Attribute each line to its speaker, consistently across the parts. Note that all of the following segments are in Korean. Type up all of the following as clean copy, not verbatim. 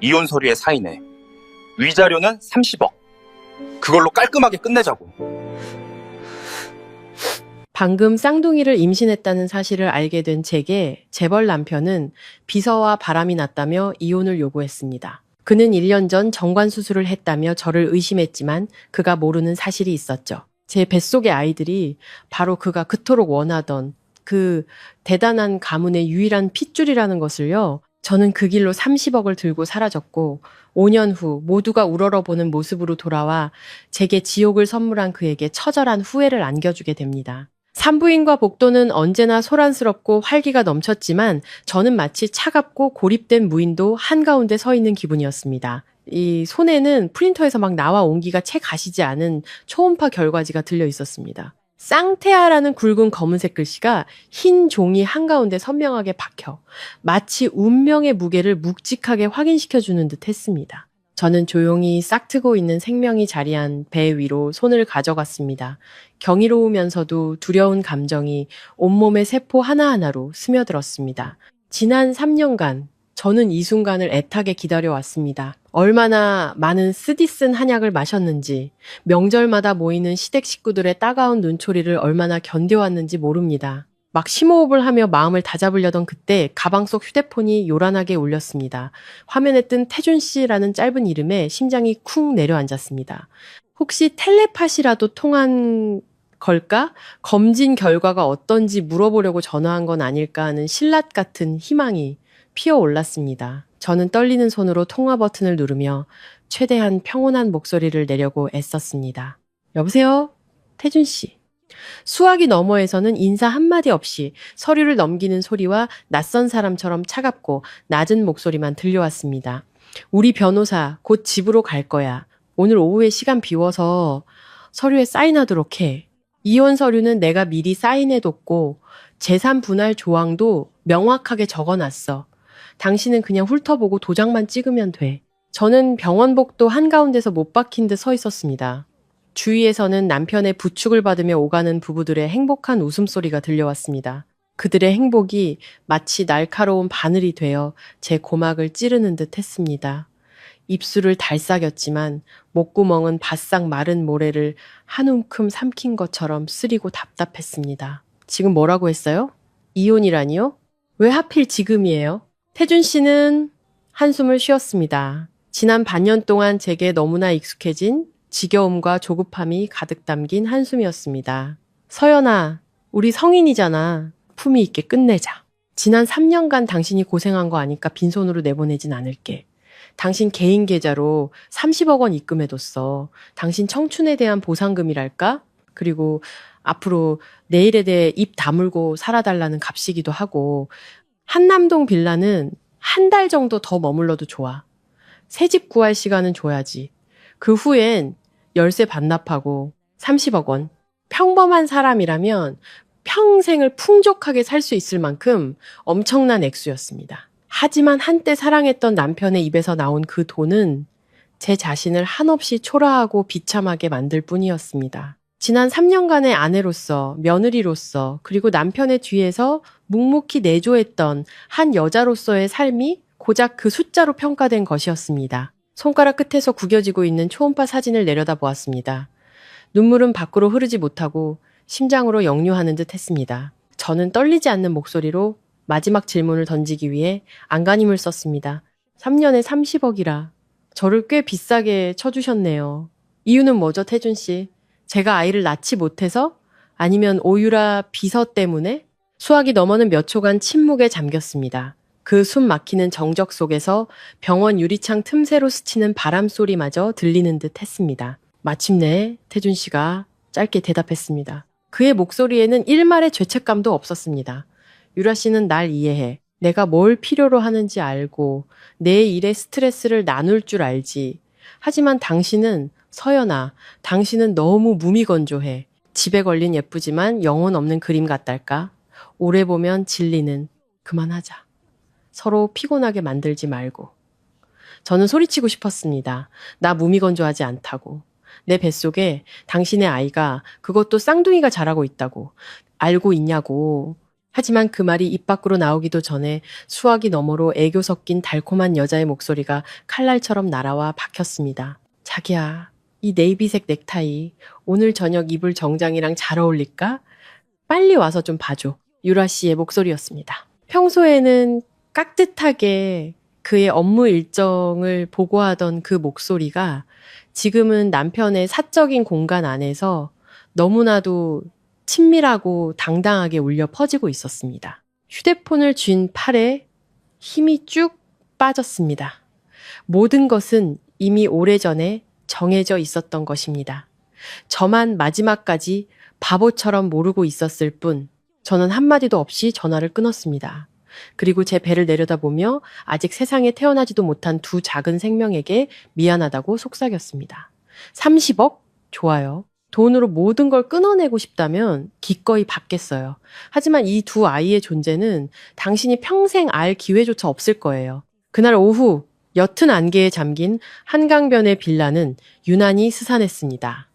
Speaker 1: 이혼 서류에 사인해. 위자료는 30억. 그걸로 깔끔하게 끝내자고.
Speaker 2: 방금 쌍둥이를 임신했다는 사실을 알게 된 제게 재벌 남편은 비서와 바람이 났다며 이혼을 요구했습니다. 그는 1년 전 정관 수술을 했다며 저를 의심했지만 그가 모르는 사실이 있었죠. 제 뱃속의 아이들이 바로 그가 그토록 원하던 그 대단한 가문의 유일한 핏줄이라는 것을요. 저는 그 길로 30억을 들고 사라졌고 5년 후 모두가 우러러보는 모습으로 돌아와 제게 지옥을 선물한 그에게 처절한 후회를 안겨주게 됩니다. 산부인과 복도는 언제나 소란스럽고 활기가 넘쳤지만 저는 마치 차갑고 고립된 무인도 한가운데 서 있는 기분이었습니다. 이 손에는 프린터에서 막 나와 온기가 채 가시지 않은 초음파 결과지가 들려 있었습니다. 쌍태아라는 굵은 검은색 글씨가 흰 종이 한가운데 선명하게 박혀 마치 운명의 무게를 묵직하게 확인시켜주는 듯 했습니다. 저는 조용히 싹트고 있는 생명이 자리한 배 위로 손을 가져갔습니다. 경이로우면서도 두려운 감정이 온몸의 세포 하나하나로 스며들었습니다. 지난 3년간 저는 이 순간을 애타게 기다려왔습니다. 얼마나 많은 쓰디쓴 한약을 마셨는지, 명절마다 모이는 시댁 식구들의 따가운 눈초리를 얼마나 견뎌왔는지 모릅니다. 막 심호흡을 하며 마음을 다잡으려던 그때 가방 속 휴대폰이 요란하게 울렸습니다. 화면에 뜬 태준 씨라는 짧은 이름에 심장이 쿵 내려앉았습니다. 혹시 텔레파시라도 통한 걸까? 검진 결과가 어떤지 물어보려고 전화한 건 아닐까 하는 신라 같은 희망이 피어올랐습니다. 저는 떨리는 손으로 통화 버튼을 누르며 최대한 평온한 목소리를 내려고 애썼습니다. 여보세요? 태준 씨. 수화기 너머에서는 인사 한마디 없이 서류를 넘기는 소리와 낯선 사람처럼 차갑고 낮은 목소리만 들려왔습니다. 우리 변호사 곧 집으로 갈 거야. 오늘 오후에 시간 비워서 서류에 사인하도록 해. 이혼 서류는 내가 미리 사인해뒀고 재산 분할 조항도 명확하게 적어놨어. 당신은 그냥 훑어보고 도장만 찍으면 돼. 저는 병원 복도 한가운데서 못 박힌 듯 서 있었습니다. 주위에서는 남편의 부축을 받으며 오가는 부부들의 행복한 웃음소리가 들려왔습니다. 그들의 행복이 마치 날카로운 바늘이 되어 제 고막을 찌르는 듯 했습니다. 입술을 달싹였지만 목구멍은 바싹 마른 모래를 한 움큼 삼킨 것처럼 쓰리고 답답했습니다. 지금 뭐라고 했어요? 이혼이라니요? 왜 하필 지금이에요? 태준 씨는 한숨을 쉬었습니다. 지난 반년 동안 제게 너무나 익숙해진 지겨움과 조급함이 가득 담긴 한숨이었습니다. 서연아, 우리 성인이잖아. 품위 있게 끝내자. 지난 3년간 당신이 고생한 거 아니까 빈손으로 내보내진 않을게. 당신 개인 계좌로 30억 원 입금해뒀어. 당신 청춘에 대한 보상금이랄까? 그리고 앞으로 내일에 대해 입 다물고 살아달라는 값이기도 하고 한남동 빌라는 한 달 정도 더 머물러도 좋아. 새 집 구할 시간은 줘야지. 그 후엔 열세 반납하고 30억 원. 평범한 사람이라면 평생을 풍족하게 살 수 있을 만큼 엄청난 액수였습니다. 하지만 한때 사랑했던 남편의 입에서 나온 그 돈은 제 자신을 한없이 초라하고 비참하게 만들 뿐이었습니다. 지난 3년간의 아내로서, 며느리로서, 그리고 남편의 뒤에서 묵묵히 내조했던 한 여자로서의 삶이 고작 그 숫자로 평가된 것이었습니다. 손가락 끝에서 구겨지고 있는 초음파 사진을 내려다보았습니다. 눈물은 밖으로 흐르지 못하고 심장으로 역류하는 듯 했습니다. 저는 떨리지 않는 목소리로 마지막 질문을 던지기 위해 안간힘을 썼습니다. 3년에 30억이라 저를 꽤 비싸게 쳐주셨네요. 이유는 뭐죠, 태준 씨? 제가 아이를 낳지 못해서? 아니면 오유라 비서 때문에? 수화기 너머는 몇 초간 침묵에 잠겼습니다. 그 숨 막히는 정적 속에서 병원 유리창 틈새로 스치는 바람 소리마저 들리는 듯 했습니다. 마침내 태준 씨가 짧게 대답했습니다. 그의 목소리에는 일말의 죄책감도 없었습니다. 유라 씨는 날 이해해. 내가 뭘 필요로 하는지 알고 내 일에 스트레스를 나눌 줄 알지. 하지만 당신은 서연아, 당신은 너무 무미건조해. 집에 걸린 예쁘지만 영혼 없는 그림 같달까? 오래 보면 질리는. 그만하자. 서로 피곤하게 만들지 말고. 저는 소리치고 싶었습니다. 나 무미건조하지 않다고. 내 뱃속에 당신의 아이가 그것도 쌍둥이가 자라고 있다고. 알고 있냐고. 하지만 그 말이 입 밖으로 나오기도 전에 수화기 너머로 애교 섞인 달콤한 여자의 목소리가 칼날처럼 날아와 박혔습니다. 자기야, 이 네이비색 넥타이 오늘 저녁 입을 정장이랑 잘 어울릴까? 빨리 와서 좀 봐줘. 유라 씨의 목소리였습니다. 평소에는 깍듯하게 그의 업무 일정을 보고하던 그 목소리가 지금은 남편의 사적인 공간 안에서 너무나도 친밀하고 당당하게 울려 퍼지고 있었습니다. 휴대폰을 쥔 팔에 힘이 쭉 빠졌습니다. 모든 것은 이미 오래전에 정해져 있었던 것입니다. 저만 마지막까지 바보처럼 모르고 있었을 뿐 저는 한마디도 없이 전화를 끊었습니다. 그리고 제 배를 내려다보며 아직 세상에 태어나지도 못한 두 작은 생명에게 미안하다고 속삭였습니다. 30억? 좋아요. 돈으로 모든 걸 끊어내고 싶다면 기꺼이 받겠어요. 하지만 이 두 아이의 존재는 당신이 평생 알 기회조차 없을 거예요. 그날 오후 옅은 안개에 잠긴 한강변의 빌라는 유난히 스산했습니다.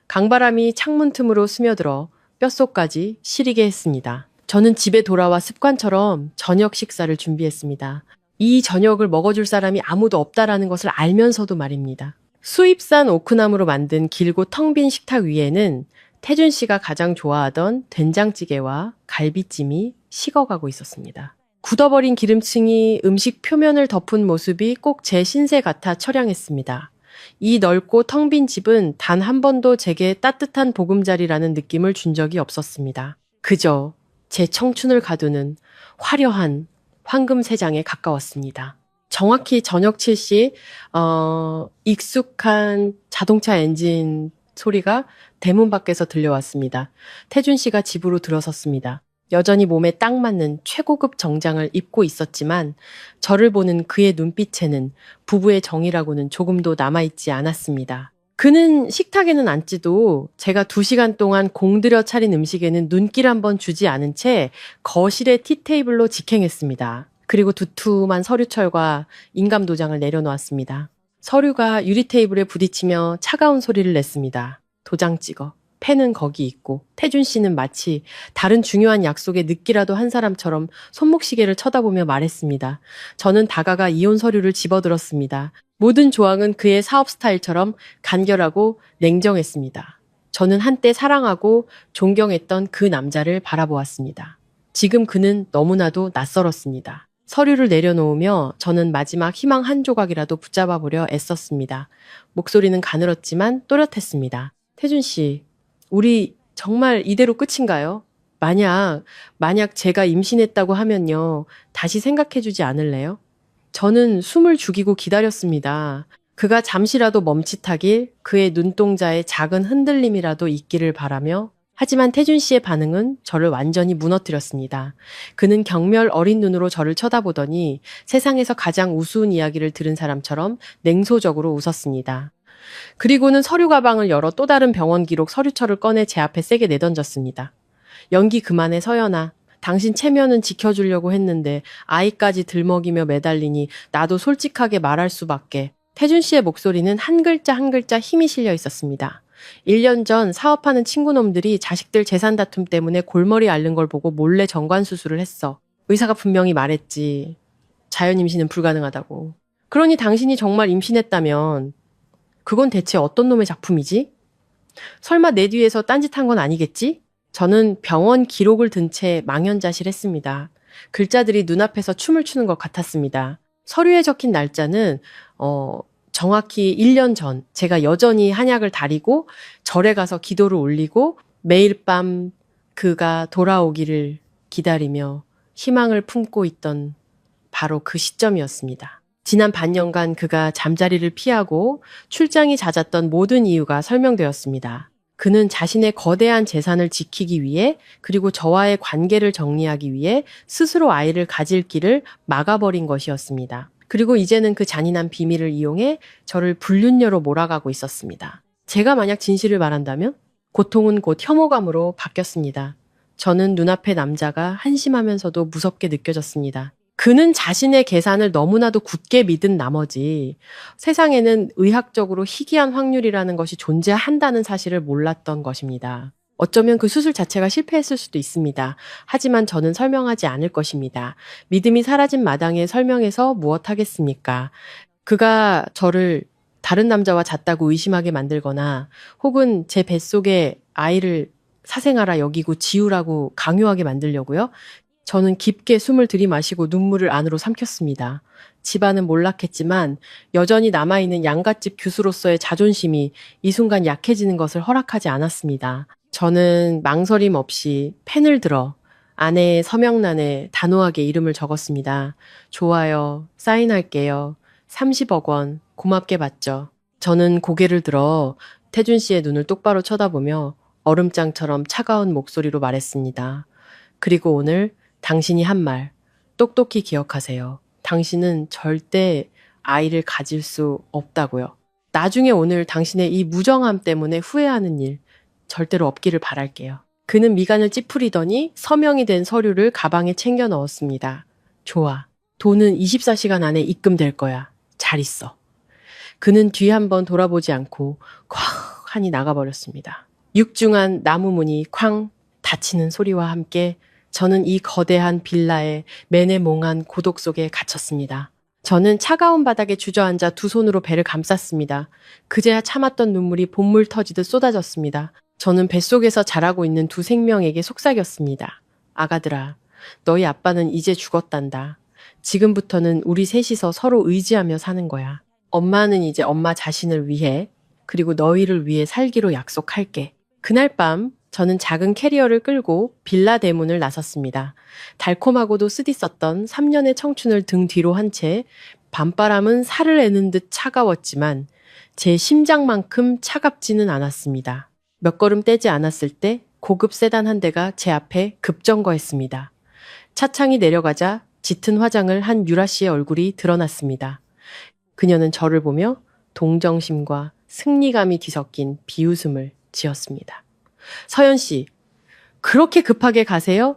Speaker 2: 강바람이 창문 틈으로 스며들어 뼛속까지 시리게 했습니다. 저는 집에 돌아와 습관처럼 저녁 식사를 준비했습니다. 이 저녁을 먹어줄 사람이 아무도 없다라는 것을 알면서도 말입니다. 수입산 오크나무로 만든 길고 텅 빈 식탁 위에는 태준 씨가 가장 좋아하던 된장찌개와 갈비찜이 식어가고 있었습니다. 굳어버린 기름층이 음식 표면을 덮은 모습이 꼭 제 신세 같아 처량했습니다. 이 넓고 텅 빈 집은 단 한 번도 제게 따뜻한 보금자리라는 느낌을 준 적이 없었습니다. 그저 제 청춘을 가두는 화려한 황금세장에 가까웠습니다. 정확히 저녁 7시 익숙한 자동차 엔진 소리가 대문 밖에서 들려왔습니다. 태준 씨가 집으로 들어섰습니다. 여전히 몸에 딱 맞는 최고급 정장을 입고 있었지만 저를 보는 그의 눈빛에는 부부의 정이라고는 조금도 남아있지 않았습니다. 그는 식탁에는 앉지도 제가 2시간 동안 공들여 차린 음식에는 눈길 한번 주지 않은 채 거실의 티테이블로 직행했습니다. 그리고 두툼한 서류철과 인감도장을 내려놓았습니다. 서류가 유리 테이블에 부딪히며 차가운 소리를 냈습니다. 도장 찍어. 펜은 거기 있고 태준 씨는 마치 다른 중요한 약속에 늦기라도 한 사람처럼 손목시계를 쳐다보며 말했습니다. 저는 다가가 이혼 서류를 집어들었습니다. 모든 조항은 그의 사업 스타일처럼 간결하고 냉정했습니다. 저는 한때 사랑하고 존경했던 그 남자를 바라보았습니다. 지금 그는 너무나도 낯설었습니다. 서류를 내려놓으며 저는 마지막 희망 한 조각이라도 붙잡아 보려 애썼습니다. 목소리는 가늘었지만 또렷했습니다. 태준 씨, 우리 정말 이대로 끝인가요? 만약 제가 임신했다고 하면요. 다시 생각해주지 않을래요? 저는 숨을 죽이고 기다렸습니다. 그가 잠시라도 멈칫하길, 그의 눈동자에 작은 흔들림이라도 있기를 바라며 하지만 태준 씨의 반응은 저를 완전히 무너뜨렸습니다. 그는 경멸 어린 눈으로 저를 쳐다보더니 세상에서 가장 우스운 이야기를 들은 사람처럼 냉소적으로 웃었습니다. 그리고는 서류 가방을 열어 또 다른 병원 기록 서류철을 꺼내 제 앞에 세게 내던졌습니다. 연기 그만해 서연아. 당신 체면은 지켜주려고 했는데 아이까지 들먹이며 매달리니 나도 솔직하게 말할 수밖에. 태준 씨의 목소리는 한 글자 한 글자 힘이 실려 있었습니다. 1년 전 사업하는 친구놈들이 자식들 재산 다툼 때문에 골머리 앓는 걸 보고 몰래 정관 수술을 했어. 의사가 분명히 말했지. 자연 임신은 불가능하다고. 그러니 당신이 정말 임신했다면 그건 대체 어떤 놈의 작품이지? 설마 내 뒤에서 딴짓한 건 아니겠지? 저는 병원 기록을 든 채 망연자실했습니다. 글자들이 눈앞에서 춤을 추는 것 같았습니다. 서류에 적힌 날짜는 정확히 1년 전 제가 여전히 한약을 다리고 절에 가서 기도를 올리고 매일 밤 그가 돌아오기를 기다리며 희망을 품고 있던 바로 그 시점이었습니다. 지난 반년간 그가 잠자리를 피하고 출장이 잦았던 모든 이유가 설명되었습니다. 그는 자신의 거대한 재산을 지키기 위해 그리고 저와의 관계를 정리하기 위해 스스로 아이를 가질 길을 막아버린 것이었습니다. 그리고 이제는 그 잔인한 비밀을 이용해 저를 불륜녀로 몰아가고 있었습니다. 제가 만약 진실을 말한다면 고통은 곧 혐오감으로 바뀌었습니다. 저는 눈앞의 남자가 한심하면서도 무섭게 느껴졌습니다. 그는 자신의 계산을 너무나도 굳게 믿은 나머지 세상에는 의학적으로 희귀한 확률이라는 것이 존재한다는 사실을 몰랐던 것입니다. 어쩌면 그 수술 자체가 실패했을 수도 있습니다. 하지만 저는 설명하지 않을 것입니다. 믿음이 사라진 마당에 설명해서 무엇 하겠습니까? 그가 저를 다른 남자와 잤다고 의심하게 만들거나 혹은 제 뱃속에 아이를 사생아라 여기고 지우라고 강요하게 만들려고요. 저는 깊게 숨을 들이마시고 눈물을 안으로 삼켰습니다. 집안은 몰락했지만 여전히 남아있는 양갓집 교수로서의 자존심이 이 순간 약해지는 것을 허락하지 않았습니다. 저는 망설임 없이 펜을 들어 아내의 서명란에 단호하게 이름을 적었습니다. 좋아요. 사인할게요. 30억 원 고맙게 받죠. 저는 고개를 들어 태준 씨의 눈을 똑바로 쳐다보며 얼음장처럼 차가운 목소리로 말했습니다. 그리고 오늘 당신이 한 말 똑똑히 기억하세요. 당신은 절대 아이를 가질 수 없다고요. 나중에 오늘 당신의 이 무정함 때문에 후회하는 일 절대로 없기를 바랄게요. 그는 미간을 찌푸리더니 서명이 된 서류를 가방에 챙겨 넣었습니다. 좋아. 돈은 24시간 안에 입금될 거야. 잘 있어. 그는 뒤 한번 돌아보지 않고 쾅 하니 나가버렸습니다. 육중한 나무 문이 쾅 닫히는 소리와 함께 저는 이 거대한 빌라의 매네몽한 고독 속에 갇혔습니다. 저는 차가운 바닥에 주저앉아 두 손으로 배를 감쌌습니다. 그제야 참았던 눈물이 본물 터지듯 쏟아졌습니다. 저는 뱃속에서 자라고 있는 두 생명에게 속삭였습니다. 아가들아, 너희 아빠는 이제 죽었단다. 지금부터는 우리 셋이서 서로 의지하며 사는 거야. 엄마는 이제 엄마 자신을 위해 그리고 너희를 위해 살기로 약속할게. 그날 밤 저는 작은 캐리어를 끌고 빌라 대문을 나섰습니다. 달콤하고도 쓰디썼던 3년의 청춘을 등 뒤로 한 채 밤바람은 살을 애는 듯 차가웠지만 제 심장만큼 차갑지는 않았습니다. 몇 걸음 떼지 않았을 때 고급 세단 한 대가 제 앞에 급정거했습니다. 차창이 내려가자 짙은 화장을 한 유라 씨의 얼굴이 드러났습니다. 그녀는 저를 보며 동정심과 승리감이 뒤섞인 비웃음을 지었습니다. 서연 씨, 그렇게 급하게 가세요?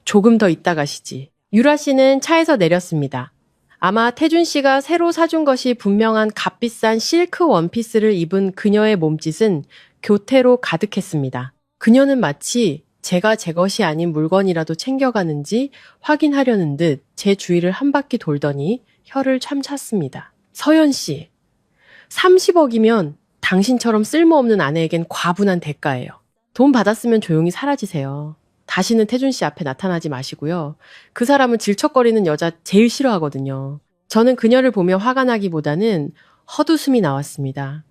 Speaker 2: 조금 더 있다 가시지. 유라 씨는 차에서 내렸습니다. 아마 태준 씨가 새로 사준 것이 분명한 값비싼 실크 원피스를 입은 그녀의 몸짓은 교태로 가득했습니다. 그녀는 마치 제가 제 것이 아닌 물건이라도 챙겨가는지 확인하려는 듯 제 주위를 한 바퀴 돌더니 혀를 참찼습니다. 서연 씨, 30억이면 당신처럼 쓸모없는 아내에겐 과분한 대가예요. 돈 받았으면 조용히 사라지세요. 다시는 태준 씨 앞에 나타나지 마시고요. 그 사람은 질척거리는 여자 제일 싫어하거든요. 저는 그녀를 보며 화가 나기보다는 헛웃음이 나왔습니다.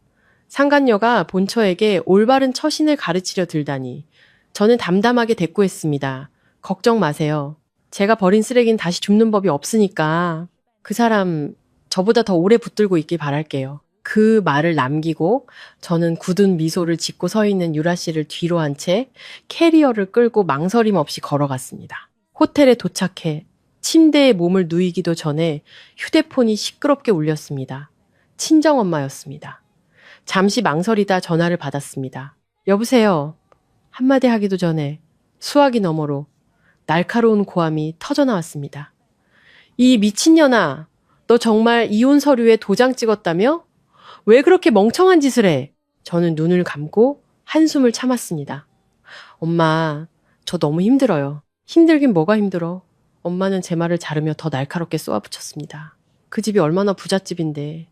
Speaker 2: 상간녀가 본처에게 올바른 처신을 가르치려 들다니. 저는 담담하게 대꾸했습니다. 걱정 마세요. 제가 버린 쓰레기는 다시 줍는 법이 없으니까 그 사람 저보다 더 오래 붙들고 있길 바랄게요. 그 말을 남기고 저는 굳은 미소를 짓고 서 있는 유라 씨를 뒤로 한 채 캐리어를 끌고 망설임 없이 걸어갔습니다. 호텔에 도착해 침대에 몸을 누이기도 전에 휴대폰이 시끄럽게 울렸습니다. 친정엄마였습니다. 잠시 망설이다 전화를 받았습니다. 여보세요. 한마디 하기도 전에 수화기 너머로 날카로운 고함이 터져나왔습니다. 이 미친년아, 너 정말 이혼 서류에 도장 찍었다며? 왜 그렇게 멍청한 짓을 해? 저는 눈을 감고 한숨을 참았습니다. 엄마, 저 너무 힘들어요. 힘들긴 뭐가 힘들어. 엄마는 제 말을 자르며 더 날카롭게 쏘아붙였습니다. 그 집이 얼마나 부잣집인데.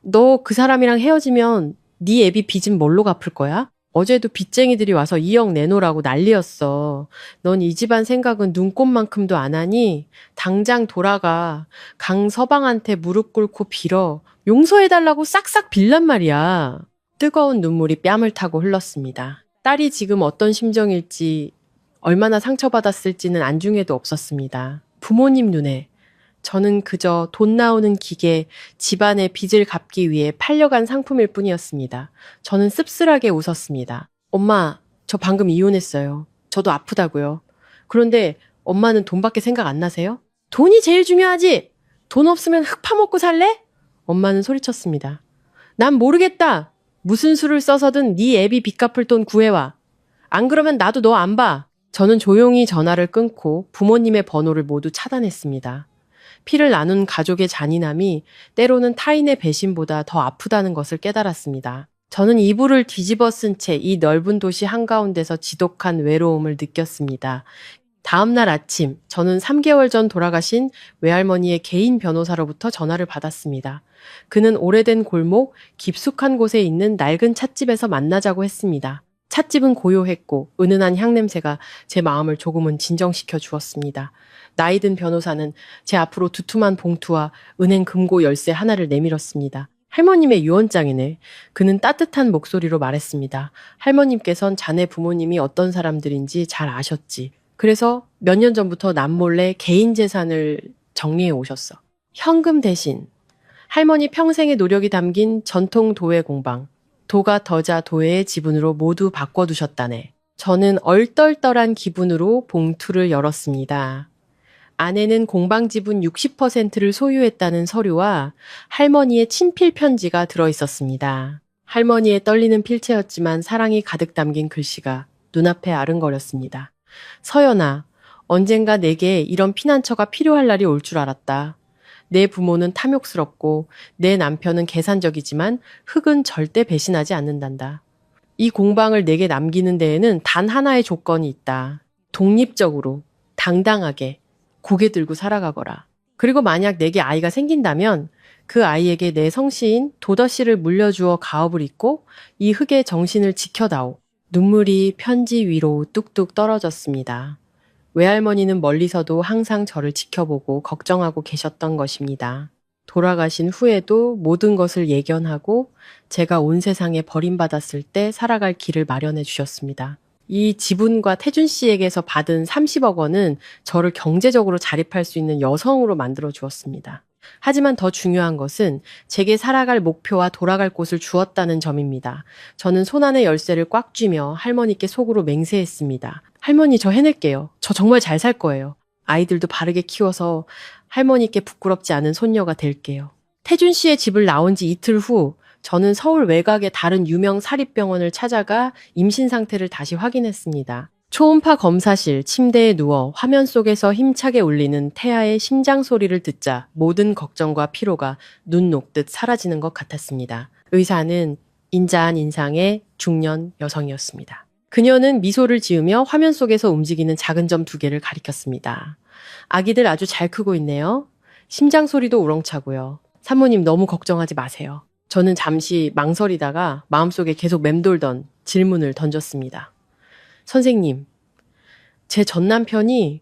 Speaker 2: 너 그 사람이랑 헤어지면 네 애비 빚은 뭘로 갚을 거야? 어제도 빚쟁이들이 와서 2억 내놓으라고 난리였어. 넌 이 집안 생각은 눈꼽만큼도 안 하니 당장 돌아가. 강서방한테 무릎 꿇고 빌어. 용서해달라고 싹싹 빌란 말이야. 뜨거운 눈물이 뺨을 타고 흘렀습니다. 딸이 지금 어떤 심정일지 얼마나 상처받았을지는 안중에도 없었습니다. 부모님 눈에 저는 그저 돈 나오는 기계, 집안의 빚을 갚기 위해 팔려간 상품일 뿐이었습니다. 저는 씁쓸하게 웃었습니다. 엄마, 저 방금 이혼했어요. 저도 아프다고요. 그런데 엄마는 돈밖에 생각 안 나세요? 돈이 제일 중요하지! 돈 없으면 흙 파먹고 살래? 엄마는 소리쳤습니다. 난 모르겠다. 무슨 수를 써서든 네 애비 빚 갚을 돈 구해와. 안 그러면 나도 너 안 봐. 저는 조용히 전화를 끊고 부모님의 번호를 모두 차단했습니다. 피를 나눈 가족의 잔인함이 때로는 타인의 배신보다 더 아프다는 것을 깨달았습니다. 저는 이불을 뒤집어 쓴 채 이 넓은 도시 한가운데서 지독한 외로움을 느꼈습니다. 다음 날 아침, 저는 3개월 전 돌아가신 외할머니의 개인 변호사로부터 전화를 받았습니다. 그는 오래된 골목, 깊숙한 곳에 있는 낡은 찻집에서 만나자고 했습니다. 찻집은 고요했고 은은한 향냄새가 제 마음을 조금은 진정시켜 주었습니다. 나이든 변호사는 제 앞으로 두툼한 봉투와 은행 금고 열쇠 하나를 내밀었습니다. 할머님의 유언장이네. 그는 따뜻한 목소리로 말했습니다. 할머님께선 자네 부모님이 어떤 사람들인지 잘 아셨지. 그래서 몇 년 전부터 남몰래 개인 재산을 정리해 오셨어. 현금 대신 할머니 평생의 노력이 담긴 전통 도예 공방, 도가 더자 도예의 지분으로 모두 바꿔두셨다네. 저는 얼떨떨한 기분으로 봉투를 열었습니다. 안에는 공방 지분 60%를 소유했다는 서류와 할머니의 친필 편지가 들어있었습니다. 할머니의 떨리는 필체였지만 사랑이 가득 담긴 글씨가 눈앞에 아른거렸습니다. 서연아, 언젠가 내게 이런 피난처가 필요할 날이 올 줄 알았다. 내 부모는 탐욕스럽고 내 남편은 계산적이지만 흙은 절대 배신하지 않는단다. 이 공방을 내게 남기는 데에는 단 하나의 조건이 있다. 독립적으로, 당당하게, 고개 들고 살아가거라. 그리고 만약 내게 아이가 생긴다면 그 아이에게 내 성씨인 도더씨를 물려주어 가업을 잇고 이 흙의 정신을 지켜다오. 눈물이 편지 위로 뚝뚝 떨어졌습니다. 외할머니는 멀리서도 항상 저를 지켜보고 걱정하고 계셨던 것입니다. 돌아가신 후에도 모든 것을 예견하고 제가 온 세상에 버림받았을 때 살아갈 길을 마련해 주셨습니다. 이 지분과 태준 씨에게서 받은 30억 원은 저를 경제적으로 자립할 수 있는 여성으로 만들어 주었습니다. 하지만 더 중요한 것은 제게 살아갈 목표와 돌아갈 곳을 주었다는 점입니다. 저는 손안의 열쇠를 꽉 쥐며 할머니께 속으로 맹세했습니다. 할머니, 저 해낼게요. 저 정말 잘 살 거예요. 아이들도 바르게 키워서 할머니께 부끄럽지 않은 손녀가 될게요. 태준 씨의 집을 나온 지 이틀 후 저는 서울 외곽의 다른 유명 사립병원을 찾아가 임신 상태를 다시 확인했습니다. 초음파 검사실 침대에 누워 화면 속에서 힘차게 울리는 태아의 심장 소리를 듣자 모든 걱정과 피로가 눈 녹듯 사라지는 것 같았습니다. 의사는 인자한 인상의 중년 여성이었습니다. 그녀는 미소를 지으며 화면 속에서 움직이는 작은 점 2개를 가리켰습니다. 아기들 아주 잘 크고 있네요. 심장 소리도 우렁차고요. 산모님 너무 걱정하지 마세요. 저는 잠시 망설이다가 마음속에 계속 맴돌던 질문을 던졌습니다. 선생님, 제 전 남편이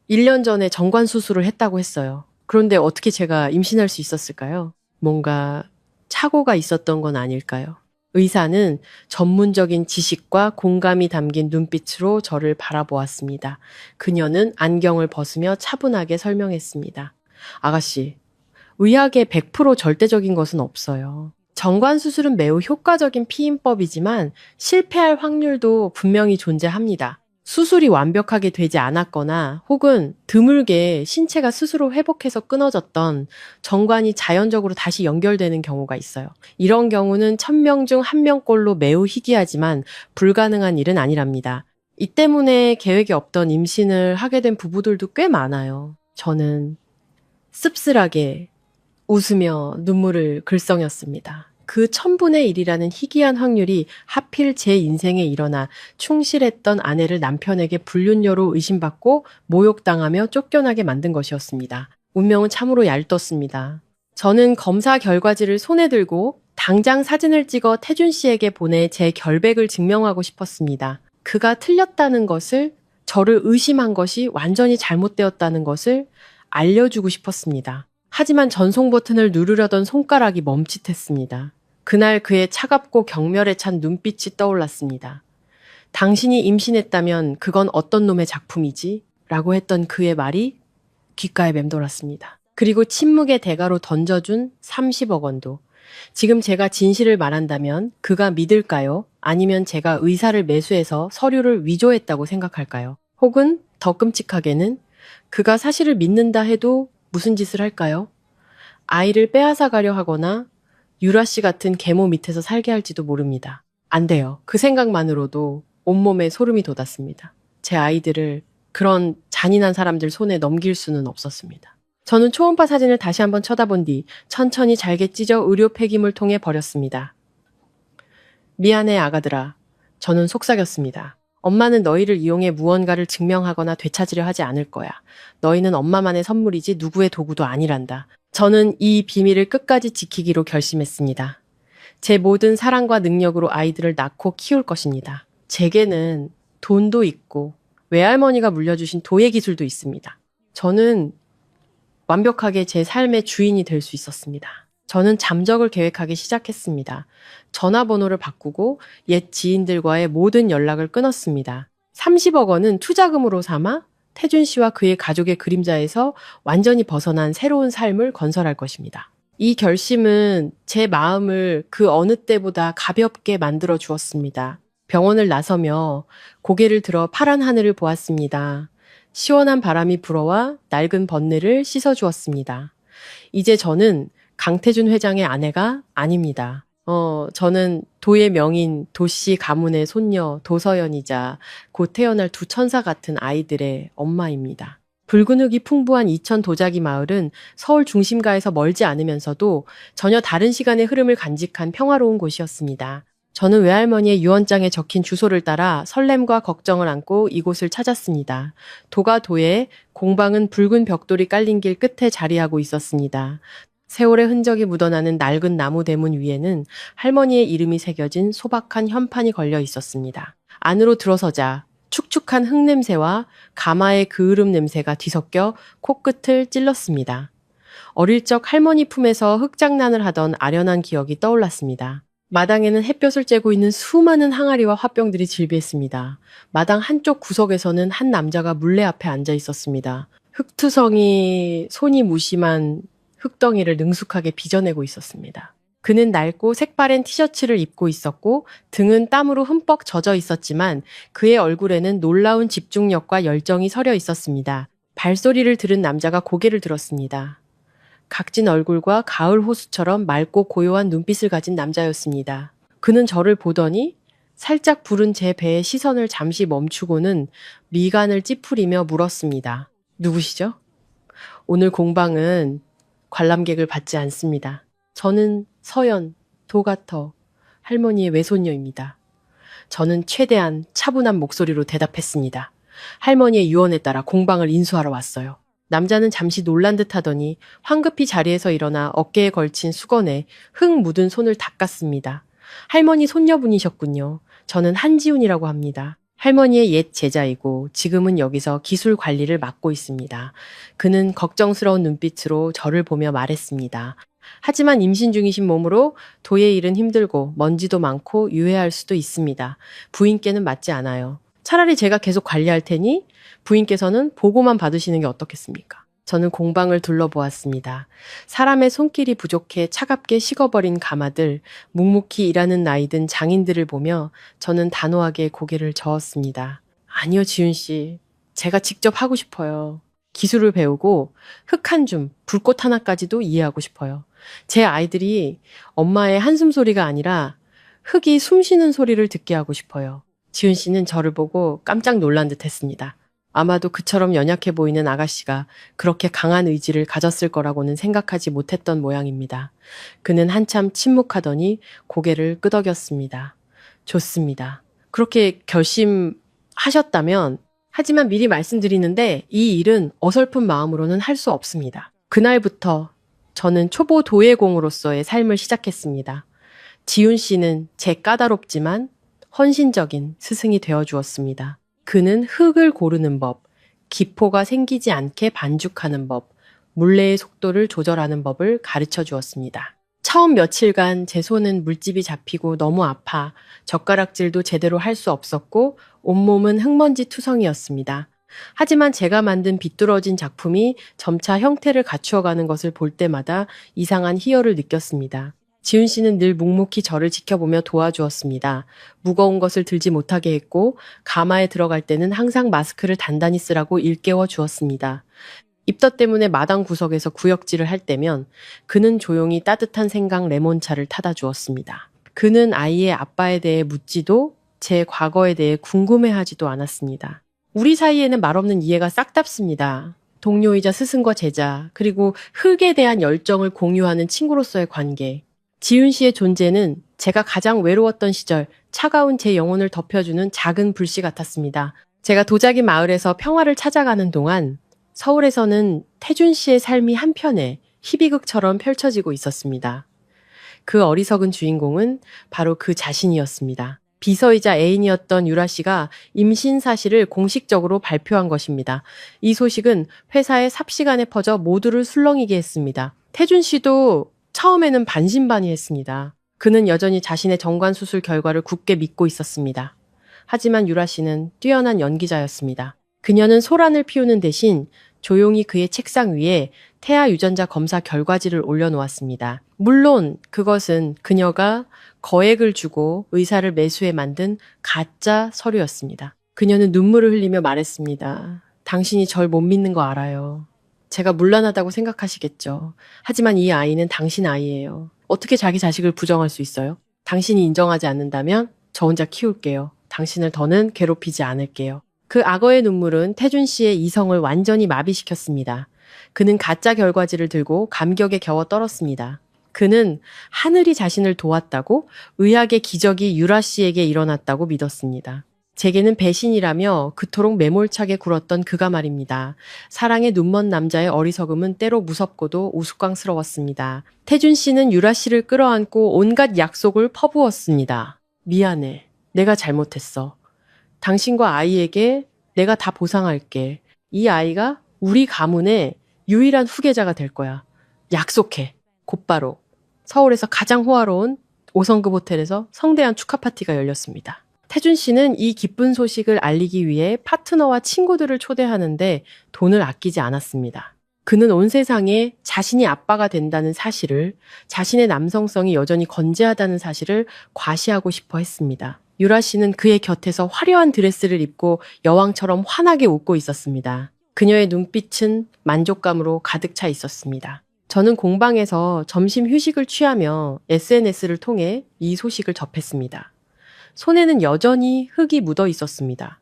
Speaker 2: 1년 전에 정관 수술을 했다고 했어요. 그런데 어떻게 제가 임신할 수 있었을까요? 뭔가 착오가 있었던 건 아닐까요? 의사는 전문적인 지식과 공감이 담긴 눈빛으로 저를 바라보았습니다. 그녀는 안경을 벗으며 차분하게 설명했습니다. 아가씨, 의학에 100% 절대적인 것은 없어요. 정관 수술은 매우 효과적인 피임법이지만 실패할 확률도 분명히 존재합니다. 수술이 완벽하게 되지 않았거나 혹은 드물게 신체가 스스로 회복해서 끊어졌던 정관이 자연적으로 다시 연결되는 경우가 있어요. 이런 경우는 1000명 중 1명꼴로 매우 희귀하지만 불가능한 일은 아니랍니다. 이 때문에 계획이 없던 임신을 하게 된 부부들도 꽤 많아요. 저는 씁쓸하게 웃으며 눈물을 글썽였습니다. 그 1000분의 1이라는 희귀한 확률이 하필 제 인생에 일어나 충실했던 아내를 남편에게 불륜녀로 의심받고 모욕당하며 쫓겨나게 만든 것이었습니다. 운명은 참으로 얄떴습니다. 저는 검사 결과지를 손에 들고 당장 사진을 찍어 태준 씨에게 보내 제 결백을 증명하고 싶었습니다. 그가 틀렸다는 것을, 저를 의심한 것이 완전히 잘못되었다는 것을 알려주고 싶었습니다. 하지만 전송 버튼을 누르려던 손가락이 멈칫했습니다. 그날 그의 차갑고 경멸에 찬 눈빛이 떠올랐습니다. 당신이 임신했다면 그건 어떤 놈의 작품이지? 라고 했던 그의 말이 귓가에 맴돌았습니다. 그리고 침묵의 대가로 던져준 30억 원도. 지금 제가 진실을 말한다면 그가 믿을까요? 아니면 제가 의사를 매수해서 서류를 위조했다고 생각할까요? 혹은 더 끔찍하게는 그가 사실을 믿는다 해도 무슨 짓을 할까요? 아이를 빼앗아 가려 하거나 유라 씨 같은 계모 밑에서 살게 할지도 모릅니다. 안 돼요. 그 생각만으로도 온몸에 소름이 돋았습니다. 제 아이들을 그런 잔인한 사람들 손에 넘길 수는 없었습니다. 저는 초음파 사진을 다시 한번 쳐다본 뒤 천천히 잘게 찢어 의료 폐기물 통에 버렸습니다. 미안해, 아가들아. 저는 속삭였습니다. 엄마는 너희를 이용해 무언가를 증명하거나 되찾으려 하지 않을 거야. 너희는 엄마만의 선물이지 누구의 도구도 아니란다. 저는 이 비밀을 끝까지 지키기로 결심했습니다. 제 모든 사랑과 능력으로 아이들을 낳고 키울 것입니다. 제게는 돈도 있고 외할머니가 물려주신 도예 기술도 있습니다. 저는 완벽하게 제 삶의 주인이 될 수 있었습니다. 저는 잠적을 계획하기 시작했습니다. 전화번호를 바꾸고 옛 지인들과의 모든 연락을 끊었습니다. 30억 원은 투자금으로 삼아 태준 씨와 그의 가족의 그림자에서 완전히 벗어난 새로운 삶을 건설할 것입니다. 이 결심은 제 마음을 그 어느 때보다 가볍게 만들어 주었습니다. 병원을 나서며 고개를 들어 파란 하늘을 보았습니다. 시원한 바람이 불어와 낡은 번뇌를 씻어주었습니다. 이제 저는 강태준 회장의 아내가 아닙니다. 저는 도의 명인 도씨 가문의 손녀 도서연이자 곧 태어날 두 천사 같은 아이들의 엄마입니다. 붉은 흙이 풍부한 이천 도자기 마을은 서울 중심가에서 멀지 않으면서도 전혀 다른 시간의 흐름을 간직한 평화로운 곳이었습니다. 저는 외할머니의 유언장에 적힌 주소를 따라 설렘과 걱정을 안고 이곳을 찾았습니다. 도가 도에 공방은 붉은 벽돌이 깔린 길 끝에 자리하고 있었습니다. 세월의 흔적이 묻어나는 낡은 나무 대문 위에는 할머니의 이름이 새겨진 소박한 현판이 걸려 있었습니다. 안으로 들어서자 축축한 흙냄새와 가마의 그을음 냄새가 뒤섞여 코끝을 찔렀습니다. 어릴 적 할머니 품에서 흙장난을 하던 아련한 기억이 떠올랐습니다. 마당에는 햇볕을 쬐고 있는 수많은 항아리와 화병들이 질비했습니다. 마당 한쪽 구석에서는 한 남자가 물레 앞에 앉아 있었습니다. 흙투성이 손이 무심한 흙덩이를 능숙하게 빚어내고 있었습니다. 그는 낡고 색바랜 티셔츠를 입고 있었고 등은 땀으로 흠뻑 젖어 있었지만 그의 얼굴에는 놀라운 집중력과 열정이 서려 있었습니다. 발소리를 들은 남자가 고개를 들었습니다. 각진 얼굴과 가을 호수처럼 맑고 고요한 눈빛을 가진 남자였습니다. 그는 저를 보더니 살짝 부른 제 배에 시선을 잠시 멈추고는 미간을 찌푸리며 물었습니다. 누구시죠? 오늘 공방은 관람객을 받지 않습니다. 저는 서연, 도가터, 할머니의 외손녀입니다. 저는 최대한 차분한 목소리로 대답했습니다. 할머니의 유언에 따라 공방을 인수하러 왔어요. 남자는 잠시 놀란 듯 하더니 황급히 자리에서 일어나 어깨에 걸친 수건에 흙 묻은 손을 닦았습니다. 할머니 손녀분이셨군요. 저는 한지훈이라고 합니다. 할머니의 옛 제자이고 지금은 여기서 기술 관리를 맡고 있습니다. 그는 걱정스러운 눈빛으로 저를 보며 말했습니다. 하지만 임신 중이신 몸으로 도의 일은 힘들고 먼지도 많고 유해할 수도 있습니다. 부인께는 맞지 않아요. 차라리 제가 계속 관리할 테니 부인께서는 보고만 받으시는 게 어떻겠습니까? 저는 공방을 둘러보았습니다. 사람의 손길이 부족해 차갑게 식어버린 가마들, 묵묵히 일하는 나이든 장인들을 보며 저는 단호하게 고개를 저었습니다. 아니요, 지훈 씨. 제가 직접 하고 싶어요. 기술을 배우고 흙 한 줌, 불꽃 하나까지도 이해하고 싶어요. 제 아이들이 엄마의 한숨 소리가 아니라 흙이 숨쉬는 소리를 듣게 하고 싶어요. 지훈 씨는 저를 보고 깜짝 놀란 듯 했습니다. 아마도 그처럼 연약해 보이는 아가씨가 그렇게 강한 의지를 가졌을 거라고는 생각하지 못했던 모양입니다. 그는 한참 침묵하더니 고개를 끄덕였습니다. 좋습니다. 그렇게 결심하셨다면, 하지만 미리 말씀드리는데 이 일은 어설픈 마음으로는 할 수 없습니다. 그날부터 저는 초보 도예공으로서의 삶을 시작했습니다. 지훈 씨는 제 까다롭지만 헌신적인 스승이 되어 주었습니다. 그는 흙을 고르는 법, 기포가 생기지 않게 반죽하는 법, 물레의 속도를 조절하는 법을 가르쳐 주었습니다. 처음 며칠간 제 손은 물집이 잡히고 너무 아파 젓가락질도 제대로 할 수 없었고 온몸은 흙먼지 투성이었습니다. 하지만 제가 만든 비뚤어진 작품이 점차 형태를 갖추어가는 것을 볼 때마다 이상한 희열을 느꼈습니다. 지훈 씨는 늘 묵묵히 저를 지켜보며 도와주었습니다. 무거운 것을 들지 못하게 했고 가마에 들어갈 때는 항상 마스크를 단단히 쓰라고 일깨워 주었습니다. 입덧 때문에 마당 구석에서 구역질을 할 때면 그는 조용히 따뜻한 생강 레몬차를 타다 주었습니다. 그는 아이의 아빠에 대해 묻지도 제 과거에 대해 궁금해하지도 않았습니다. 우리 사이에는 말없는 이해가 싹 닿습니다. 동료이자 스승과 제자, 그리고 흙에 대한 열정을 공유하는 친구로서의 관계. 지훈 씨의 존재는 제가 가장 외로웠던 시절, 차가운 제 영혼을 덮여주는 작은 불씨 같았습니다. 제가 도자기 마을에서 평화를 찾아가는 동안 서울에서는 태준 씨의 삶이 한편에 희비극처럼 펼쳐지고 있었습니다. 그 어리석은 주인공은 바로 그 자신이었습니다. 비서이자 애인이었던 유라 씨가 임신 사실을 공식적으로 발표한 것입니다. 이 소식은 회사의 삽시간에 퍼져 모두를 술렁이게 했습니다. 태준 씨도 처음에는 반신반의했습니다. 그는 여전히 자신의 정관 수술 결과를 굳게 믿고 있었습니다. 하지만 유라 씨는 뛰어난 연기자였습니다. 그녀는 소란을 피우는 대신 조용히 그의 책상 위에 태아 유전자 검사 결과지를 올려놓았습니다. 물론 그것은 그녀가 거액을 주고 의사를 매수해 만든 가짜 서류였습니다. 그녀는 눈물을 흘리며 말했습니다. 당신이 절 못 믿는 거 알아요. 제가 문란하다고 생각하시겠죠. 하지만 이 아이는 당신 아이예요. 어떻게 자기 자식을 부정할 수 있어요? 당신이 인정하지 않는다면 저 혼자 키울게요. 당신을 더는 괴롭히지 않을게요. 그 악어의 눈물은 태준 씨의 이성을 완전히 마비시켰습니다. 그는 가짜 결과지를 들고 감격에 겨워 떨었습니다. 그는 하늘이 자신을 도왔다고, 의학의 기적이 유라 씨에게 일어났다고 믿었습니다. 제게는 배신이라며 그토록 매몰차게 굴었던 그가 말입니다. 사랑에 눈먼 남자의 어리석음은 때로 무섭고도 우스꽝스러웠습니다. 태준 씨는 유라 씨를 끌어안고 온갖 약속을 퍼부었습니다. 미안해. 내가 잘못했어. 당신과 아이에게 내가 다 보상할게. 이 아이가 우리 가문의 유일한 후계자가 될 거야. 약속해. 곧바로 서울에서 가장 호화로운 5성급 호텔에서 성대한 축하 파티가 열렸습니다. 태준 씨는 이 기쁜 소식을 알리기 위해 파트너와 친구들을 초대하는데 돈을 아끼지 않았습니다. 그는 온 세상에 자신이 아빠가 된다는 사실을, 자신의 남성성이 여전히 건재하다는 사실을 과시하고 싶어 했습니다. 유라 씨는 그의 곁에서 화려한 드레스를 입고 여왕처럼 환하게 웃고 있었습니다. 그녀의 눈빛은 만족감으로 가득 차 있었습니다. 저는 공방에서 점심 휴식을 취하며 SNS를 통해 이 소식을 접했습니다. 손에는 여전히 흙이 묻어 있었습니다.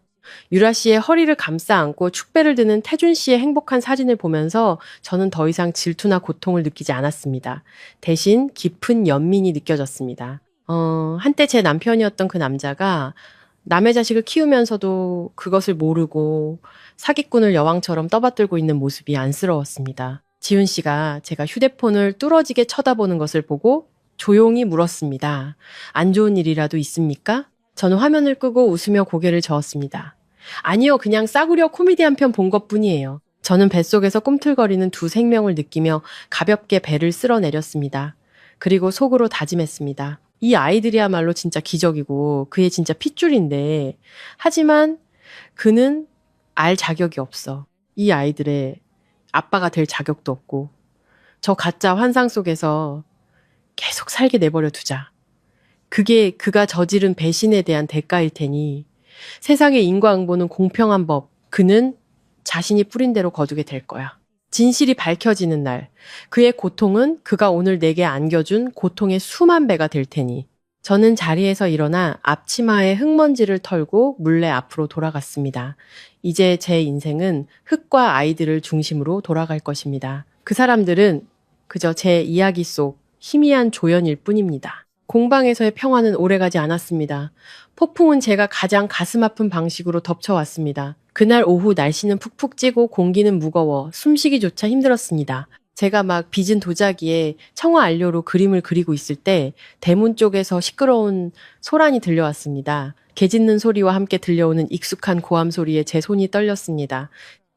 Speaker 2: 유라 씨의 허리를 감싸 안고 축배를 드는 태준 씨의 행복한 사진을 보면서 저는 더 이상 질투나 고통을 느끼지 않았습니다. 대신 깊은 연민이 느껴졌습니다. 한때 제 남편이었던 그 남자가 남의 자식을 키우면서도 그것을 모르고 사기꾼을 여왕처럼 떠받들고 있는 모습이 안쓰러웠습니다. 지훈 씨가 제가 휴대폰을 뚫어지게 쳐다보는 것을 보고 조용히 물었습니다. 안 좋은 일이라도 있습니까? 저는 화면을 끄고 웃으며 고개를 저었습니다. 아니요, 그냥 싸구려 코미디 한 편 본 것뿐이에요. 저는 뱃속에서 꿈틀거리는 두 생명을 느끼며 가볍게 배를 쓸어내렸습니다. 그리고 속으로 다짐했습니다. 이 아이들이야말로 진짜 기적이고 그의 진짜 핏줄인데, 하지만 그는 알 자격이 없어. 이 아이들의 아빠가 될 자격도 없고 저 가짜 환상 속에서 계속 살게 내버려 두자. 그게 그가 저지른 배신에 대한 대가일 테니 세상의 인과응보는 공평한 법. 그는 자신이 뿌린 대로 거두게 될 거야. 진실이 밝혀지는 날, 그의 고통은 그가 오늘 내게 안겨준 고통의 수만 배가 될 테니. 저는 자리에서 일어나 앞치마에 흙먼지를 털고 물레 앞으로 돌아갔습니다. 이제 제 인생은 흙과 아이들을 중심으로 돌아갈 것입니다. 그 사람들은 그저 제 이야기 속 희미한 조연일 뿐입니다. 공방에서의 평화는 오래가지 않았습니다. 폭풍은 제가 가장 가슴 아픈 방식으로 덮쳐왔습니다. 그날 오후 날씨는 푹푹 찌고 공기는 무거워 숨쉬기조차 힘들었습니다. 제가 막 빚은 도자기에 청아 안료로 그림을 그리고 있을 때 대문 쪽에서 시끄러운 소란이 들려왔습니다. 개 짖는 소리와 함께 들려오는 익숙한 고함 소리에 제 손이 떨렸습니다.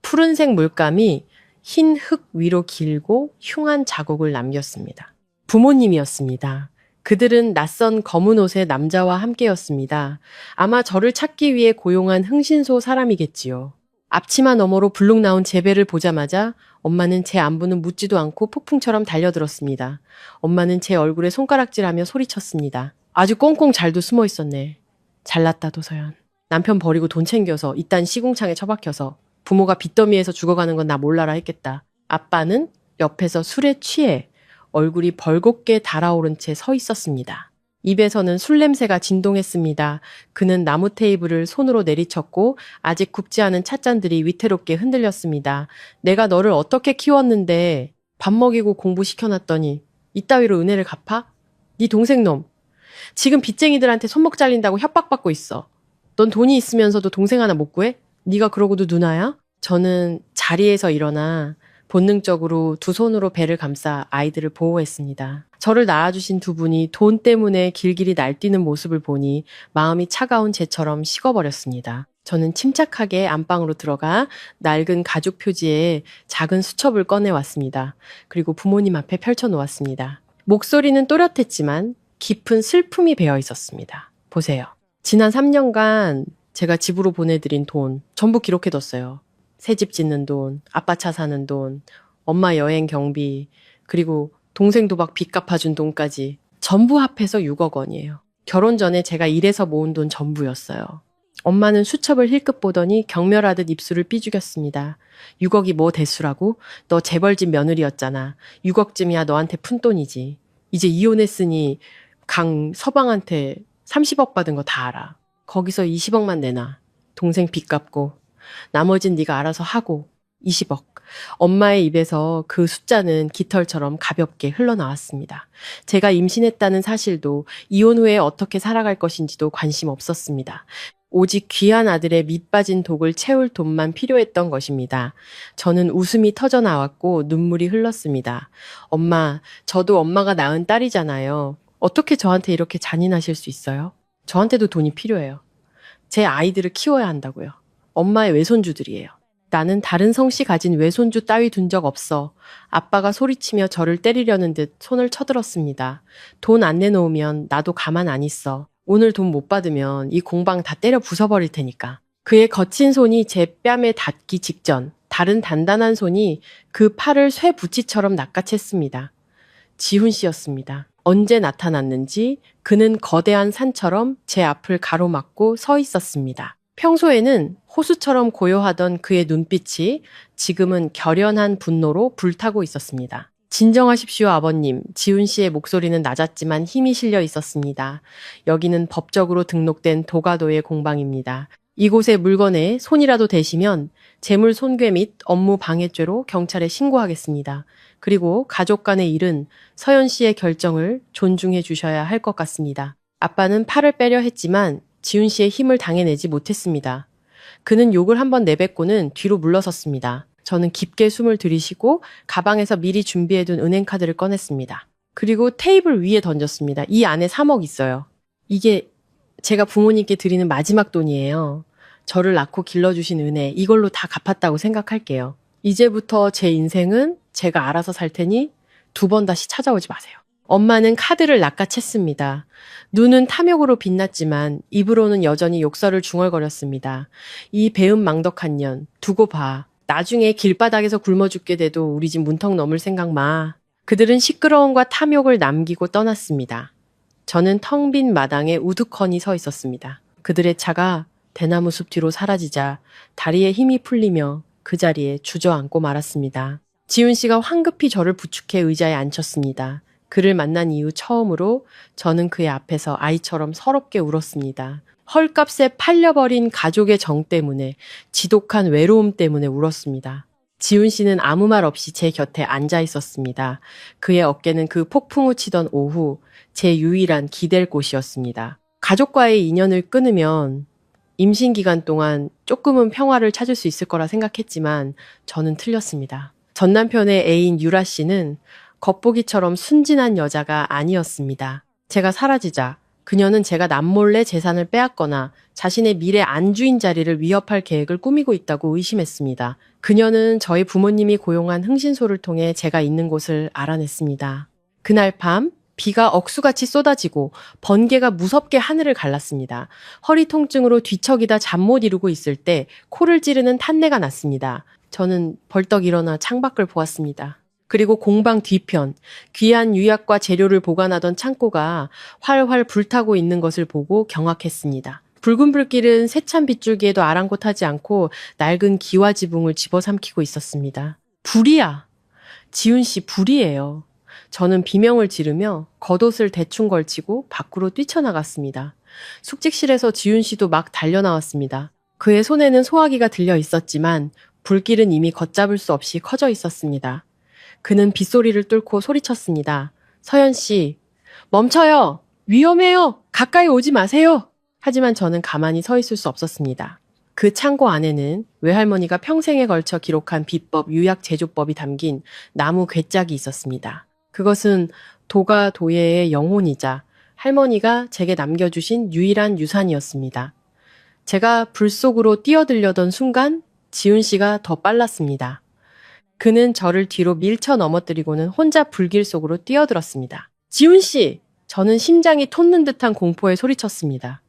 Speaker 2: 푸른색 물감이 흰 흙 위로 길고 흉한 자국을 남겼습니다. 부모님이었습니다. 그들은 낯선 검은 옷의 남자와 함께였습니다. 아마 저를 찾기 위해 고용한 흥신소 사람이겠지요. 앞치마 너머로 불룩 나온 제 배를 보자마자 엄마는 제 안부는 묻지도 않고 폭풍처럼 달려들었습니다. 엄마는 제 얼굴에 손가락질하며 소리쳤습니다. 아주 꽁꽁 잘도 숨어 있었네. 잘났다 도서연. 남편 버리고 돈 챙겨서 이딴 시궁창에 처박혀서 부모가 빚더미에서 죽어가는 건 나 몰라라 했겠다. 아빠는 옆에서 술에 취해 얼굴이 벌겋게 달아오른 채 서 있었습니다. 입에서는 술 냄새가 진동했습니다. 그는 나무 테이블을 손으로 내리쳤고 아직 굽지 않은 찻잔들이 위태롭게 흔들렸습니다. 내가 너를 어떻게 키웠는데 밥 먹이고 공부시켜놨더니 이따위로 은혜를 갚아? 네 동생놈. 지금 빚쟁이들한테 손목 잘린다고 협박받고 있어. 넌 돈이 있으면서도 동생 하나 못 구해? 네가 그러고도 누나야? 저는 자리에서 일어나 본능적으로 두 손으로 배를 감싸 아이들을 보호했습니다. 저를 낳아주신 두 분이 돈 때문에 길길이 날뛰는 모습을 보니 마음이 차가운 재처럼 식어버렸습니다. 저는 침착하게 안방으로 들어가 낡은 가죽 표지에 작은 수첩을 꺼내왔습니다. 그리고 부모님 앞에 펼쳐놓았습니다. 목소리는 또렷했지만 깊은 슬픔이 배어 있었습니다. 보세요. 지난 3년간 제가 집으로 보내드린 돈 전부 기록해뒀어요. 새 집 짓는 돈, 아빠 차 사는 돈, 엄마 여행 경비, 그리고 동생 도박 빚 갚아준 돈까지 전부 합해서 6억 원이에요. 결혼 전에 제가 일해서 모은 돈 전부였어요. 엄마는 수첩을 힐끗 보더니 경멸하듯 입술을 삐죽였습니다. 6억이 뭐 대수라고? 너 재벌집 며느리였잖아. 6억쯤이야 너한테 푼돈이지. 이제 이혼했으니 서방한테 30억 받은 거 다 알아. 거기서 20억만 내놔. 동생 빚 갚고. 나머진 네가 알아서 하고. 20억. 엄마의 입에서 그 숫자는 깃털처럼 가볍게 흘러나왔습니다. 제가 임신했다는 사실도 이혼 후에 어떻게 살아갈 것인지도 관심 없었습니다. 오직 귀한 아들의 밑빠진 독을 채울 돈만 필요했던 것입니다. 저는 웃음이 터져 나왔고 눈물이 흘렀습니다. 엄마, 저도 엄마가 낳은 딸이잖아요. 어떻게 저한테 이렇게 잔인하실 수 있어요? 저한테도 돈이 필요해요. 제 아이들을 키워야 한다고요. 엄마의 외손주들이에요. 나는 다른 성씨 가진 외손주 따위 둔 적 없어. 아빠가 소리치며 저를 때리려는 듯 손을 쳐들었습니다. 돈 안 내놓으면 나도 가만 안 있어. 오늘 돈 못 받으면 이 공방 다 때려 부숴버릴 테니까. 그의 거친 손이 제 뺨에 닿기 직전 다른 단단한 손이 그 팔을 쇠붙이처럼 낚아챘습니다. 지훈 씨였습니다. 언제 나타났는지 그는 거대한 산처럼 제 앞을 가로막고 서 있었습니다. 평소에는 호수처럼 고요하던 그의 눈빛이 지금은 결연한 분노로 불타고 있었습니다. 진정하십시오, 아버님. 지훈 씨의 목소리는 낮았지만 힘이 실려 있었습니다. 여기는 법적으로 등록된 도가도의 공방입니다. 이곳의 물건에 손이라도 대시면 재물 손괴 및 업무 방해죄로 경찰에 신고하겠습니다. 그리고 가족 간의 일은 서연 씨의 결정을 존중해 주셔야 할 것 같습니다. 아빠는 팔을 빼려 했지만 지훈 씨의 힘을 당해내지 못했습니다. 그는 욕을 한번 내뱉고는 뒤로 물러섰습니다. 저는 깊게 숨을 들이쉬고 가방에서 미리 준비해둔 은행카드를 꺼냈습니다. 그리고 테이블 위에 던졌습니다. 이 안에 3억 있어요. 이게 제가 부모님께 드리는 마지막 돈이에요. 저를 낳고 길러주신 은혜, 이걸로 다 갚았다고 생각할게요. 이제부터 제 인생은 제가 알아서 살 테니 2번 다시 찾아오지 마세요. 엄마는 카드를 낚아챘습니다. 눈은 탐욕으로 빛났지만 입으로는 여전히 욕설을 중얼거렸습니다. 이 배은망덕한 년, 두고 봐. 나중에 길바닥에서 굶어 죽게 돼도 우리 집 문턱 넘을 생각 마. 그들은 시끄러움과 탐욕을 남기고 떠났습니다. 저는 텅 빈 마당에 우두커니 서 있었습니다. 그들의 차가 대나무 숲 뒤로 사라지자 다리에 힘이 풀리며 그 자리에 주저앉고 말았습니다. 지훈 씨가 황급히 저를 부축해 의자에 앉혔습니다. 그를 만난 이후 처음으로 저는 그의 앞에서 아이처럼 서럽게 울었습니다. 헐값에 팔려버린 가족의 정 때문에, 지독한 외로움 때문에 울었습니다. 지훈 씨는 아무 말 없이 제 곁에 앉아 있었습니다. 그의 어깨는 그 폭풍우 치던 오후 제 유일한 기댈 곳이었습니다. 가족과의 인연을 끊으면 임신 기간 동안 조금은 평화를 찾을 수 있을 거라 생각했지만 저는 틀렸습니다. 전 남편의 애인 유라 씨는 겉보기처럼 순진한 여자가 아니었습니다. 제가 사라지자 그녀는 제가 남몰래 재산을 빼앗거나 자신의 미래 안주인 자리를 위협할 계획을 꾸미고 있다고 의심했습니다. 그녀는 저희 부모님이 고용한 흥신소를 통해 제가 있는 곳을 알아냈습니다. 그날 밤 비가 억수같이 쏟아지고 번개가 무섭게 하늘을 갈랐습니다. 허리 통증으로 뒤척이다 잠 못 이루고 있을 때 코를 찌르는 탄내가 났습니다. 저는 벌떡 일어나 창밖을 보았습니다. 그리고 공방 뒤편, 귀한 유약과 재료를 보관하던 창고가 활활 불타고 있는 것을 보고 경악했습니다. 붉은 불길은 세찬 빗줄기에도 아랑곳하지 않고 낡은 기와 지붕을 집어삼키고 있었습니다. 불이야! 지훈 씨 불이에요. 저는 비명을 지르며 겉옷을 대충 걸치고 밖으로 뛰쳐나갔습니다. 숙직실에서 지훈 씨도 막 달려나왔습니다. 그의 손에는 소화기가 들려 있었지만 불길은 이미 걷잡을 수 없이 커져 있었습니다. 그는 빗소리를 뚫고 소리쳤습니다. 서연 씨, 멈춰요! 위험해요! 가까이 오지 마세요! 하지만 저는 가만히 서 있을 수 없었습니다. 그 창고 안에는 외할머니가 평생에 걸쳐 기록한 비법 유약 제조법이 담긴 나무 괴짝이 있었습니다. 그것은 도가 도예의 영혼이자 할머니가 제게 남겨주신 유일한 유산이었습니다. 제가 불 속으로 뛰어들려던 순간 지훈 씨가 더 빨랐습니다. 그는 저를 뒤로 밀쳐 넘어뜨리고는 혼자 불길 속으로 뛰어들었습니다. 지훈 씨! 저는 심장이 솟는 듯한 공포에 소리쳤습니다.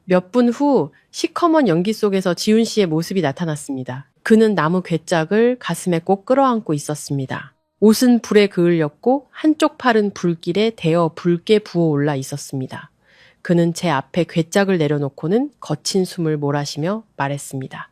Speaker 2: 몇 분 후 시커먼 연기 속에서 지훈 씨의 모습이 나타났습니다. 그는 나무 괴짝을 가슴에 꼭 끌어안고 있었습니다. 옷은 불에 그을렸고 한쪽 팔은 불길에 데어 붉게 부어올라 있었습니다. 그는 제 앞에 괴짝을 내려놓고는 거친 숨을 몰아쉬며 말했습니다.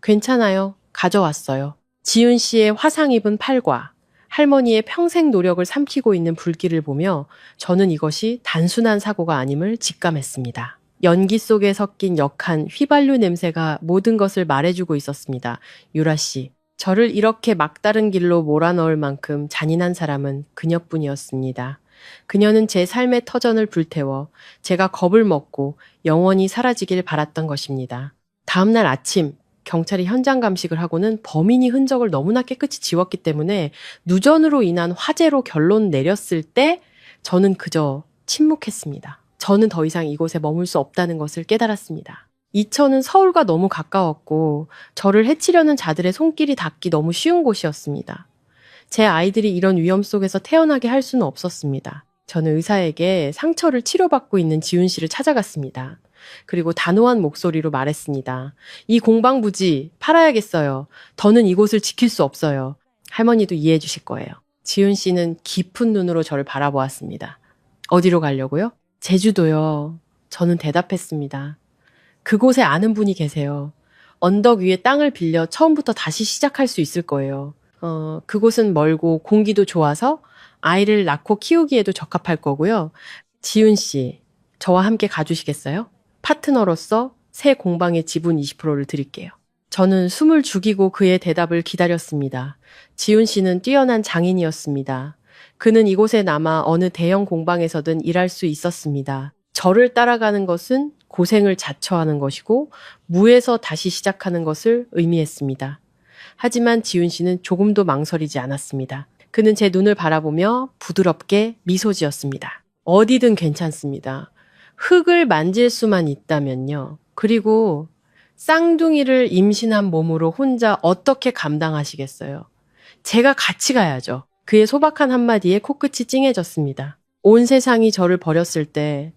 Speaker 2: 괜찮아요. 가져왔어요. 지훈 씨의 화상 입은 팔과 할머니의 평생 노력을 삼키고 있는 불길을 보며 저는 이것이 단순한 사고가 아님을 직감했습니다. 연기 속에 섞인 역한 휘발유 냄새가 모든 것을 말해주고 있었습니다. 유라 씨, 저를 이렇게 막다른 길로 몰아넣을 만큼 잔인한 사람은 그녀뿐이었습니다. 그녀는 제 삶의 터전을 불태워 제가 겁을 먹고 영원히 사라지길 바랐던 것입니다. 다음날 아침 경찰이 현장 감식을 하고는 범인이 흔적을 너무나 깨끗이 지웠기 때문에 누전으로 인한 화재로 결론 내렸을 때 저는 그저 침묵했습니다. 저는 더 이상 이곳에 머물 수 없다는 것을 깨달았습니다. 이천은 서울과 너무 가까웠고 저를 해치려는 자들의 손길이 닿기 너무 쉬운 곳이었습니다. 제 아이들이 이런 위험 속에서 태어나게 할 수는 없었습니다. 저는 의사에게 상처를 치료받고 있는 지훈 씨를 찾아갔습니다. 그리고 단호한 목소리로 말했습니다. 이 공방 부지 팔아야겠어요. 더는 이곳을 지킬 수 없어요. 할머니도 이해해 주실 거예요. 지훈 씨는 깊은 눈으로 저를 바라보았습니다. 어디로 가려고요? 제주도요. 저는 대답했습니다. 그곳에 아는 분이 계세요. 언덕 위에 땅을 빌려 처음부터 다시 시작할 수 있을 거예요. 그곳은 멀고 공기도 좋아서 아이를 낳고 키우기에도 적합할 거고요. 지훈 씨, 저와 함께 가주시겠어요? 파트너로서 새 공방의 지분 20%를 드릴게요. 저는 숨을 죽이고 그의 대답을 기다렸습니다. 지훈 씨는 뛰어난 장인이었습니다. 그는 이곳에 남아 어느 대형 공방에서든 일할 수 있었습니다. 저를 따라가는 것은 고생을 자처하는 것이고 무에서 다시 시작하는 것을 의미했습니다. 하지만 지훈 씨는 조금도 망설이지 않았습니다. 그는 제 눈을 바라보며 부드럽게 미소 지었습니다. 어디든 괜찮습니다. 흙을 만질 수만 있다면요. 그리고 쌍둥이를 임신한 몸으로 혼자 어떻게 감당하시겠어요? 제가 같이 가야죠. 그의 소박한 한마디에 코끝이 찡해졌습니다. 온 세상이 저를 버렸을 때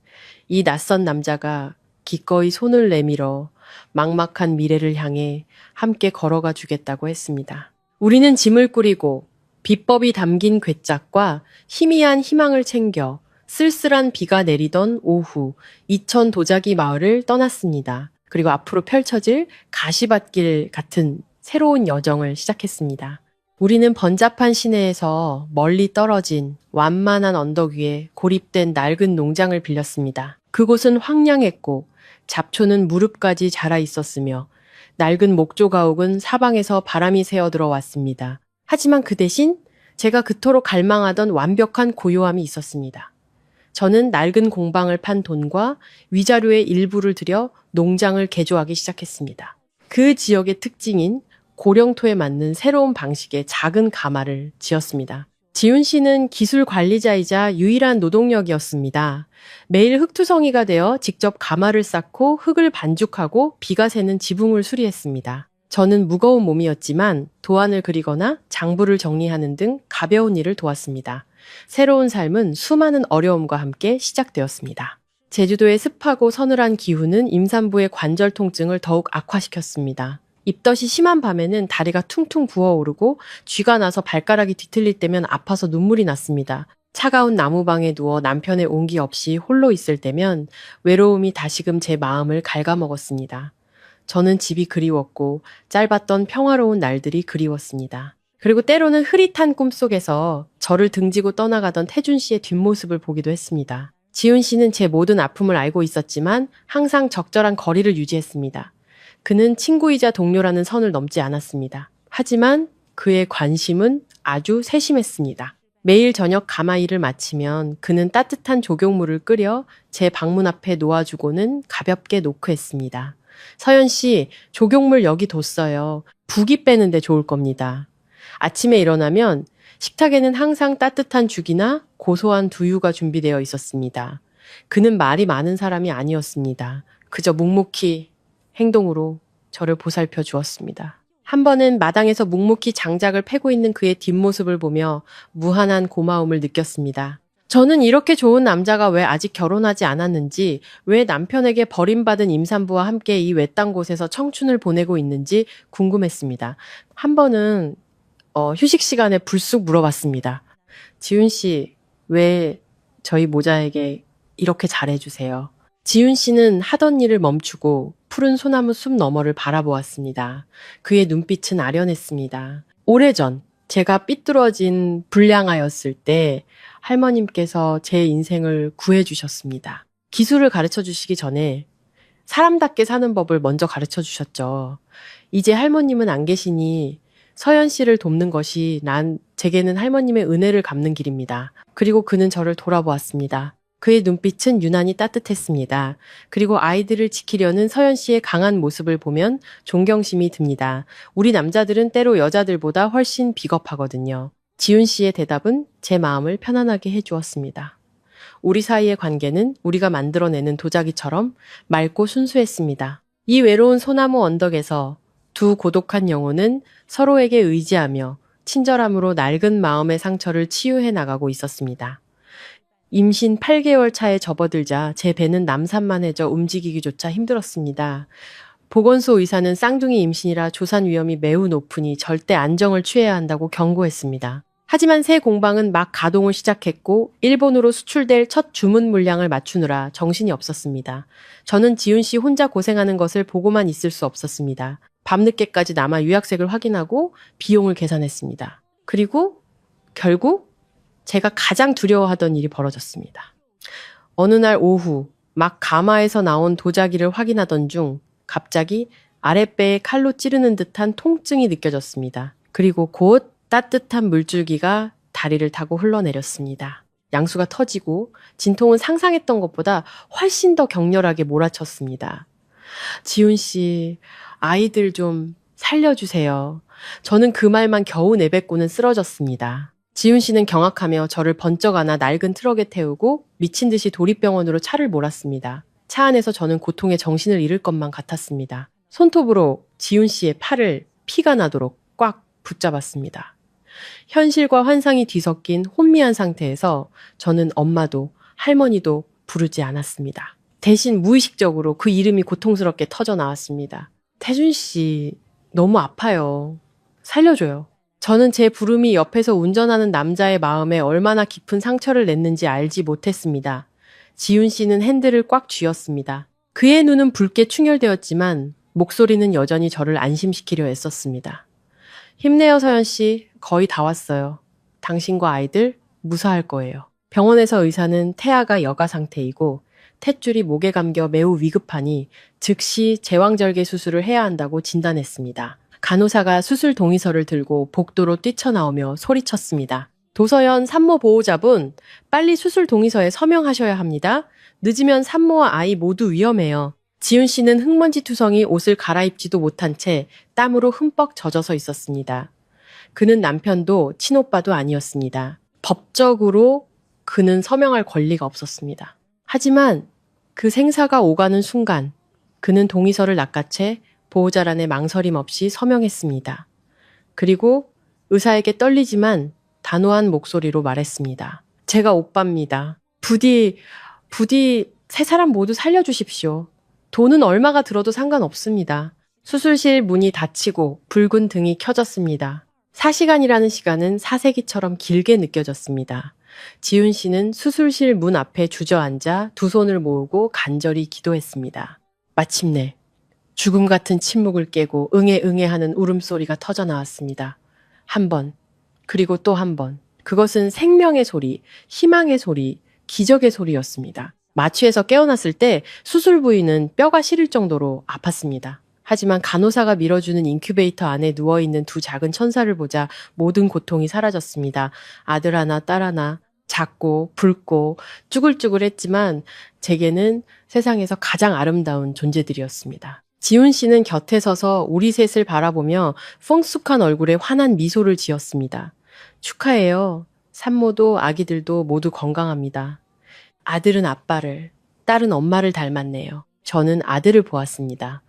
Speaker 2: 이 낯선 남자가 기꺼이 손을 내밀어 막막한 미래를 향해 함께 걸어가 주겠다고 했습니다. 우리는 짐을 꾸리고 비법이 담긴 괴짝과 희미한 희망을 챙겨 쓸쓸한 비가 내리던 오후 이천 도자기 마을을 떠났습니다. 그리고 앞으로 펼쳐질 가시밭길 같은 새로운 여정을 시작했습니다. 우리는 번잡한 시내에서 멀리 떨어진 완만한 언덕 위에 고립된 낡은 농장을 빌렸습니다. 그곳은 황량했고 잡초는 무릎까지 자라 있었으며 낡은 목조가옥은 사방에서 바람이 새어 들어왔습니다. 하지만 그 대신 제가 그토록 갈망하던 완벽한 고요함이 있었습니다. 저는 낡은 공방을 판 돈과 위자료의 일부를 들여 농장을 개조하기 시작했습니다. 그 지역의 특징인 고령토에 맞는 새로운 방식의 작은 가마를 지었습니다. 지훈 씨는 기술 관리자이자 유일한 노동력이었습니다. 매일 흙투성이가 되어 직접 가마를 쌓고 흙을 반죽하고 비가 새는 지붕을 수리했습니다. 저는 무거운 몸이었지만 도안을 그리거나 장부를 정리하는 등 가벼운 일을 도왔습니다. 새로운 삶은 수많은 어려움과 함께 시작되었습니다. 제주도의 습하고 서늘한 기후는 임산부의 관절 통증을 더욱 악화시켰습니다. 입덧이 심한 밤에는 다리가 퉁퉁 부어오르고 쥐가 나서 발가락이 뒤틀릴 때면 아파서 눈물이 났습니다. 차가운 나무방에 누워 남편의 온기 없이 홀로 있을 때면 외로움이 다시금 제 마음을 갉아먹었습니다. 저는 집이 그리웠고 짧았던 평화로운 날들이 그리웠습니다. 그리고 때로는 흐릿한 꿈속에서 저를 등지고 떠나가던 태준 씨의 뒷모습을 보기도 했습니다. 지훈 씨는 제 모든 아픔을 알고 있었지만 항상 적절한 거리를 유지했습니다. 그는 친구이자 동료라는 선을 넘지 않았습니다. 하지만 그의 관심은 아주 세심했습니다. 매일 저녁 가마 일을 마치면 그는 따뜻한 조경물을 끓여 제 방문 앞에 놓아주고는 가볍게 노크했습니다. 서연 씨, 조경물 여기 뒀어요. 부기 빼는데 좋을 겁니다. 아침에 일어나면 식탁에는 항상 따뜻한 죽이나 고소한 두유가 준비되어 있었습니다. 그는 말이 많은 사람이 아니었습니다. 그저 묵묵히 행동으로 저를 보살펴 주었습니다. 한 번은 마당에서 묵묵히 장작을 패고 있는 그의 뒷모습을 보며 무한한 고마움을 느꼈습니다. 저는 이렇게 좋은 남자가 왜 아직 결혼하지 않았는지, 왜 남편에게 버림받은 임산부와 함께 이 외딴 곳에서 청춘을 보내고 있는지 궁금했습니다. 한 번은 휴식 시간에 불쑥 물어봤습니다. 지훈 씨, 왜 저희 모자에게 이렇게 잘해주세요? 지훈 씨는 하던 일을 멈추고 푸른 소나무 숲 너머를 바라보았습니다. 그의 눈빛은 아련했습니다. 오래전 제가 삐뚤어진 불량아였을 때 할머님께서 제 인생을 구해주셨습니다. 기술을 가르쳐 주시기 전에 사람답게 사는 법을 먼저 가르쳐 주셨죠. 이제 할머님은 안 계시니 서연 씨를 돕는 것이 제게는 할머님의 은혜를 갚는 길입니다. 그리고 그는 저를 돌아보았습니다. 그의 눈빛은 유난히 따뜻했습니다. 그리고 아이들을 지키려는 서연 씨의 강한 모습을 보면 존경심이 듭니다. 우리 남자들은 때로 여자들보다 훨씬 비겁하거든요. 지훈 씨의 대답은 제 마음을 편안하게 해주었습니다. 우리 사이의 관계는 우리가 만들어내는 도자기처럼 맑고 순수했습니다. 이 외로운 소나무 언덕에서 두 고독한 영혼은 서로에게 의지하며 친절함으로 낡은 마음의 상처를 치유해 나가고 있었습니다. 임신 8개월 차에 접어들자 제 배는 남산만해져 움직이기조차 힘들었습니다. 보건소 의사는 쌍둥이 임신이라 조산 위험이 매우 높으니 절대 안정을 취해야 한다고 경고했습니다. 하지만 새 공방은 막 가동을 시작했고 일본으로 수출될 첫 주문 물량을 맞추느라 정신이 없었습니다. 저는 지훈 씨 혼자 고생하는 것을 보고만 있을 수 없었습니다. 밤늦게까지 남아 유약색을 확인하고 비용을 계산했습니다. 그리고 결국 제가 가장 두려워하던 일이 벌어졌습니다. 어느 날 오후 막 가마에서 나온 도자기를 확인하던 중 갑자기 아랫배에 칼로 찌르는 듯한 통증이 느껴졌습니다. 그리고 곧 따뜻한 물줄기가 다리를 타고 흘러내렸습니다. 양수가 터지고 진통은 상상했던 것보다 훨씬 더 격렬하게 몰아쳤습니다. 지훈 씨, 아이들 좀 살려주세요. 저는 그 말만 겨우 내뱉고는 쓰러졌습니다. 지훈 씨는 경악하며 저를 번쩍 안아 낡은 트럭에 태우고 미친 듯이 도립병원으로 차를 몰았습니다. 차 안에서 저는 고통에 정신을 잃을 것만 같았습니다. 손톱으로 지훈 씨의 팔을 피가 나도록 꽉 붙잡았습니다. 현실과 환상이 뒤섞인 혼미한 상태에서 저는 엄마도 할머니도 부르지 않았습니다. 대신 무의식적으로 그 이름이 고통스럽게 터져 나왔습니다. 태준 씨, 너무 아파요. 살려줘요. 저는 제 부름이 옆에서 운전하는 남자의 마음에 얼마나 깊은 상처를 냈는지 알지 못했습니다. 지훈 씨는 핸들을 꽉 쥐었습니다. 그의 눈은 붉게 충혈되었지만 목소리는 여전히 저를 안심시키려 애썼습니다. 힘내요, 서연 씨. 거의 다 왔어요. 당신과 아이들 무사할 거예요. 병원에서 의사는 태아가 여가 상태이고 탯줄이 목에 감겨 매우 위급하니 즉시 제왕절개 수술을 해야 한다고 진단했습니다. 간호사가 수술 동의서를 들고 복도로 뛰쳐나오며 소리쳤습니다. 도서연 산모 보호자분, 빨리 수술 동의서에 서명하셔야 합니다. 늦으면 산모와 아이 모두 위험해요. 지훈 씨는 흙먼지 투성이 옷을 갈아입지도 못한 채 땀으로 흠뻑 젖어서 있었습니다. 그는 남편도 친오빠도 아니었습니다. 법적으로 그는 서명할 권리가 없었습니다. 하지만 그 생사가 오가는 순간 그는 동의서를 낚아채 보호자란에 망설임 없이 서명했습니다. 그리고 의사에게 떨리지만 단호한 목소리로 말했습니다. 제가 오빠입니다. 부디 세 사람 모두 살려주십시오. 돈은 얼마가 들어도 상관없습니다. 수술실 문이 닫히고 붉은 등이 켜졌습니다. 4시간이라는 시간은 사세기처럼 길게 느껴졌습니다. 지훈 씨는 수술실 문 앞에 주저앉아 두 손을 모으고 간절히 기도했습니다. 마침내 죽음 같은 침묵을 깨고 응애 응애 하는 울음소리가 터져 나왔습니다. 한 번, 그리고 또 한 번. 그것은 생명의 소리, 희망의 소리, 기적의 소리였습니다. 마취에서 깨어났을 때 수술 부위는 뼈가 시릴 정도로 아팠습니다. 하지만 간호사가 밀어주는 인큐베이터 안에 누워있는 두 작은 천사를 보자 모든 고통이 사라졌습니다. 아들 하나, 딸 하나, 작고 붉고 쭈글쭈글했지만 제게는 세상에서 가장 아름다운 존재들이었습니다. 지훈 씨는 곁에 서서 우리 셋을 바라보며 펑숙한 얼굴에 환한 미소를 지었습니다. 축하해요. 산모도 아기들도 모두 건강합니다. 아들은 아빠를, 딸은 엄마를 닮았네요. 저는 아들을 보았습니다.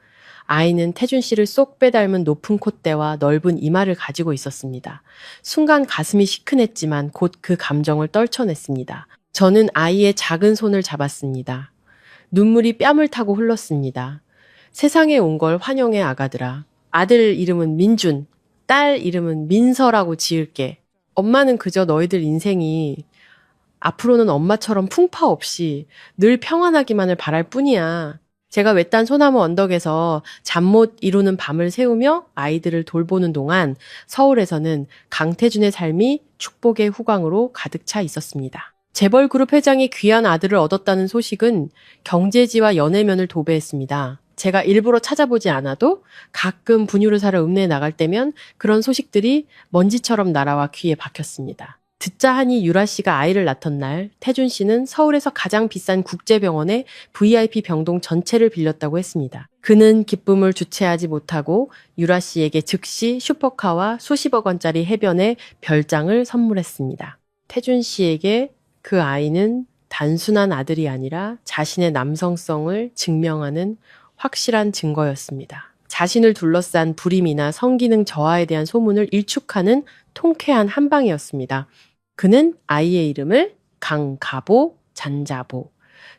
Speaker 2: 아이는 태준 씨를 쏙 빼닮은 높은 콧대와 넓은 이마를 가지고 있었습니다. 순간 가슴이 시큰했지만 곧 그 감정을 떨쳐냈습니다. 저는 아이의 작은 손을 잡았습니다. 눈물이 뺨을 타고 흘렀습니다. 세상에 온 걸 환영해 아가들아. 아들 이름은 민준, 딸 이름은 민서라고 지을게. 엄마는 그저 너희들 인생이 앞으로는 엄마처럼 풍파 없이 늘 평안하기만을 바랄 뿐이야. 제가 외딴 소나무 언덕에서 잠 못 이루는 밤을 새우며 아이들을 돌보는 동안 서울에서는 강태준의 삶이 축복의 후광으로 가득 차 있었습니다. 재벌그룹 회장이 귀한 아들을 얻었다는 소식은 경제지와 연예면을 도배했습니다. 제가 일부러 찾아보지 않아도 가끔 분유를 사러 읍내에 나갈 때면 그런 소식들이 먼지처럼 날아와 귀에 박혔습니다. 듣자 하니 유라 씨가 아이를 낳던 날 태준 씨는 서울에서 가장 비싼 국제병원의 VIP 병동 전체를 빌렸다고 했습니다. 그는 기쁨을 주체하지 못하고 유라 씨에게 즉시 슈퍼카와 수십억 원짜리 해변의 별장을 선물했습니다. 태준 씨에게 그 아이는 단순한 아들이 아니라 자신의 남성성을 증명하는 확실한 증거였습니다. 자신을 둘러싼 불임이나 성기능 저하에 대한 소문을 일축하는 통쾌한 한방이었습니다. 그는 아이의 이름을 강가보 잔자보,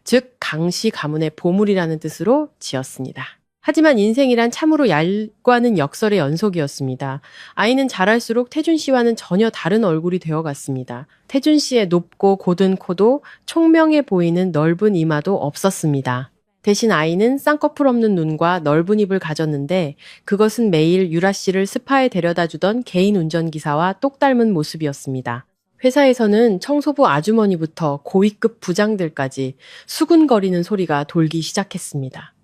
Speaker 2: 즉 강씨 가문의 보물이라는 뜻으로 지었습니다. 하지만 인생이란 참으로 얄과는 역설의 연속이었습니다. 아이는 자랄수록 태준 씨와는 전혀 다른 얼굴이 되어갔습니다. 태준 씨의 높고 곧은 코도 총명해 보이는 넓은 이마도 없었습니다. 대신 아이는 쌍꺼풀 없는 눈과 넓은 입을 가졌는데 그것은 매일 유라 씨를 스파에 데려다 주던 개인 운전기사와 똑 닮은 모습이었습니다. 회사에서는 청소부 아주머니부터 고위급 부장들까지 수군거리는 소리가 돌기 시작했습니다.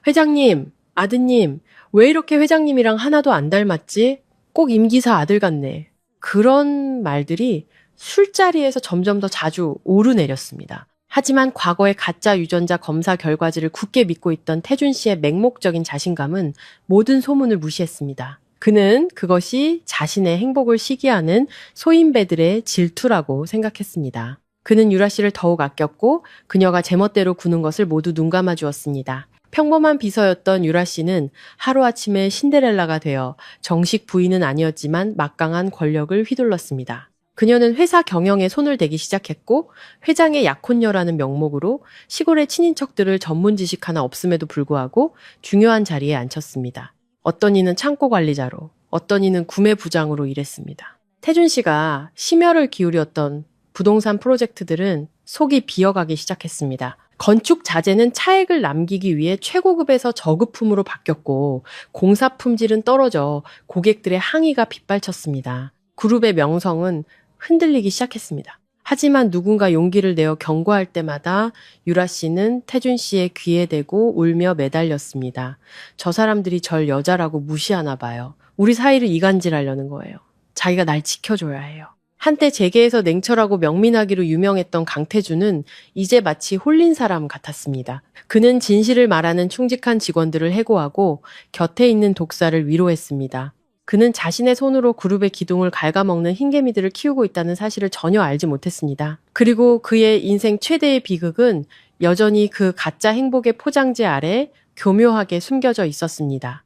Speaker 2: 회장님, 아드님, 왜 이렇게 회장님이랑 하나도 안 닮았지? 꼭 임기사 아들 같네. 그런 말들이 술자리에서 점점 더 자주 오르내렸습니다. 하지만 과거의 가짜 유전자 검사 결과지를 굳게 믿고 있던 태준 씨의 맹목적인 자신감은 모든 소문을 무시했습니다. 그는 그것이 자신의 행복을 시기하는 소인배들의 질투라고 생각했습니다. 그는 유라 씨를 더욱 아꼈고 그녀가 제멋대로 구는 것을 모두 눈감아 주었습니다. 평범한 비서였던 유라 씨는 하루아침에 신데렐라가 되어 정식 부인은 아니었지만 막강한 권력을 휘둘렀습니다. 그녀는 회사 경영에 손을 대기 시작했고 회장의 약혼녀라는 명목으로 시골의 친인척들을 전문 지식 하나 없음에도 불구하고 중요한 자리에 앉혔습니다. 어떤 이는 창고 관리자로, 어떤 이는 구매 부장으로 일했습니다. 태준 씨가 심혈을 기울였던 부동산 프로젝트들은 속이 비어가기 시작했습니다. 건축 자재는 차액을 남기기 위해 최고급에서 저급품으로 바뀌었고 공사 품질은 떨어져 고객들의 항의가 빗발쳤습니다. 그룹의 명성은 흔들리기 시작했습니다. 하지만 누군가 용기를 내어 경고할 때마다 유라 씨는 태준 씨의 귀에 대고 울며 매달렸습니다. 저 사람들이 절 여자라고 무시하나 봐요. 우리 사이를 이간질하려는 거예요. 자기가 날 지켜줘야 해요. 한때 재계에서 냉철하고 명민하기로 유명했던 강태준은 이제 마치 홀린 사람 같았습니다. 그는 진실을 말하는 충직한 직원들을 해고하고 곁에 있는 독사를 위로했습니다. 그는 자신의 손으로 그룹의 기둥을 갉아먹는 흰개미들을 키우고 있다는 사실을 전혀 알지 못했습니다. 그리고 그의 인생 최대의 비극은 여전히 그 가짜 행복의 포장재 아래 교묘하게 숨겨져 있었습니다.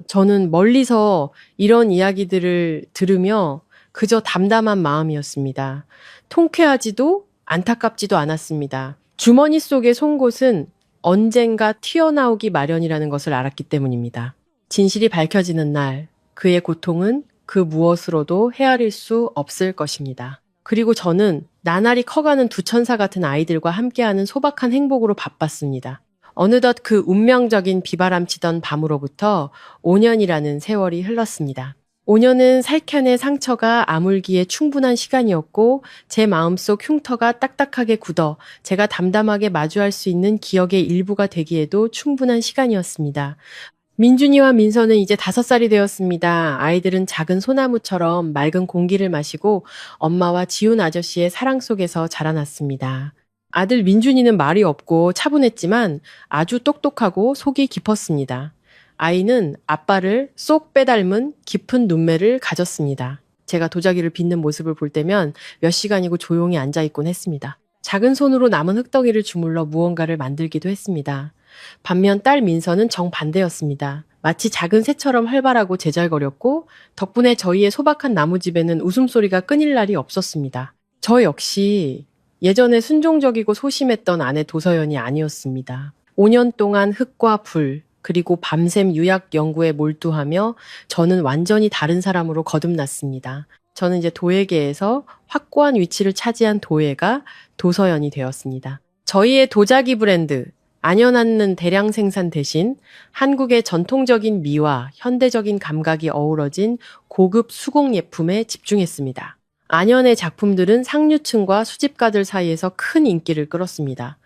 Speaker 2: 저는 멀리서 이런 이야기들을 들으며 그저 담담한 마음이었습니다. 통쾌하지도 안타깝지도 않았습니다. 주머니 속의 송곳은 언젠가 튀어나오기 마련이라는 것을 알았기 때문입니다. 진실이 밝혀지는 날, 그의 고통은 그 무엇으로도 헤아릴 수 없을 것입니다. 그리고 저는 나날이 커가는 두 천사 같은 아이들과 함께하는 소박한 행복으로 바빴습니다. 어느덧 그 운명적인 비바람치던 밤으로부터 5년이라는 세월이 흘렀습니다. 5년은 살켠의 상처가 아물기에 충분한 시간이었고 제 마음속 흉터가 딱딱하게 굳어 제가 담담하게 마주할 수 있는 기억의 일부가 되기에도 충분한 시간이었습니다. 민준이와 민서는 이제 5살이 되었습니다. 아이들은 작은 소나무처럼 맑은 공기를 마시고 엄마와 지훈 아저씨의 사랑 속에서 자라났습니다. 아들 민준이는 말이 없고 차분했지만 아주 똑똑하고 속이 깊었습니다. 아이는 아빠를 쏙 빼닮은 깊은 눈매를 가졌습니다. 제가 도자기를 빚는 모습을 볼 때면 몇 시간이고 조용히 앉아있곤 했습니다. 작은 손으로 남은 흙덩이를 주물러 무언가를 만들기도 했습니다. 반면 딸 민서는 정반대였습니다. 마치 작은 새처럼 활발하고 제잘거렸고 덕분에 저희의 소박한 나무집에는 웃음소리가 끊일 날이 없었습니다. 저 역시 예전에 순종적이고 소심했던 아내 도서연이 아니었습니다. 5년 동안 흙과 불, 그리고 밤샘 유약 연구에 몰두하며 저는 완전히 다른 사람으로 거듭났습니다. 저는 이제 도예계에서 확고한 위치를 차지한 도예가 도서연이 되었습니다. 저희의 도자기 브랜드, 안연않는 대량 생산 대신 한국의 전통적인 미와 현대적인 감각이 어우러진 고급 수공 예품에 집중했습니다. 안연의 작품들은 상류층과 수집가들 사이에서 큰 인기를 끌었습니다.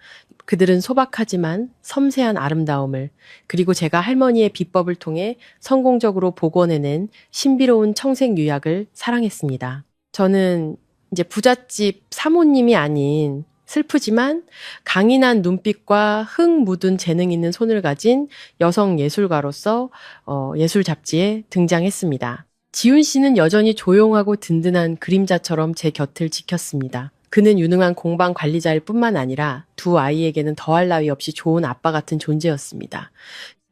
Speaker 2: 그들은 소박하지만 섬세한 아름다움을, 그리고 제가 할머니의 비법을 통해 성공적으로 복원해낸 신비로운 청색 유약을 사랑했습니다. 저는 이제 부잣집 사모님이 아닌 슬프지만 강인한 눈빛과 흙 묻은 재능 있는 손을 가진 여성 예술가로서 예술 잡지에 등장했습니다. 지훈 씨는 여전히 조용하고 든든한 그림자처럼 제 곁을 지켰습니다. 그는 유능한 공방 관리자일 뿐만 아니라 두 아이에게는 더할 나위 없이 좋은 아빠 같은 존재였습니다.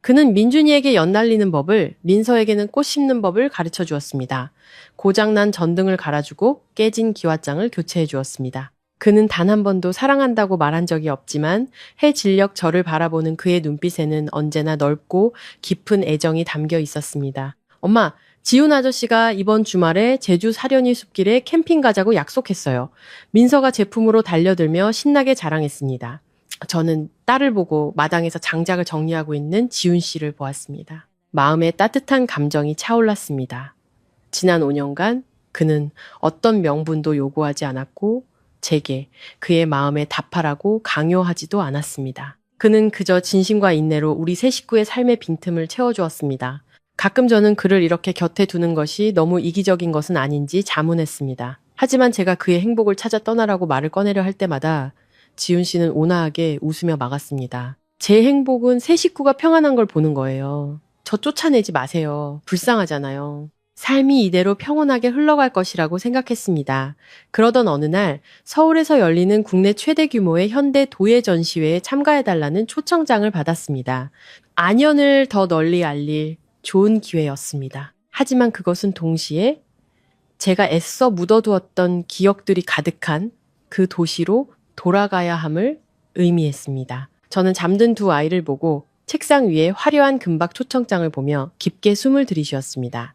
Speaker 2: 그는 민준이에게 연 날리는 법을, 민서에게는 꽃 심는 법을 가르쳐 주었습니다. 고장난 전등을 갈아주고 깨진 기와장을 교체해 주었습니다. 그는 단 한 번도 사랑한다고 말한 적이 없지만 해질녘 저를 바라보는 그의 눈빛에는 언제나 넓고 깊은 애정이 담겨 있었습니다. 엄마, 지훈 아저씨가 이번 주말에 제주 사려니 숲길에 캠핑 가자고 약속했어요. 민서가 제품으로 달려들며 신나게 자랑했습니다. 저는 딸을 보고 마당에서 장작을 정리하고 있는 지훈 씨를 보았습니다. 마음에 따뜻한 감정이 차올랐습니다. 지난 5년간 그는 어떤 명분도 요구하지 않았고 제게 그의 마음에 답하라고 강요하지도 않았습니다. 그는 그저 진심과 인내로 우리 세 식구의 삶의 빈틈을 채워주었습니다. 가끔 저는 그를 이렇게 곁에 두는 것이 너무 이기적인 것은 아닌지 자문했습니다. 하지만 제가 그의 행복을 찾아 떠나라고 말을 꺼내려 할 때마다 지훈 씨는 온화하게 웃으며 막았습니다. 제 행복은 세 식구가 평안한 걸 보는 거예요. 저 쫓아내지 마세요. 불쌍하잖아요. 삶이 이대로 평온하게 흘러갈 것이라고 생각했습니다. 그러던 어느 날 서울에서 열리는 국내 최대 규모의 현대 도예 전시회에 참가해달라는 초청장을 받았습니다. 안연을 더 널리 알릴 좋은 기회였습니다. 하지만 그것은 동시에 제가 애써 묻어두었던 기억들이 가득한 그 도시로 돌아가야 함을 의미했습니다. 저는 잠든 두 아이를 보고 책상 위에 화려한 금박 초청장을 보며 깊게 숨을 들이쉬었습니다.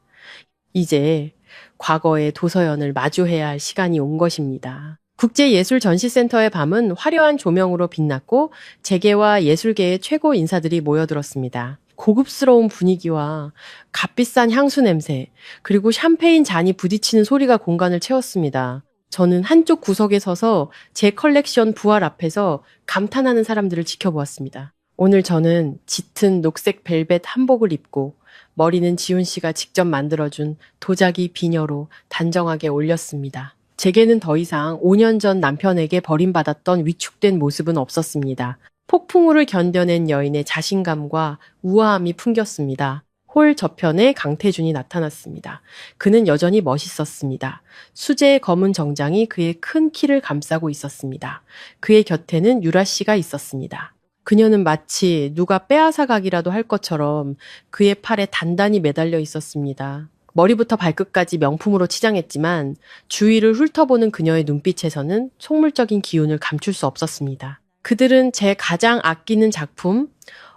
Speaker 2: 이제 과거의 도서연을 마주해야 할 시간이 온 것입니다. 국제예술전시센터의 밤은 화려한 조명으로 빛났고 재계와 예술계의 최고 인사들이 모여들었습니다. 고급스러운 분위기와 값비싼 향수 냄새, 그리고 샴페인 잔이 부딪히는 소리가 공간을 채웠습니다. 저는 한쪽 구석에 서서 제 컬렉션 부활 앞에서 감탄하는 사람들을 지켜보았습니다. 오늘 저는 짙은 녹색 벨벳 한복을 입고 머리는 지훈 씨가 직접 만들어준 도자기 비녀로 단정하게 올렸습니다. 제게는 더 이상 5년 전 남편에게 버림받았던 위축된 모습은 없었습니다. 폭풍우를 견뎌낸 여인의 자신감과 우아함이 풍겼습니다. 홀 저편에 강태준이 나타났습니다. 그는 여전히 멋있었습니다. 수제의 검은 정장이 그의 큰 키를 감싸고 있었습니다. 그의 곁에는 유라 씨가 있었습니다. 그녀는 마치 누가 빼앗아가기라도 할 것처럼 그의 팔에 단단히 매달려 있었습니다. 머리부터 발끝까지 명품으로 치장했지만 주위를 훑어보는 그녀의 눈빛에서는 속물적인 기운을 감출 수 없었습니다. 그들은 제 가장 아끼는 작품,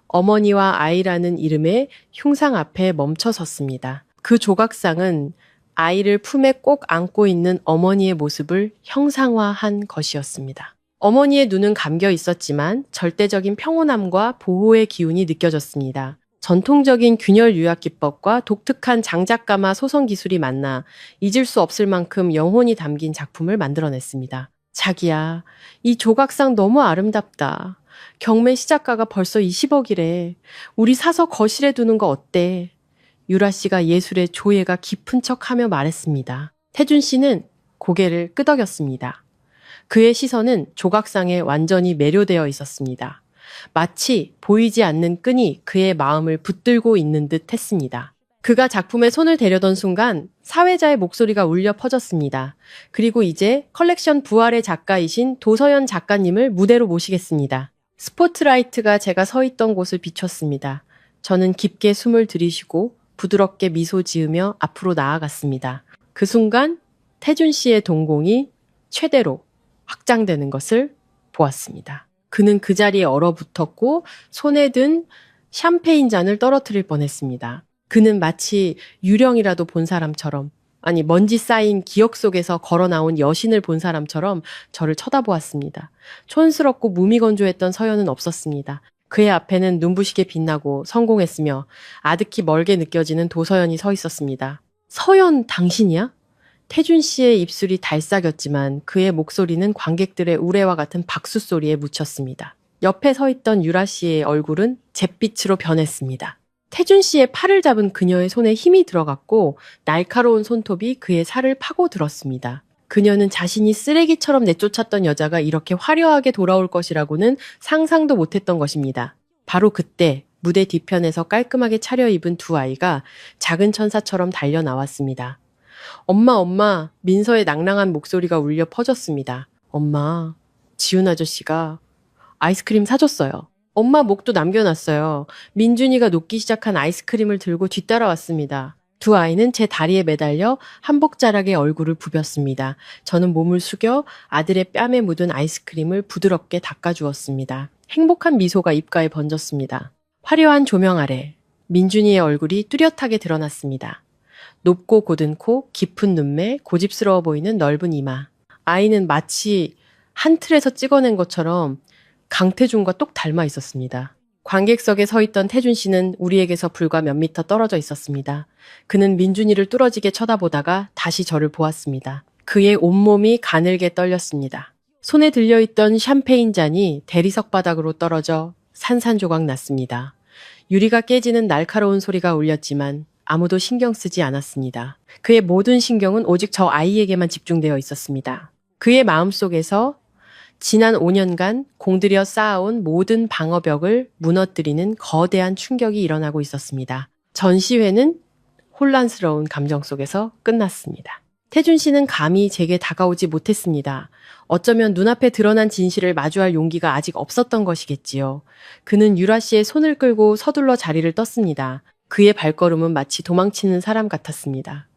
Speaker 2: 어머니와 아이라는 이름의 흉상 앞에 멈춰 섰습니다. 그 조각상은 아이를 품에 꼭 안고 있는 어머니의 모습을 형상화한 것이었습니다. 어머니의 눈은 감겨 있었지만 절대적인 평온함과 보호의 기운이 느껴졌습니다. 전통적인 균열 유약 기법과 독특한 장작가마 소성 기술이 만나 잊을 수 없을 만큼 영혼이 담긴 작품을 만들어냈습니다. 자기야, 이 조각상 너무 아름답다. 경매 시작가가 벌써 20억이래. 우리 사서 거실에 두는 거 어때? 유라 씨가 예술의 조예가 깊은 척하며 말했습니다. 태준 씨는 고개를 끄덕였습니다. 그의 시선은 조각상에 완전히 매료되어 있었습니다. 마치 보이지 않는 끈이 그의 마음을 붙들고 있는 듯 했습니다. 그가 작품에 손을 대려던 순간 사회자의 목소리가 울려 퍼졌습니다. 그리고 이제 컬렉션 부활의 작가이신 도서연 작가님을 무대로 모시겠습니다. 스포트라이트가 제가 서 있던 곳을 비췄습니다. 저는 깊게 숨을 들이쉬고 부드럽게 미소 지으며 앞으로 나아갔습니다. 그 순간 태준 씨의 동공이 최대로 확장되는 것을 보았습니다. 그는 그 자리에 얼어붙었고 손에 든 샴페인 잔을 떨어뜨릴 뻔했습니다. 그는 마치 유령이라도 본 사람처럼, 아니 먼지 쌓인 기억 속에서 걸어 나온 여신을 본 사람처럼 저를 쳐다보았습니다. 촌스럽고 무미건조했던 서연은 없었습니다. 그의 앞에는 눈부시게 빛나고 성공했으며 아득히 멀게 느껴지는 도서연이 서 있었습니다. 서연, 당신이야? 태준 씨의 입술이 달싹였지만 그의 목소리는 관객들의 우레와 같은 박수 소리에 묻혔습니다. 옆에 서 있던 유라 씨의 얼굴은 잿빛으로 변했습니다. 태준 씨의 팔을 잡은 그녀의 손에 힘이 들어갔고 날카로운 손톱이 그의 살을 파고들었습니다. 그녀는 자신이 쓰레기처럼 내쫓았던 여자가 이렇게 화려하게 돌아올 것이라고는 상상도 못했던 것입니다. 바로 그때 무대 뒤편에서 깔끔하게 차려입은 두 아이가 작은 천사처럼 달려 나왔습니다. 엄마, 엄마, 민서의 낭랑한 목소리가 울려 퍼졌습니다. 엄마, 지훈 아저씨가 아이스크림 사줬어요. 엄마 목도 남겨놨어요. 민준이가 녹기 시작한 아이스크림을 들고 뒤따라왔습니다. 두 아이는 제 다리에 매달려 한복자락에 얼굴을 부볐습니다. 저는 몸을 숙여 아들의 뺨에 묻은 아이스크림을 부드럽게 닦아주었습니다. 행복한 미소가 입가에 번졌습니다. 화려한 조명 아래 민준이의 얼굴이 뚜렷하게 드러났습니다. 높고 곧은 코, 깊은 눈매, 고집스러워 보이는 넓은 이마. 아이는 마치 한 틀에서 찍어낸 것처럼 강태준과 똑 닮아 있었습니다. 관객석에 서 있던 태준 씨는 우리에게서 불과 몇 미터 떨어져 있었습니다. 그는 민준이를 뚫어지게 쳐다보다가 다시 저를 보았습니다. 그의 온몸이 가늘게 떨렸습니다. 손에 들려있던 샴페인 잔이 대리석 바닥으로 떨어져 산산조각 났습니다. 유리가 깨지는 날카로운 소리가 울렸지만 아무도 신경 쓰지 않았습니다. 그의 모든 신경은 오직 저 아이에게만 집중되어 있었습니다. 그의 마음속에서 지난 5년간 공들여 쌓아온 모든 방어벽을 무너뜨리는 거대한 충격이 일어나고 있었습니다. 전시회는 혼란스러운 감정 속에서 끝났습니다. 태준 씨는 감히 제게 다가오지 못했습니다. 어쩌면 눈앞에 드러난 진실을 마주할 용기가 아직 없었던 것이겠지요. 그는 유라 씨의 손을 끌고 서둘러 자리를 떴습니다. 그의 발걸음은 마치 도망치는 사람 같았습니다.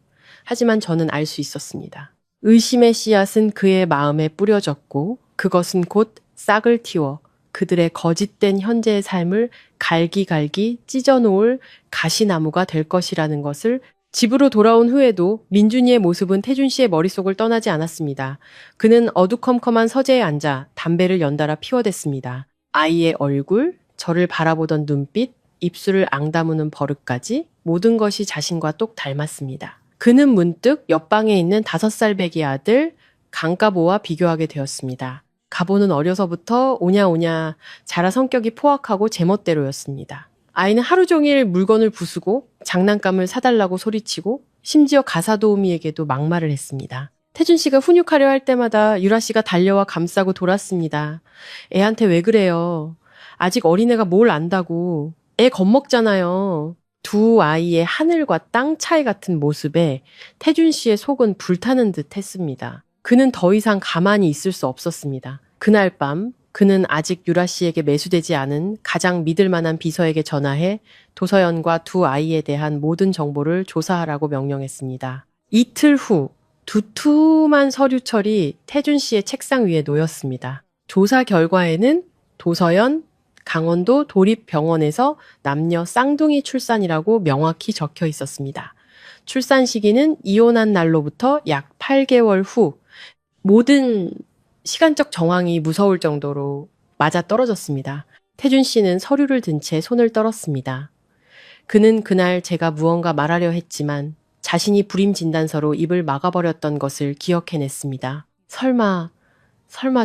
Speaker 2: 하지만 저는 알 수 있었습니다. 의심의 씨앗은 그의 마음에 뿌려졌고 그것은 곧 싹을 틔워 그들의 거짓된 현재의 삶을 갈기갈기 찢어놓을 가시나무가 될 것이라는 것을 집으로 돌아온 후에도 민준이의 모습은 태준 씨의 머릿속을 떠나지 않았습니다. 그는 어두컴컴한 서재에 앉아 담배를 연달아 피워댔습니다. 아이의 얼굴, 저를 바라보던 눈빛, 입술을 앙다무는 버릇까지 모든 것이 자신과 똑 닮았습니다. 그는 문득 옆방에 있는 5살 배기 아들 강가보와 비교하게 되었습니다. 가보는 어려서부터 오냐오냐 자라 성격이 포악하고 제멋대로였습니다. 아이는 하루 종일 물건을 부수고 장난감을 사달라고 소리치고 심지어 가사도우미에게도 막말을 했습니다. 태준 씨가 훈육하려 할 때마다 유라 씨가 달려와 감싸고 돌았습니다. 애한테 왜 그래요? 아직 어린애가 뭘 안다고. 애 겁먹잖아요. 두 아이의 하늘과 땅 차이 같은 모습에 태준 씨의 속은 불타는 듯 했습니다. 그는 더 이상 가만히 있을 수 없었습니다. 그날 밤 그는 아직 유라 씨에게 매수되지 않은 가장 믿을 만한 비서에게 전화해 도서연과 두 아이에 대한 모든 정보를 조사하라고 명령했습니다. 이틀 후 두툼한 서류철이 태준 씨의 책상 위에 놓였습니다. 조사 결과에는 도서연, 강원도 도립병원에서 남녀 쌍둥이 출산이라고 명확히 적혀 있었습니다. 출산 시기는 이혼한 날로부터 약 8개월 후. 모든 시간적 정황이 무서울 정도로 맞아떨어졌습니다. 태준 씨는 서류를 든 채 손을 떨었습니다. 그는 그날 제가 무언가 말하려 했지만 자신이 불임 진단서로 입을 막아버렸던 것을 기억해냈습니다. 설마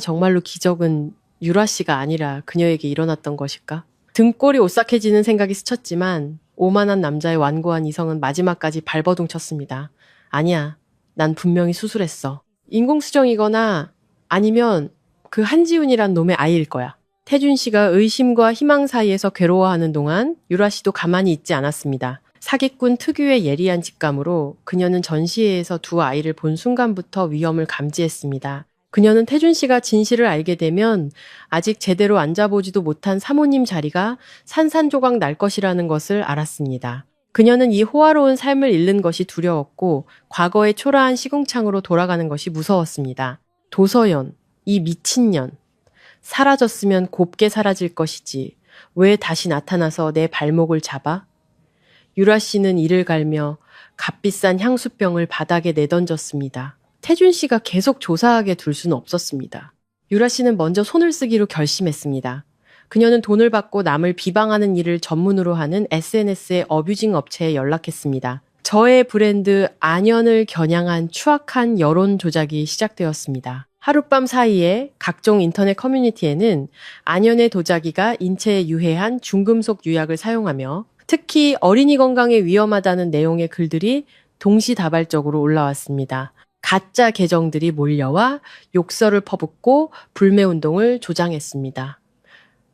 Speaker 2: 정말로 기적은 유라 씨가 아니라 그녀에게 일어났던 것일까? 등골이 오싹해지는 생각이 스쳤지만 오만한 남자의 완고한 이성은 마지막까지 발버둥 쳤습니다. 아니야, 난 분명히 수술했어. 인공수정이거나 아니면 그 한지훈이란 놈의 아이일 거야. 태준 씨가 의심과 희망 사이에서 괴로워하는 동안 유라 씨도 가만히 있지 않았습니다. 사기꾼 특유의 예리한 직감으로 그녀는 전시회에서 두 아이를 본 순간부터 위험을 감지했습니다. 그녀는 태준 씨가 진실을 알게 되면 아직 제대로 앉아보지도 못한 사모님 자리가 산산조각 날 것이라는 것을 알았습니다. 그녀는 이 호화로운 삶을 잃는 것이 두려웠고 과거의 초라한 시궁창으로 돌아가는 것이 무서웠습니다. 도서연, 이 미친년. 사라졌으면 곱게 사라질 것이지. 왜 다시 나타나서 내 발목을 잡아? 유라 씨는 이를 갈며 값비싼 향수병을 바닥에 내던졌습니다. 태준 씨가 계속 조사하게 둘 수는 없었습니다. 유라 씨는 먼저 손을 쓰기로 결심했습니다. 그녀는 돈을 받고 남을 비방하는 일을 전문으로 하는 SNS의 어뷰징 업체에 연락했습니다. 저의 브랜드 안연을 겨냥한 추악한 여론 조작이 시작되었습니다. 하룻밤 사이에 각종 인터넷 커뮤니티에는 안연의 도자기가 인체에 유해한 중금속 유약을 사용하며 특히 어린이 건강에 위험하다는 내용의 글들이 동시다발적으로 올라왔습니다. 가짜 계정들이 몰려와 욕설을 퍼붓고 불매운동을 조장했습니다.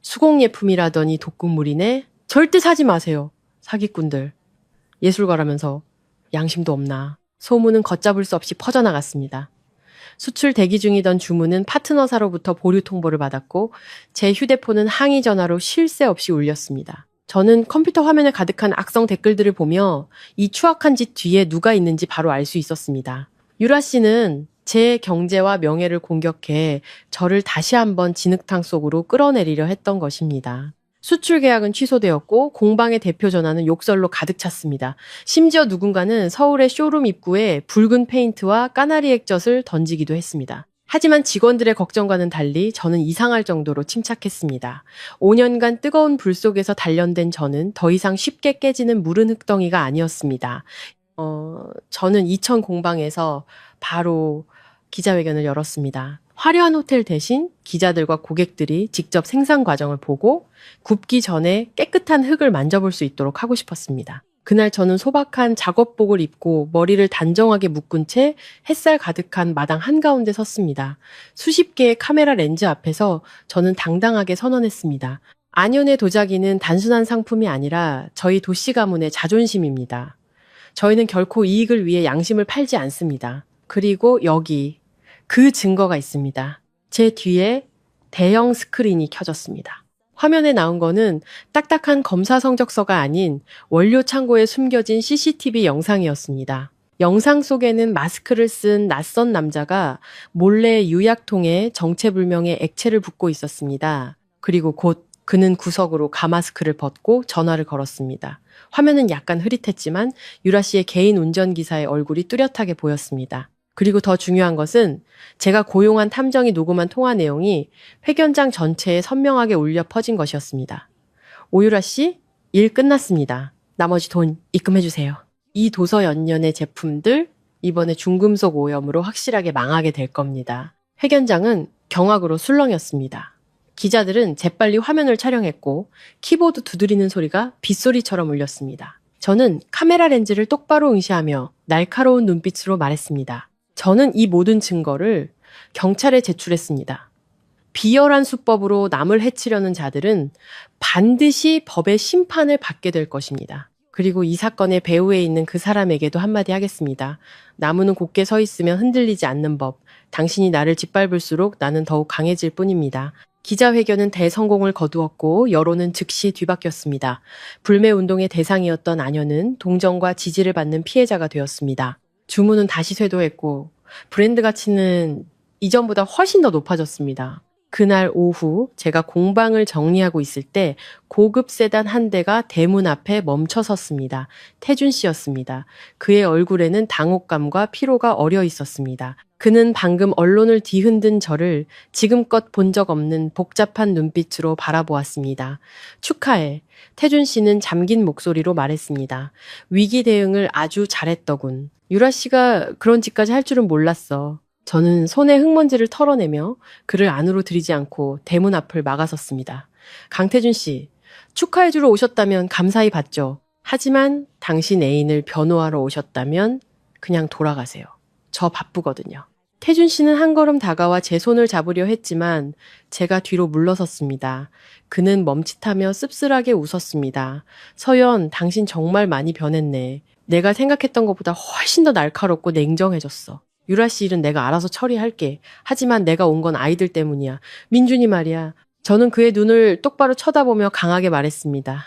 Speaker 2: 수공예품이라더니 독극물이네. 절대 사지 마세요. 사기꾼들. 예술가라면서 양심도 없나. 소문은 걷잡을 수 없이 퍼져나갔습니다. 수출 대기 중이던 주문은 파트너사로부터 보류 통보를 받았고 제 휴대폰은 항의 전화로 쉴 새 없이 울렸습니다. 저는 컴퓨터 화면에 가득한 악성 댓글들을 보며 이 추악한 짓 뒤에 누가 있는지 바로 알 수 있었습니다. 유라 씨는 제 경제와 명예를 공격해 저를 다시 한번 진흙탕 속으로 끌어내리려 했던 것입니다. 수출 계약은 취소되었고 공방의 대표 전화는 욕설로 가득 찼습니다. 심지어 누군가는 서울의 쇼룸 입구에 붉은 페인트와 까나리 액젓을 던지기도 했습니다. 하지만 직원들의 걱정과는 달리 저는 이상할 정도로 침착했습니다. 5년간 뜨거운 불 속에서 단련된 저는 더 이상 쉽게 깨지는 무른 흙덩이가 아니었습니다. 저는 이천 공방에서 바로 기자회견을 열었습니다. 화려한 호텔 대신 기자들과 고객들이 직접 생산 과정을 보고 굽기 전에 깨끗한 흙을 만져볼 수 있도록 하고 싶었습니다. 그날 저는 소박한 작업복을 입고 머리를 단정하게 묶은 채 햇살 가득한 마당 한가운데 섰습니다. 수십 개의 카메라 렌즈 앞에서 저는 당당하게 선언했습니다. 안연의 도자기는 단순한 상품이 아니라 저희 도시 가문의 자존심입니다. 저희는 결코 이익을 위해 양심을 팔지 않습니다. 그리고 여기 그 증거가 있습니다. 제 뒤에 대형 스크린이 켜졌습니다. 화면에 나온 거는 딱딱한 검사 성적서가 아닌 원료 창고에 숨겨진 CCTV 영상이었습니다. 영상 속에는 마스크를 쓴 낯선 남자가 몰래 유약통에 정체불명의 액체를 붓고 있었습니다. 그리고 곧 그는 구석으로 가마스크를 벗고 전화를 걸었습니다. 화면은 약간 흐릿했지만 유라 씨의 개인 운전기사의 얼굴이 뚜렷하게 보였습니다. 그리고 더 중요한 것은 제가 고용한 탐정이 녹음한 통화 내용이 회견장 전체에 선명하게 울려 퍼진 것이었습니다. 오유라 씨, 일 끝났습니다. 나머지 돈 입금해주세요. 이 도서연년의 제품들 이번에 중금속 오염으로 확실하게 망하게 될 겁니다. 회견장은 경악으로 술렁였습니다. 기자들은 재빨리 화면을 촬영했고 키보드 두드리는 소리가 빗소리처럼 울렸습니다. 저는 카메라 렌즈를 똑바로 응시하며 날카로운 눈빛으로 말했습니다. 저는 이 모든 증거를 경찰에 제출했습니다. 비열한 수법으로 남을 해치려는 자들은 반드시 법의 심판을 받게 될 것입니다. 그리고 이 사건의 배후에 있는 그 사람에게도 한마디 하겠습니다. 나무는 곧게 서 있으면 흔들리지 않는 법. 당신이 나를 짓밟을수록 나는 더욱 강해질 뿐입니다. 기자회견은 대성공을 거두었고 여론은 즉시 뒤바뀌었습니다. 불매운동의 대상이었던 안연은 동정과 지지를 받는 피해자가 되었습니다. 주문은 다시 쇄도했고 브랜드 가치는 이전보다 훨씬 더 높아졌습니다. 그날 오후 제가 공방을 정리하고 있을 때 고급 세단 한 대가 대문 앞에 멈춰 섰습니다. 태준 씨였습니다. 그의 얼굴에는 당혹감과 피로가 어려 있었습니다. 그는 방금 언론을 뒤흔든 저를 지금껏 본 적 없는 복잡한 눈빛으로 바라보았습니다. 축하해. 태준 씨는 잠긴 목소리로 말했습니다. 위기 대응을 아주 잘했더군. 유라 씨가 그런 짓까지 할 줄은 몰랐어. 저는 손에 흙먼지를 털어내며 그를 안으로 들이지 않고 대문 앞을 막아섰습니다. 강태준 씨, 축하해주러 오셨다면 감사히 받죠. 하지만 당신 애인을 변호하러 오셨다면 그냥 돌아가세요. 저 바쁘거든요. 태준 씨는 한 걸음 다가와 제 손을 잡으려 했지만 제가 뒤로 물러섰습니다. 그는 멈칫하며 씁쓸하게 웃었습니다. 서연, 당신 정말 많이 변했네. 내가 생각했던 것보다 훨씬 더 날카롭고 냉정해졌어. 유라 씨 일은 내가 알아서 처리할게. 하지만 내가 온 건 아이들 때문이야. 민준이 말이야. 저는 그의 눈을 똑바로 쳐다보며 강하게 말했습니다.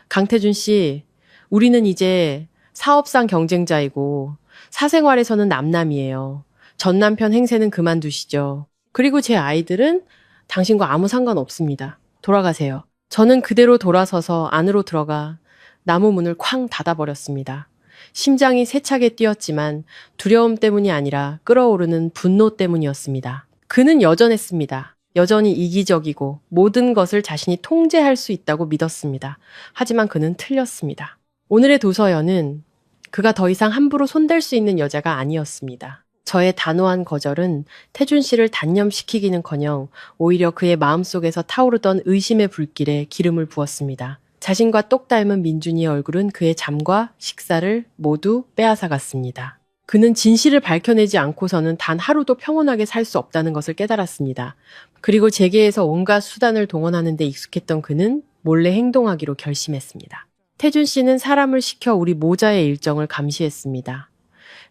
Speaker 2: 강태준 씨, 우리는 이제 사업상 경쟁자이고 사생활에서는 남남이에요. 전 남편 행세는 그만두시죠. 그리고 제 아이들은 당신과 아무 상관없습니다. 돌아가세요. 저는 그대로 돌아서서 안으로 들어가 나무 문을 쾅 닫아버렸습니다. 심장이 세차게 뛰었지만 두려움 때문이 아니라 끓어오르는 분노 때문이었습니다. 그는 여전했습니다. 여전히 이기적이고 모든 것을 자신이 통제할 수 있다고 믿었습니다. 하지만 그는 틀렸습니다. 오늘의 도서연은 그가 더 이상 함부로 손댈 수 있는 여자가 아니었습니다. 저의 단호한 거절은 태준 씨를 단념시키기는커녕 오히려 그의 마음속에서 타오르던 의심의 불길에 기름을 부었습니다. 자신과 똑 닮은 민준이의 얼굴은 그의 잠과 식사를 모두 빼앗아갔습니다. 그는 진실을 밝혀내지 않고서는 단 하루도 평온하게 살 수 없다는 것을 깨달았습니다. 그리고 재계에서 온갖 수단을 동원하는 데 익숙했던 그는 몰래 행동하기로 결심했습니다. 태준 씨는 사람을 시켜 우리 모자의 일정을 감시했습니다.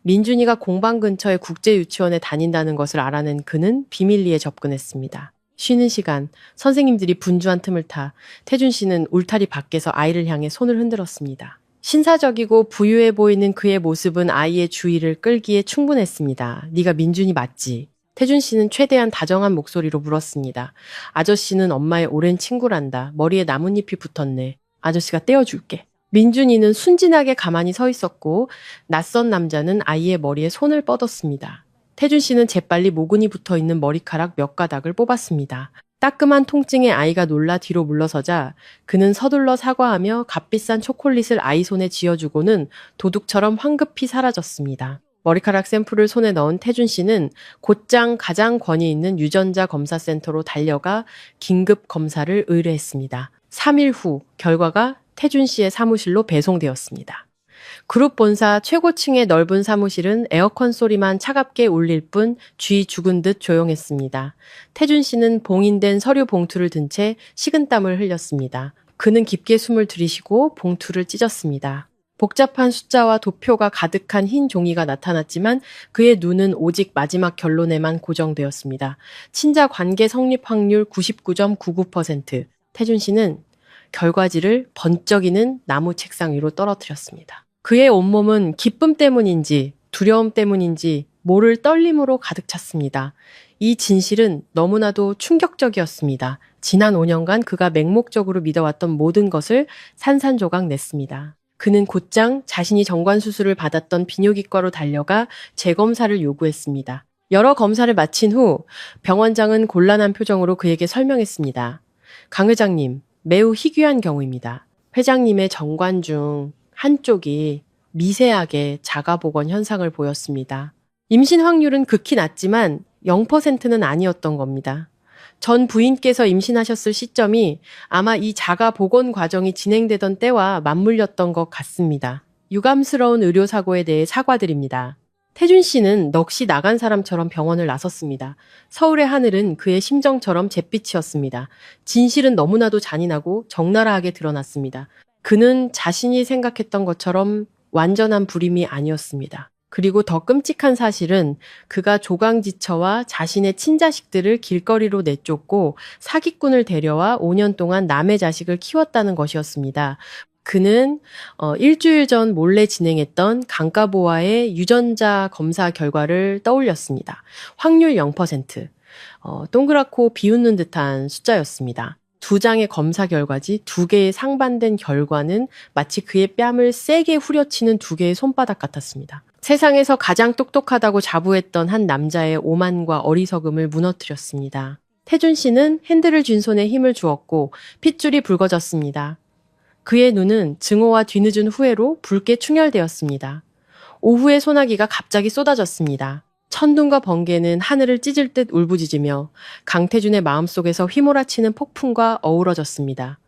Speaker 2: 민준이가 공방 근처의 국제유치원에 다닌다는 것을 알아낸 그는 비밀리에 접근했습니다. 쉬는 시간, 선생님들이 분주한 틈을 타 태준 씨는 울타리 밖에서 아이를 향해 손을 흔들었습니다. 신사적이고 부유해 보이는 그의 모습은 아이의 주의를 끌기에 충분했습니다. 네가 민준이 맞지? 태준 씨는 최대한 다정한 목소리로 물었습니다. 아저씨는 엄마의 오랜 친구란다. 머리에 나뭇잎이 붙었네. 아저씨가 떼어줄게. 민준이는 순진하게 가만히 서 있었고 낯선 남자는 아이의 머리에 손을 뻗었습니다. 태준 씨는 재빨리 모근이 붙어있는 머리카락 몇 가닥을 뽑았습니다. 따끔한 통증에 아이가 놀라 뒤로 물러서자 그는 서둘러 사과하며 값비싼 초콜릿을 아이 손에 쥐어주고는 도둑처럼 황급히 사라졌습니다. 머리카락 샘플을 손에 넣은 태준 씨는 곧장 가장 권위 있는 유전자 검사센터로 달려가 긴급 검사를 의뢰했습니다. 3일 후 결과가 태준 씨의 사무실로 배송되었습니다. 그룹 본사 최고층의 넓은 사무실은 에어컨 소리만 차갑게 울릴 뿐 쥐 죽은 듯 조용했습니다. 태준 씨는 봉인된 서류 봉투를 든 채 식은땀을 흘렸습니다. 그는 깊게 숨을 들이쉬고 봉투를 찢었습니다. 복잡한 숫자와 도표가 가득한 흰 종이가 나타났지만 그의 눈은 오직 마지막 결론에만 고정되었습니다. 친자 관계 성립 확률 99.99%. 태준 씨는 결과지를 번쩍이는 나무 책상 위로 떨어뜨렸습니다. 그의 온몸은 기쁨 때문인지 두려움 때문인지 모를 떨림으로 가득 찼습니다. 이 진실은 너무나도 충격적이었습니다. 지난 5년간 그가 맹목적으로 믿어왔던 모든 것을 산산조각 냈습니다. 그는 곧장 자신이 정관수술을 받았던 비뇨기과로 달려가 재검사를 요구했습니다. 여러 검사를 마친 후 병원장은 곤란한 표정으로 그에게 설명했습니다. 강 회장님, 매우 희귀한 경우입니다. 회장님의 정관 중 한쪽이 미세하게 자가복원 현상을 보였습니다. 임신 확률은 극히 낮지만 0%는 아니었던 겁니다. 전 부인께서 임신하셨을 시점이 아마 이 자가복원 과정이 진행되던 때와 맞물렸던 것 같습니다. 유감스러운 의료사고에 대해 사과드립니다. 태준 씨는 넋이 나간 사람처럼 병원을 나섰습니다. 서울의 하늘은 그의 심정처럼 잿빛이었습니다. 진실은 너무나도 잔인하고 적나라하게 드러났습니다. 그는 자신이 생각했던 것처럼 완전한 불임이 아니었습니다. 그리고 더 끔찍한 사실은 그가 조강지처와 자신의 친자식들을 길거리로 내쫓고 사기꾼을 데려와 5년 동안 남의 자식을 키웠다는 것이었습니다. 그는 일주일 전 몰래 진행했던 강가보아의 유전자 검사 결과를 떠올렸습니다. 확률 0%. 동그랗고 비웃는 듯한 숫자였습니다. 2장의 검사 결과지 2개의 상반된 결과는 마치 그의 뺨을 세게 후려치는 2개의 손바닥 같았습니다. 세상에서 가장 똑똑하다고 자부했던 한 남자의 오만과 어리석음을 무너뜨렸습니다. 태준 씨는 핸들을 쥔 손에 힘을 주었고 핏줄이 붉어졌습니다. 그의 눈은 증오와 뒤늦은 후회로 붉게 충혈되었습니다. 오후의 소나기가 갑자기 쏟아졌습니다. 천둥과 번개는 하늘을 찢을 듯 울부짖으며 강태준의 마음속에서 휘몰아치는 폭풍과 어우러졌습니다.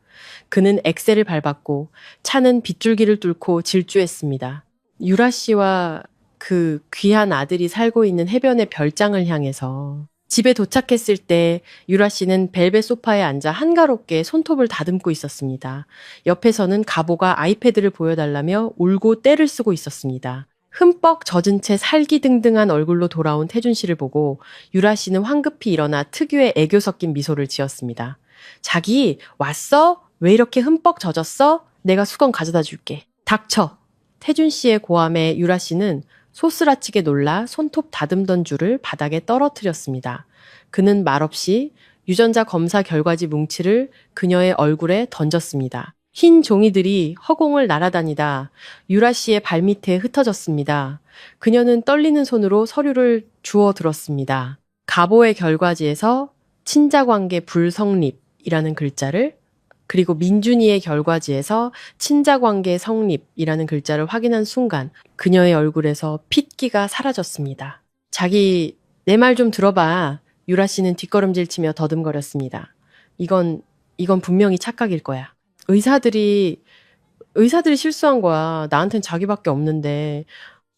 Speaker 2: 그는 엑셀을 밟았고 차는 빗줄기를 뚫고 질주했습니다. 유라 씨와 그 귀한 아들이 살고 있는 해변의 별장을 향해서 집에 도착했을 때 유라 씨는 벨벳 소파에 앉아 한가롭게 손톱을 다듬고 있었습니다. 옆에서는 가보가 아이패드를 보여달라며 울고 떼를 쓰고 있었습니다. 흠뻑 젖은 채 살기등등한 얼굴로 돌아온 태준 씨를 보고 유라 씨는 황급히 일어나 특유의 애교 섞인 미소를 지었습니다. 자기 왔어? 왜 이렇게 흠뻑 젖었어? 내가 수건 가져다 줄게. 닥쳐. 태준 씨의 고함에 유라 씨는 소스라치게 놀라 손톱 다듬던 줄을 바닥에 떨어뜨렸습니다. 그는 말없이 유전자 검사 결과지 뭉치를 그녀의 얼굴에 던졌습니다. 흰 종이들이 허공을 날아다니다 유라 씨의 발밑에 흩어졌습니다. 그녀는 떨리는 손으로 서류를 주워 들었습니다. 가보의 결과지에서 친자관계 불성립이라는 글자를, 그리고 민준이의 결과지에서 친자관계 성립이라는 글자를 확인한 순간 그녀의 얼굴에서 핏기가 사라졌습니다. 자기, 내 말 좀 들어봐. 유라 씨는 뒷걸음질 치며 더듬거렸습니다. 이건 분명히 착각일 거야. 의사들이 실수한 거야. 나한텐 자기밖에 없는데.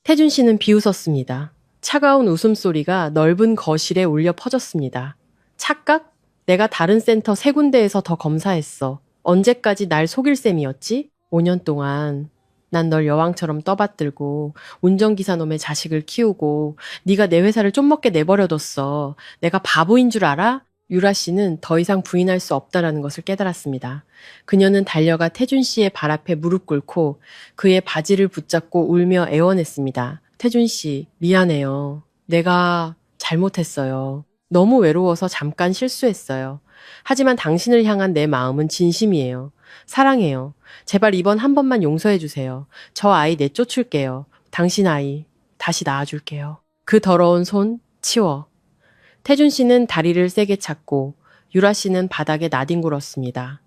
Speaker 2: 태준 씨는 비웃었습니다. 차가운 웃음소리가 넓은 거실에 울려 퍼졌습니다. 착각? 내가 다른 센터 3군데에서 더 검사했어. 언제까지 날 속일 셈이었지? 5년 동안 난 널 여왕처럼 떠받들고 운전기사 놈의 자식을 키우고 네가 내 회사를 좀먹게 내버려뒀어. 내가 바보인 줄 알아? 유라 씨는 더 이상 부인할 수 없다라는 것을 깨달았습니다. 그녀는 달려가 태준 씨의 발 앞에 무릎 꿇고 그의 바지를 붙잡고 울며 애원했습니다. 태준 씨, 미안해요. 내가 잘못했어요. 너무 외로워서 잠깐 실수했어요. 하지만 당신을 향한 내 마음은 진심이에요. 사랑해요. 제발 이번 한 번만 용서해 주세요. 저 아이 내쫓을게요. 당신 아이 다시 낳아줄게요. 그 더러운 손 치워. 태준 씨는 다리를 세게 찾고 유라 씨는 바닥에 나뒹굴었습니다.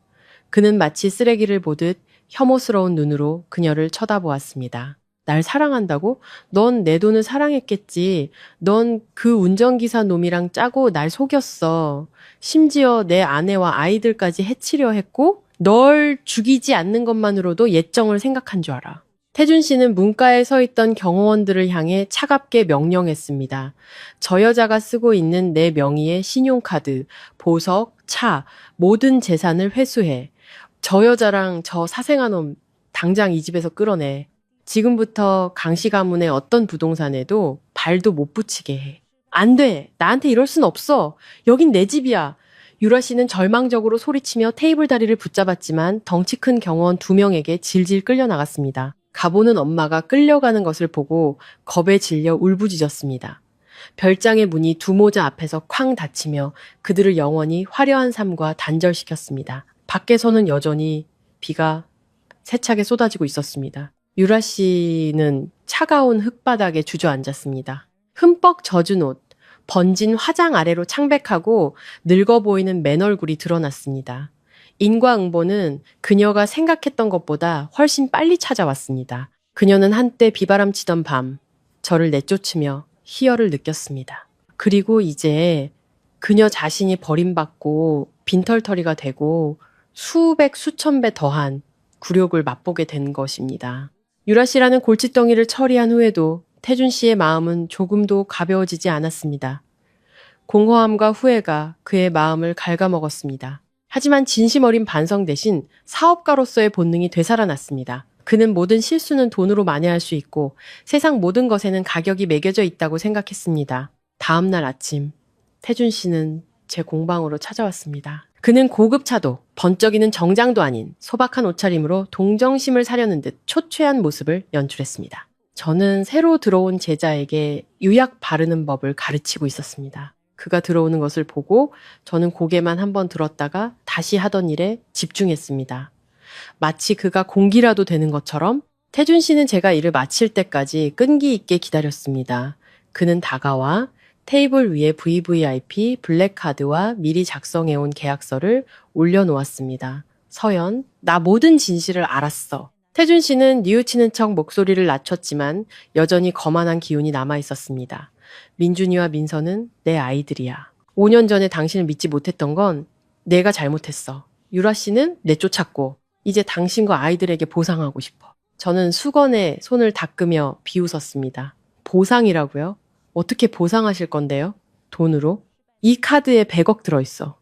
Speaker 2: 그는 마치 쓰레기를 보듯 혐오스러운 눈으로 그녀를 쳐다보았습니다. 날 사랑한다고? 넌 내 돈을 사랑했겠지. 넌 그 운전기사 놈이랑 짜고 날 속였어. 심지어 내 아내와 아이들까지 해치려 했고 널 죽이지 않는 것만으로도 예정을 생각한 줄 알아. 태준 씨는 문가에 서 있던 경호원들을 향해 차갑게 명령했습니다. 저 여자가 쓰고 있는 내 명의의 신용카드, 보석, 차, 모든 재산을 회수해. 저 여자랑 저 사생아 놈 당장 이 집에서 끌어내. 지금부터 강씨 가문의 어떤 부동산에도 발도 못 붙이게 해. 안 돼. 나한테 이럴 순 없어. 여긴 내 집이야. 유라 씨는 절망적으로 소리치며 테이블 다리를 붙잡았지만 덩치 큰 경호원 2명에게 질질 끌려나갔습니다. 가보는 엄마가 끌려가는 것을 보고 겁에 질려 울부짖었습니다. 별장의 문이 두 모자 앞에서 쾅 닫히며 그들을 영원히 화려한 삶과 단절시켰습니다. 밖에서는 여전히 비가 세차게 쏟아지고 있었습니다. 유라 씨는 차가운 흙바닥에 주저앉았습니다. 흠뻑 젖은 옷, 번진 화장 아래로 창백하고 늙어 보이는 맨 얼굴이 드러났습니다. 인과응보는 그녀가 생각했던 것보다 훨씬 빨리 찾아왔습니다. 그녀는 한때 비바람치던 밤, 저를 내쫓으며 희열을 느꼈습니다. 그리고 이제 그녀 자신이 버림받고 빈털터리가 되고 수백 수천 배 더한 굴욕을 맛보게 된 것입니다. 유라 씨라는 골칫덩이를 처리한 후에도 태준 씨의 마음은 조금도 가벼워지지 않았습니다. 공허함과 후회가 그의 마음을 갉아먹었습니다. 하지만 진심 어린 반성 대신 사업가로서의 본능이 되살아났습니다. 그는 모든 실수는 돈으로 만회할 수 있고 세상 모든 것에는 가격이 매겨져 있다고 생각했습니다. 다음 날 아침, 태준 씨는 제 공방으로 찾아왔습니다. 그는 고급차도 번쩍이는 정장도 아닌 소박한 옷차림으로 동정심을 사려는 듯 초췌한 모습을 연출했습니다. 저는 새로 들어온 제자에게 유약 바르는 법을 가르치고 있었습니다. 그가 들어오는 것을 보고 저는 고개만 한번 들었다가 다시 하던 일에 집중했습니다. 마치 그가 공기라도 되는 것처럼 태준 씨는 제가 일을 마칠 때까지 끈기 있게 기다렸습니다. 그는 다가와 테이블 위에 VVIP 블랙카드와 미리 작성해온 계약서를 올려놓았습니다. 서연, 나 모든 진실을 알았어. 태준 씨는 뉘우치는 척 목소리를 낮췄지만 여전히 거만한 기운이 남아있었습니다. 민준이와 민서는 내 아이들이야. 5년 전에 당신을 믿지 못했던 건 내가 잘못했어. 유라 씨는 내쫓았고 이제 당신과 아이들에게 보상하고 싶어. 저는 수건에 손을 닦으며 비웃었습니다. 보상이라고요? 어떻게 보상하실 건데요? 돈으로? 이 카드에 100억 들어있어.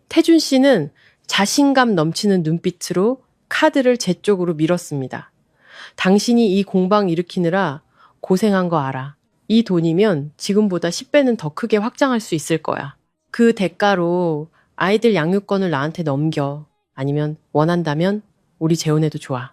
Speaker 2: 태준 씨는 자신감 넘치는 눈빛으로 카드를 제 쪽으로 밀었습니다. 당신이 이 공방 일으키느라 고생한 거 알아. 이 돈이면 지금보다 10배는 더 크게 확장할 수 있을 거야. 그 대가로 아이들 양육권을 나한테 넘겨. 아니면 원한다면 우리 재혼해도 좋아.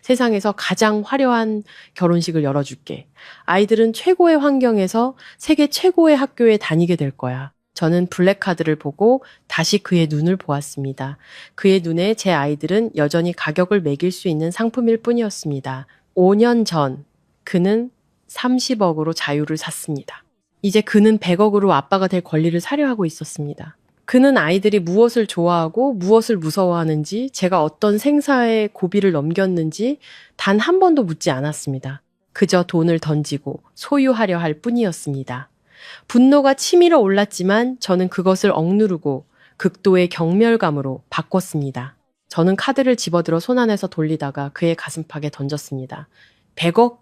Speaker 2: 세상에서 가장 화려한 결혼식을 열어줄게. 아이들은 최고의 환경에서 세계 최고의 학교에 다니게 될 거야. 저는 블랙카드를 보고 다시 그의 눈을 보았습니다. 그의 눈에 제 아이들은 여전히 가격을 매길 수 있는 상품일 뿐이었습니다. 5년 전 그는 30억으로 자유를 샀습니다. 이제 그는 100억으로 아빠가 될 권리를 사려 하고 있었습니다. 그는 아이들이 무엇을 좋아하고 무엇을 무서워하는지, 제가 어떤 생사의 고비를 넘겼는지 단 한 번도 묻지 않았습니다. 그저 돈을 던지고 소유하려 할 뿐이었습니다. 분노가 치밀어 올랐지만 저는 그것을 억누르고 극도의 경멸감으로 바꿨습니다. 저는 카드를 집어들어 손 안에서 돌리다가 그의 가슴팍에 던졌습니다. 100억?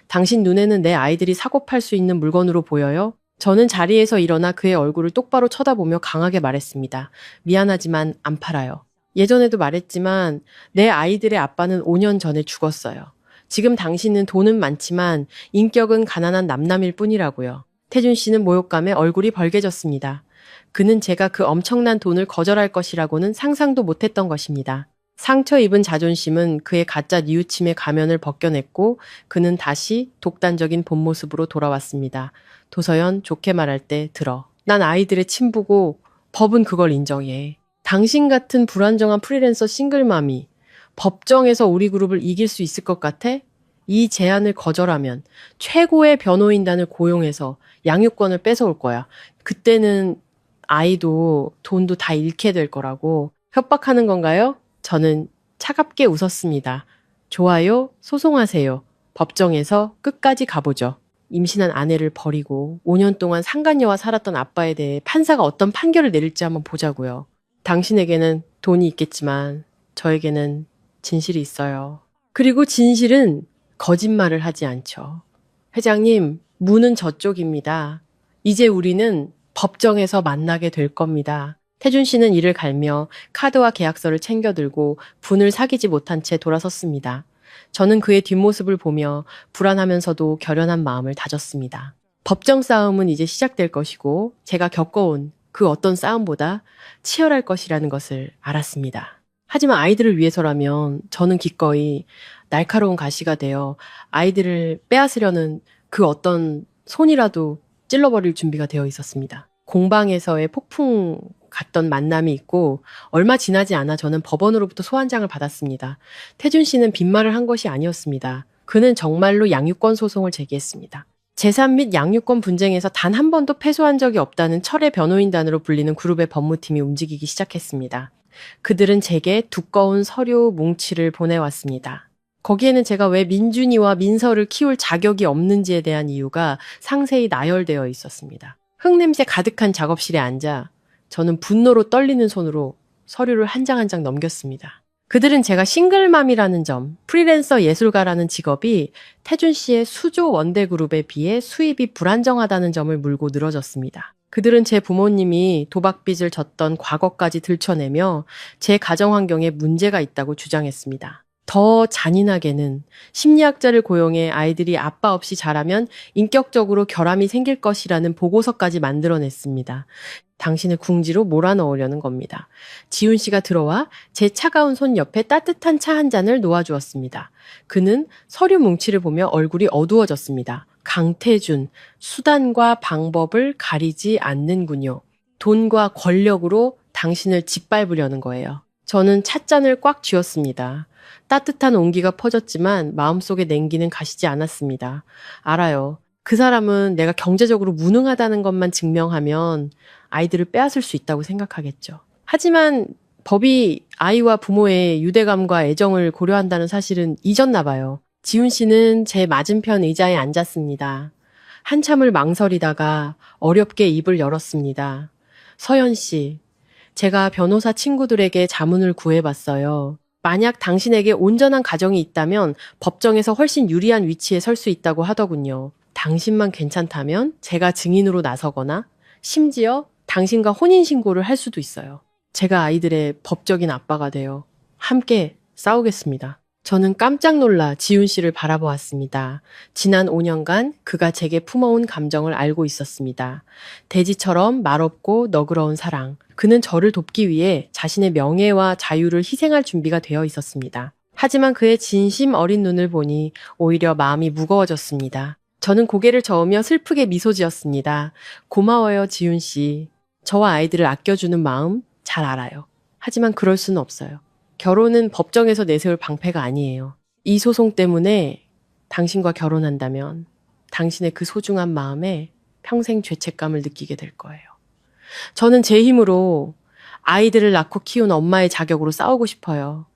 Speaker 2: 당신 눈에는 내 아이들이 사고 팔 수 있는 물건으로 보여요? 저는 자리에서 일어나 그의 얼굴을 똑바로 쳐다보며 강하게 말했습니다. 미안하지만 안 팔아요. 예전에도 말했지만 내 아이들의 아빠는 5년 전에 죽었어요. 지금 당신은 돈은 많지만 인격은 가난한 남남일 뿐이라고요. 태준 씨는 모욕감에 얼굴이 벌개졌습니다. 그는 제가 그 엄청난 돈을 거절할 것이라고는 상상도 못했던 것입니다. 상처 입은 자존심은 그의 가짜 뉘우침의 가면을 벗겨냈고 그는 다시 독단적인 본 모습으로 돌아왔습니다. 도서연, 좋게 말할 때 들어. 난 아이들의 친부고 법은 그걸 인정해. 당신 같은 불안정한 프리랜서 싱글맘이 법정에서 우리 그룹을 이길 수 있을 것 같아? 이 제안을 거절하면 최고의 변호인단을 고용해서 양육권을 뺏어올 거야. 그때는 아이도 돈도 다 잃게 될 거라고. 협박하는 건가요? 저는 차갑게 웃었습니다. 좋아요, 소송하세요. 법정에서 끝까지 가보죠. 임신한 아내를 버리고 5년 동안 상간녀와 살았던 아빠에 대해 판사가 어떤 판결을 내릴지 한번 보자고요. 당신에게는 돈이 있겠지만 저에게는 진실이 있어요. 그리고 진실은 거짓말을 하지 않죠. 회장님, 문은 저쪽입니다. 이제 우리는 법정에서 만나게 될 겁니다. 태준 씨는 이를 갈며 카드와 계약서를 챙겨들고 분을 사귀지 못한 채 돌아섰습니다. 저는 그의 뒷모습을 보며 불안하면서도 결연한 마음을 다졌습니다. 법정 싸움은 이제 시작될 것이고 제가 겪어온 그 어떤 싸움보다 치열할 것이라는 것을 알았습니다. 하지만 아이들을 위해서라면 저는 기꺼이 날카로운 가시가 되어 아이들을 빼앗으려는 그 어떤 손이라도 찔러버릴 준비가 되어 있었습니다. 공방에서의 폭풍 같던 만남이 있고 얼마 지나지 않아 저는 법원으로부터 소환장을 받았습니다. 태준 씨는 빈말을 한 것이 아니었습니다. 그는 정말로 양육권 소송을 제기했습니다. 재산 및 양육권 분쟁에서 단 한 번도 패소한 적이 없다는 철의 변호인단으로 불리는 그룹의 법무팀이 움직이기 시작했습니다. 그들은 제게 두꺼운 서류 뭉치를 보내왔습니다. 거기에는 제가 왜 민준이와 민서를 키울 자격이 없는지에 대한 이유가 상세히 나열되어 있었습니다. 흙냄새 가득한 작업실에 앉아 저는 분노로 떨리는 손으로 서류를 한 장 한 장 넘겼습니다. 그들은 제가 싱글맘이라는 점, 프리랜서 예술가라는 직업이 태준 씨의 수조 원대그룹에 비해 수입이 불안정하다는 점을 물고 늘어졌습니다. 그들은 제 부모님이 도박빚을 졌던 과거까지 들춰내며 제 가정 환경에 문제가 있다고 주장했습니다. 더 잔인하게는 심리학자를 고용해 아이들이 아빠 없이 자라면 인격적으로 결함이 생길 것이라는 보고서까지 만들어냈습니다. 당신을 궁지로 몰아넣으려는 겁니다. 지훈 씨가 들어와 제 차가운 손 옆에 따뜻한 차 한 잔을 놓아주었습니다. 그는 서류 뭉치를 보며 얼굴이 어두워졌습니다. 강태준, 수단과 방법을 가리지 않는군요. 돈과 권력으로 당신을 짓밟으려는 거예요. 저는 찻잔을 꽉 쥐었습니다. 따뜻한 온기가 퍼졌지만 마음속에 냉기는 가시지 않았습니다. 알아요. 그 사람은 내가 경제적으로 무능하다는 것만 증명하면 아이들을 빼앗을 수 있다고 생각하겠죠. 하지만 법이 아이와 부모의 유대감과 애정을 고려한다는 사실은 잊었나 봐요. 지훈 씨는 제 맞은편 의자에 앉았습니다. 한참을 망설이다가 어렵게 입을 열었습니다. 서연 씨, 제가 변호사 친구들에게 자문을 구해봤어요. 만약 당신에게 온전한 가정이 있다면 법정에서 훨씬 유리한 위치에 설 수 있다고 하더군요. 당신만 괜찮다면 제가 증인으로 나서거나 심지어 당신과 혼인신고를 할 수도 있어요. 제가 아이들의 법적인 아빠가 되어 함께 싸우겠습니다. 저는 깜짝 놀라 지훈 씨를 바라보았습니다. 지난 5년간 그가 제게 품어온 감정을 알고 있었습니다. 돼지처럼 말없고 너그러운 사랑. 그는 저를 돕기 위해 자신의 명예와 자유를 희생할 준비가 되어 있었습니다. 하지만 그의 진심 어린 눈을 보니 오히려 마음이 무거워졌습니다. 저는 고개를 저으며 슬프게 미소 지었습니다. 고마워요, 지훈 씨. 저와 아이들을 아껴주는 마음 잘 알아요. 하지만 그럴 수는 없어요. 결혼은 법정에서 내세울 방패가 아니에요. 이 소송 때문에 당신과 결혼한다면 당신의 그 소중한 마음에 평생 죄책감을 느끼게 될 거예요. 저는 제 힘으로 아이들을 낳고 키운 엄마의 자격으로 싸우고 싶어요.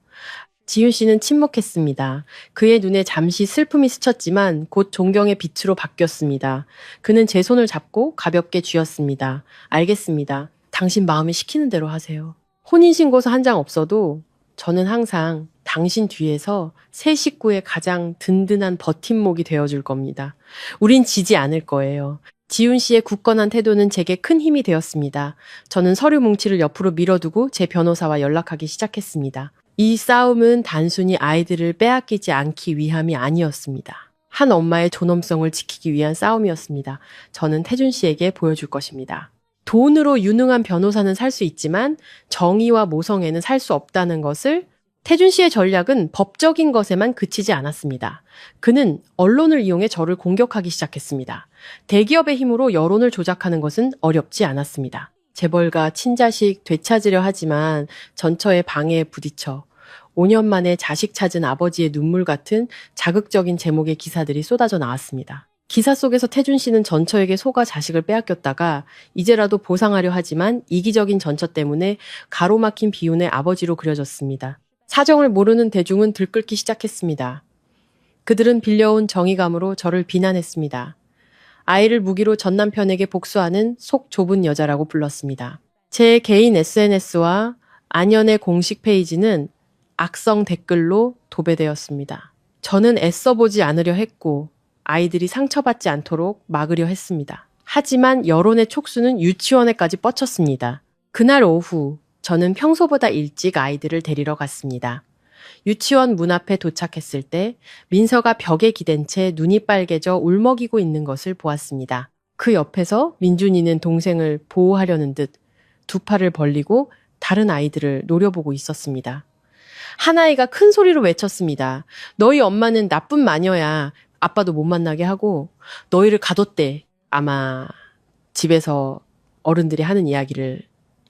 Speaker 2: 지윤 씨는 침묵했습니다. 그의 눈에 잠시 슬픔이 스쳤지만 곧 존경의 빛으로 바뀌었습니다. 그는 제 손을 잡고 가볍게 쥐었습니다. 알겠습니다. 당신 마음이 시키는 대로 하세요. 혼인신고서 한 장 없어도 저는 항상 당신 뒤에서 세 식구의 가장 든든한 버팀목이 되어줄 겁니다. 우린 지지 않을 거예요. 지훈 씨의 굳건한 태도는 제게 큰 힘이 되었습니다. 저는 서류 뭉치를 옆으로 밀어두고 제 변호사와 연락하기 시작했습니다. 이 싸움은 단순히 아이들을 빼앗기지 않기 위함이 아니었습니다. 한 엄마의 존엄성을 지키기 위한 싸움이었습니다. 저는 태준 씨에게 보여줄 것입니다. 돈으로 유능한 변호사는 살 수 있지만 정의와 모성애는 살 수 없다는 것을 태준 씨의 전략은 법적인 것에만 그치지 않았습니다. 그는 언론을 이용해 저를 공격하기 시작했습니다. 대기업의 힘으로 여론을 조작하는 것은 어렵지 않았습니다. 재벌가 친자식 되찾으려 하지만 전처의 방해에 부딪혀 5년 만에 자식 찾은 아버지의 눈물 같은 자극적인 제목의 기사들이 쏟아져 나왔습니다. 기사 속에서 태준 씨는 전처에게 소가 자식을 빼앗겼다가 이제라도 보상하려 하지만 이기적인 전처 때문에 가로막힌 비운의 아버지로 그려졌습니다. 사정을 모르는 대중은 들끓기 시작했습니다. 그들은 빌려온 정의감으로 저를 비난했습니다. 아이를 무기로 전 남편에게 복수하는 속 좁은 여자라고 불렀습니다. 제 개인 SNS와 안연의 공식 페이지는 악성 댓글로 도배되었습니다. 저는 애써보지 않으려 했고 아이들이 상처받지 않도록 막으려 했습니다. 하지만 여론의 촉수는 유치원에까지 뻗쳤습니다. 그날 오후 저는 평소보다 일찍 아이들을 데리러 갔습니다. 유치원 문 앞에 도착했을 때 민서가 벽에 기댄 채 눈이 빨개져 울먹이고 있는 것을 보았습니다. 그 옆에서 민준이는 동생을 보호하려는 듯 두 팔을 벌리고 다른 아이들을 노려보고 있었습니다. 한 아이가 큰 소리로 외쳤습니다. 너희 엄마는 나쁜 마녀야. 아빠도 못 만나게 하고 너희를 가뒀대. 아마 집에서 어른들이 하는 이야기를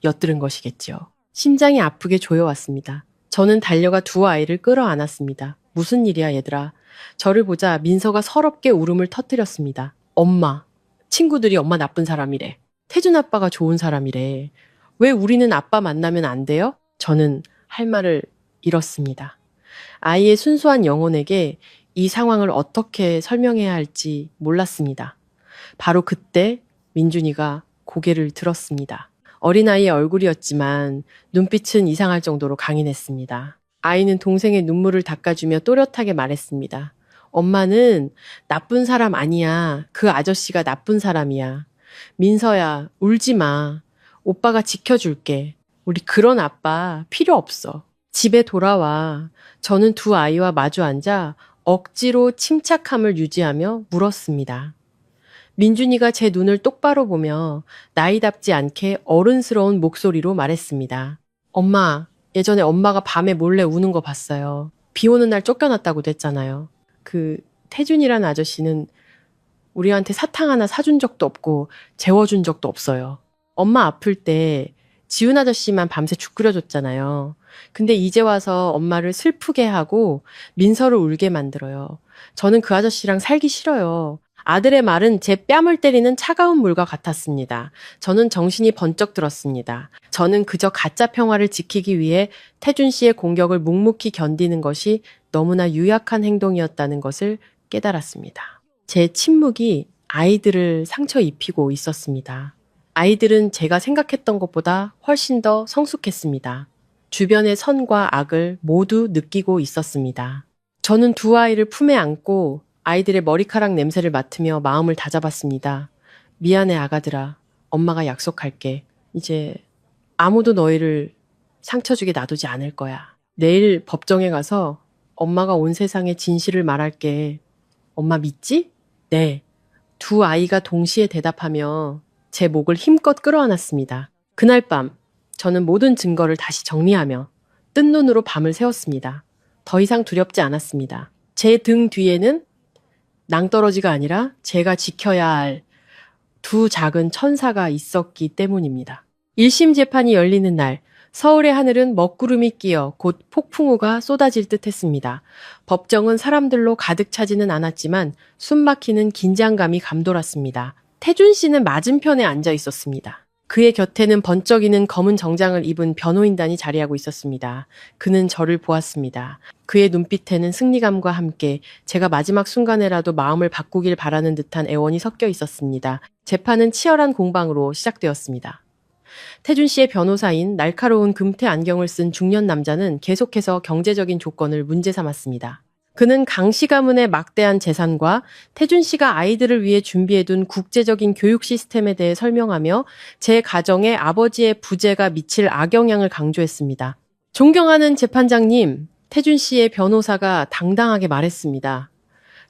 Speaker 2: 엿들은 것이겠죠. 심장이 아프게 조여왔습니다. 저는 달려가 두 아이를 끌어안았습니다. 무슨 일이야 얘들아. 저를 보자 민서가 서럽게 울음을 터뜨렸습니다. 엄마. 친구들이 엄마 나쁜 사람이래. 태준 아빠가 좋은 사람이래. 왜 우리는 아빠 만나면 안 돼요? 저는 할 말을 잃었습니다. 아이의 순수한 영혼에게 이 상황을 어떻게 설명해야 할지 몰랐습니다. 바로 그때 민준이가 고개를 들었습니다. 어린아이의 얼굴이었지만 눈빛은 이상할 정도로 강인했습니다. 아이는 동생의 눈물을 닦아주며 또렷하게 말했습니다. 엄마는 나쁜 사람 아니야. 그 아저씨가 나쁜 사람이야. 민서야, 울지 마. 오빠가 지켜줄게. 우리 그런 아빠 필요 없어. 집에 돌아와. 저는 두 아이와 마주 앉아 억지로 침착함을 유지하며 물었습니다. 민준이가 제 눈을 똑바로 보며 나이답지 않게 어른스러운 목소리로 말했습니다. 엄마, 예전에 엄마가 밤에 몰래 우는 거 봤어요. 비 오는 날 쫓겨났다고도 했잖아요. 그 태준이라는 아저씨는 우리한테 사탕 하나 사준 적도 없고 재워준 적도 없어요. 엄마 아플 때 지훈 아저씨만 밤새 죽 끓여줬잖아요. 근데 이제 와서 엄마를 슬프게 하고 민서를 울게 만들어요. 저는 그 아저씨랑 살기 싫어요. 아들의 말은 제 뺨을 때리는 차가운 물과 같았습니다. 저는 정신이 번쩍 들었습니다. 저는 그저 가짜 평화를 지키기 위해 태준 씨의 공격을 묵묵히 견디는 것이 너무나 유약한 행동이었다는 것을 깨달았습니다. 제 침묵이 아이들을 상처 입히고 있었습니다. 아이들은 제가 생각했던 것보다 훨씬 더 성숙했습니다. 주변의 선과 악을 모두 느끼고 있었습니다. 저는 두 아이를 품에 안고 아이들의 머리카락 냄새를 맡으며 마음을 다잡았습니다. 미안해 아가들아. 엄마가 약속할게. 이제 아무도 너희를 상처 주게 놔두지 않을 거야. 내일 법정에 가서 엄마가 온 세상에 진실을 말할게. 엄마 믿지? 네. 두 아이가 동시에 대답하며 제 목을 힘껏 끌어안았습니다. 그날 밤 저는 모든 증거를 다시 정리하며 뜬 눈으로 밤을 새웠습니다. 더 이상 두렵지 않았습니다. 제 등 뒤에는 낭떠러지가 아니라 제가 지켜야 할 두 작은 천사가 있었기 때문입니다. 1심 재판이 열리는 날 서울의 하늘은 먹구름이 끼어 곧 폭풍우가 쏟아질 듯 했습니다. 법정은 사람들로 가득 차지는 않았지만 숨막히는 긴장감이 감돌았습니다. 태준 씨는 맞은편에 앉아 있었습니다. 그의 곁에는 번쩍이는 검은 정장을 입은 변호인단이 자리하고 있었습니다. 그는 저를 보았습니다. 그의 눈빛에는 승리감과 함께 제가 마지막 순간에라도 마음을 바꾸길 바라는 듯한 애원이 섞여 있었습니다. 재판은 치열한 공방으로 시작되었습니다. 태준 씨의 변호사인 날카로운 금태 안경을 쓴 중년 남자는 계속해서 경제적인 조건을 문제 삼았습니다. 그는 강씨 가문의 막대한 재산과 태준 씨가 아이들을 위해 준비해둔 국제적인 교육 시스템에 대해 설명하며 제 가정에 아버지의 부재가 미칠 악영향을 강조했습니다. 존경하는 재판장님, 태준 씨의 변호사가 당당하게 말했습니다.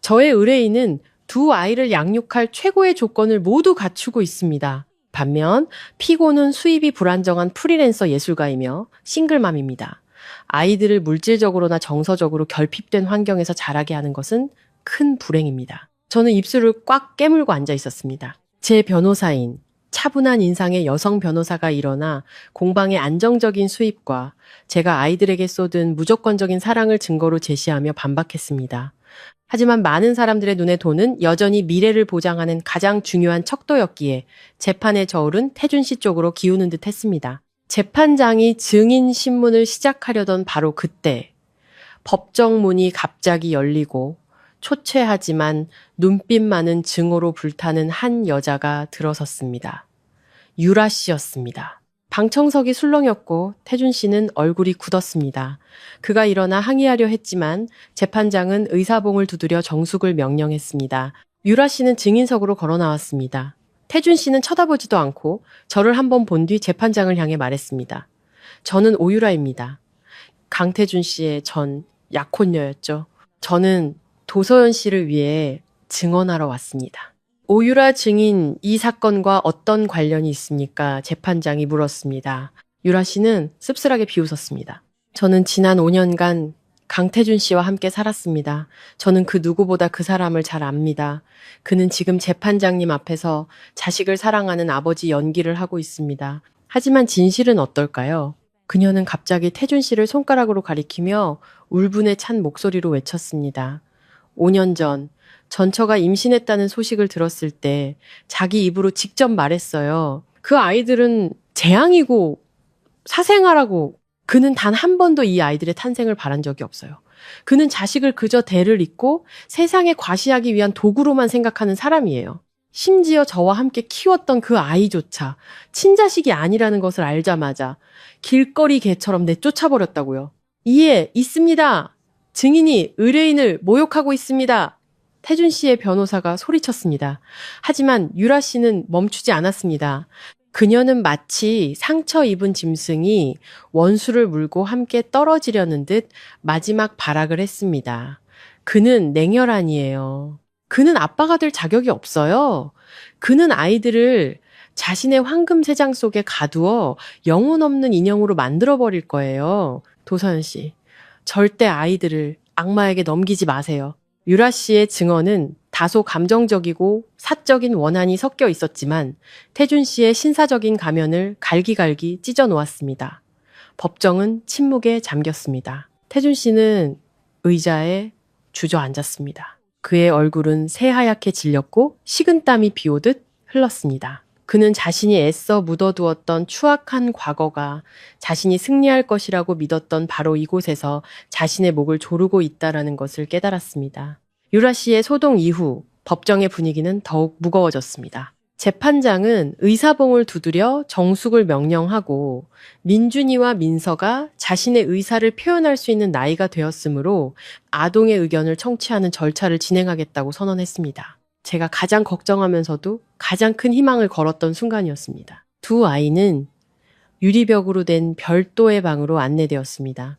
Speaker 2: 저의 의뢰인은 두 아이를 양육할 최고의 조건을 모두 갖추고 있습니다. 반면 피고는 수입이 불안정한 프리랜서 예술가이며 싱글맘입니다. 아이들을 물질적으로나 정서적으로 결핍된 환경에서 자라게 하는 것은 큰 불행입니다. 저는 입술을 꽉 깨물고 앉아 있었습니다. 제 변호사인 차분한 인상의 여성 변호사가 일어나 공방의 안정적인 수입과 제가 아이들에게 쏟은 무조건적인 사랑을 증거로 제시하며 반박했습니다. 하지만 많은 사람들의 눈에 돈은 여전히 미래를 보장하는 가장 중요한 척도였기에 재판의 저울은 태준 씨 쪽으로 기우는 듯 했습니다. 재판장이 증인 신문을 시작하려던 바로 그때 법정 문이 갑자기 열리고 초췌하지만 눈빛 많은 증오로 불타는 한 여자가 들어섰습니다. 유라 씨였습니다. 방청석이 술렁였고 태준 씨는 얼굴이 굳었습니다. 그가 일어나 항의하려 했지만 재판장은 의사봉을 두드려 정숙을 명령했습니다. 유라 씨는 증인석으로 걸어 나왔습니다. 태준 씨는 쳐다보지도 않고 저를 한번 본 뒤 재판장을 향해 말했습니다. 저는 오유라입니다. 강태준 씨의 전 약혼녀였죠. 저는 도서연 씨를 위해 증언하러 왔습니다. 오유라 증인, 이 사건과 어떤 관련이 있습니까? 재판장이 물었습니다. 유라 씨는 씁쓸하게 비웃었습니다. 저는 지난 5년간 강태준 씨와 함께 살았습니다. 저는 그 누구보다 그 사람을 잘 압니다. 그는 지금 재판장님 앞에서 자식을 사랑하는 아버지 연기를 하고 있습니다. 하지만 진실은 어떨까요? 그녀는 갑자기 태준 씨를 손가락으로 가리키며 울분에 찬 목소리로 외쳤습니다. 5년 전 전처가 임신했다는 소식을 들었을 때 자기 입으로 직접 말했어요. 그 아이들은 재앙이고 사생아라고. 그는 단 한 번도 이 아이들의 탄생을 바란 적이 없어요. 그는 자식을 그저 대를 잇고 세상에 과시하기 위한 도구로만 생각하는 사람이에요. 심지어 저와 함께 키웠던 그 아이조차 친자식이 아니라는 것을 알자마자 길거리 개처럼 내쫓아버렸다고요. 이에 있습니다. 증인이 의뢰인을 모욕하고 있습니다. 태준 씨의 변호사가 소리쳤습니다. 하지만 유라 씨는 멈추지 않았습니다. 그녀는 마치 상처 입은 짐승이 원수를 물고 함께 떨어지려는 듯 마지막 발악을 했습니다. 그는 냉혈한이에요. 그는 아빠가 될 자격이 없어요. 그는 아이들을 자신의 황금 세장 속에 가두어 영혼 없는 인형으로 만들어버릴 거예요. 도서연 씨, 절대 아이들을 악마에게 넘기지 마세요. 유라 씨의 증언은 다소 감정적이고 사적인 원한이 섞여 있었지만 태준 씨의 신사적인 가면을 갈기갈기 찢어 놓았습니다. 법정은 침묵에 잠겼습니다. 태준 씨는 의자에 주저앉았습니다. 그의 얼굴은 새하얗게 질렸고 식은땀이 비오듯 흘렀습니다. 그는 자신이 애써 묻어두었던 추악한 과거가 자신이 승리할 것이라고 믿었던 바로 이곳에서 자신의 목을 조르고 있다라는 것을 깨달았습니다. 유라 씨의 소동 이후 법정의 분위기는 더욱 무거워졌습니다. 재판장은 의사봉을 두드려 정숙을 명령하고 민준이와 민서가 자신의 의사를 표현할 수 있는 나이가 되었으므로 아동의 의견을 청취하는 절차를 진행하겠다고 선언했습니다. 제가 가장 걱정하면서도 가장 큰 희망을 걸었던 순간이었습니다. 두 아이는 유리벽으로 된 별도의 방으로 안내되었습니다.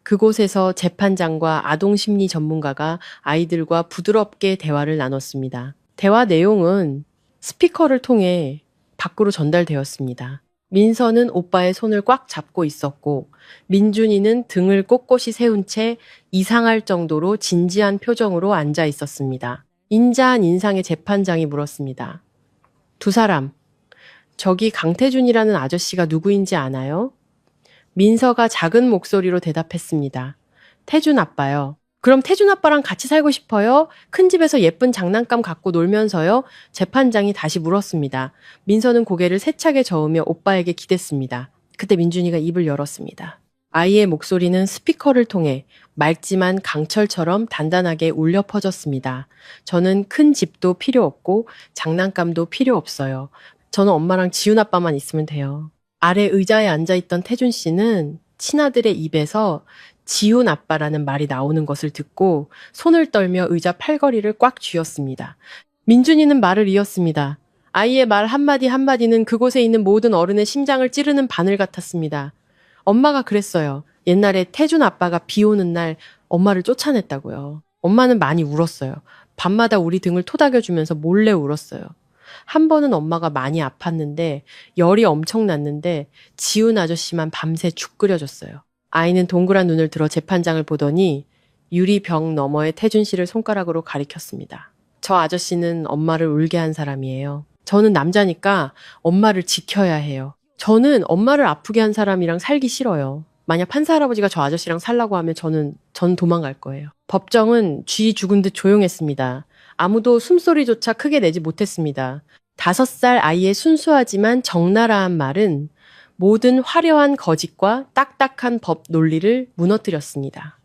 Speaker 2: 그곳에서 재판장과 아동심리 전문가가 아이들과 부드럽게 대화를 나눴습니다. 대화 내용은 스피커를 통해 밖으로 전달되었습니다. 민서는 오빠의 손을 꽉 잡고 있었고 민준이는 등을 꼿꼿이 세운 채 이상할 정도로 진지한 표정으로 앉아 있었습니다. 인자한 인상의 재판장이 물었습니다. 두 사람, 저기 강태준이라는 아저씨가 누구인지 아나요? 민서가 작은 목소리로 대답했습니다. 태준 아빠요. 그럼 태준 아빠랑 같이 살고 싶어요? 큰 집에서 예쁜 장난감 갖고 놀면서요? 재판장이 다시 물었습니다. 민서는 고개를 세차게 저으며 오빠에게 기댔습니다. 그때 민준이가 입을 열었습니다. 아이의 목소리는 스피커를 통해 맑지만 강철처럼 단단하게 울려 퍼졌습니다. 저는 큰 집도 필요 없고 장난감도 필요 없어요. 저는 엄마랑 지훈 아빠만 있으면 돼요. 아래 의자에 앉아있던 태준 씨는 친아들의 입에서 지훈 아빠라는 말이 나오는 것을 듣고 손을 떨며 의자 팔걸이를 꽉 쥐었습니다. 민준이는 말을 이었습니다. 아이의 말 한마디 한마디는 그곳에 있는 모든 어른의 심장을 찌르는 바늘 같았습니다. 엄마가 그랬어요. 옛날에 태준 아빠가 비 오는 날 엄마를 쫓아냈다고요. 엄마는 많이 울었어요. 밤마다 우리 등을 토닥여주면서 몰래 울었어요. 한 번은 엄마가 많이 아팠는데 열이 엄청 났는데 지훈 아저씨만 밤새 죽 끓여줬어요. 아이는 동그란 눈을 들어 재판장을 보더니 유리벽 너머의 태준 씨를 손가락으로 가리켰습니다. 저 아저씨는 엄마를 울게 한 사람이에요. 저는 남자니까 엄마를 지켜야 해요. 저는 엄마를 아프게 한 사람이랑 살기 싫어요. 만약 판사 할아버지가 저 아저씨랑 살라고 하면 전 도망갈 거예요. 법정은 쥐 죽은 듯 조용했습니다. 아무도 숨소리조차 크게 내지 못했습니다. 5살 아이의 순수하지만 적나라한 말은 모든 화려한 거짓과 딱딱한 법 논리를 무너뜨렸습니다.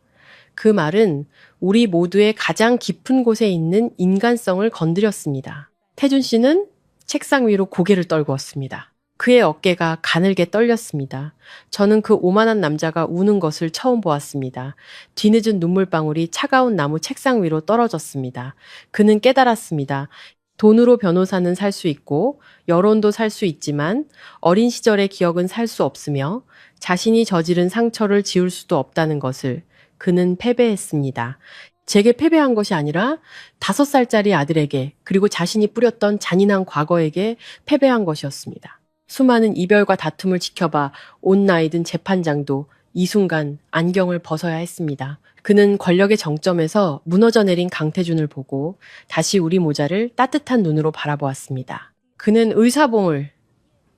Speaker 2: 그 말은 우리 모두의 가장 깊은 곳에 있는 인간성을 건드렸습니다. 태준 씨는 책상 위로 고개를 떨구었습니다. 그의 어깨가 가늘게 떨렸습니다. 저는 그 오만한 남자가 우는 것을 처음 보았습니다. 뒤늦은 눈물방울이 차가운 나무 책상 위로 떨어졌습니다. 그는 깨달았습니다. 돈으로 변호사는 살 수 있고 여론도 살 수 있지만 어린 시절의 기억은 살 수 없으며 자신이 저지른 상처를 지울 수도 없다는 것을 그는 패배했습니다. 제게 패배한 것이 아니라 5살짜리 아들에게 그리고 자신이 뿌렸던 잔인한 과거에게 패배한 것이었습니다. 수많은 이별과 다툼을 지켜봐 온 나이 든 재판장도 이 순간 안경을 벗어야 했습니다. 그는 권력의 정점에서 무너져 내린 강태준을 보고 다시 우리 모자를 따뜻한 눈으로 바라보았습니다. 그는 의사봉을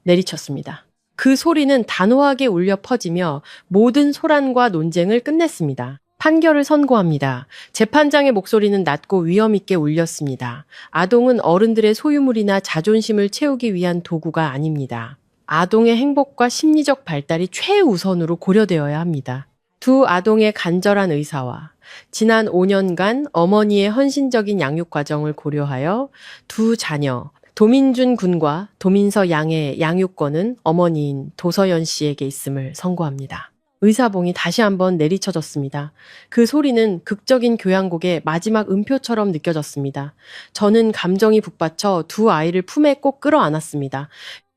Speaker 2: 내리쳤습니다. 그 소리는 단호하게 울려 퍼지며 모든 소란과 논쟁을 끝냈습니다. 판결을 선고합니다. 재판장의 목소리는 낮고 위험 있게 울렸습니다. 아동은 어른들의 소유물이나 자존심을 채우기 위한 도구가 아닙니다. 아동의 행복과 심리적 발달이 최우선으로 고려되어야 합니다. 두 아동의 간절한 의사와 지난 5년간 어머니의 헌신적인 양육 과정을 고려하여 두 자녀, 도민준 군과 도민서 양의 양육권은 어머니인 도서연 씨에게 있음을 선고합니다. 의사봉이 다시 한번 내리쳐졌습니다. 그 소리는 극적인 교향곡의 마지막 음표처럼 느껴졌습니다. 저는 감정이 북받쳐 두 아이를 품에 꼭 끌어안았습니다.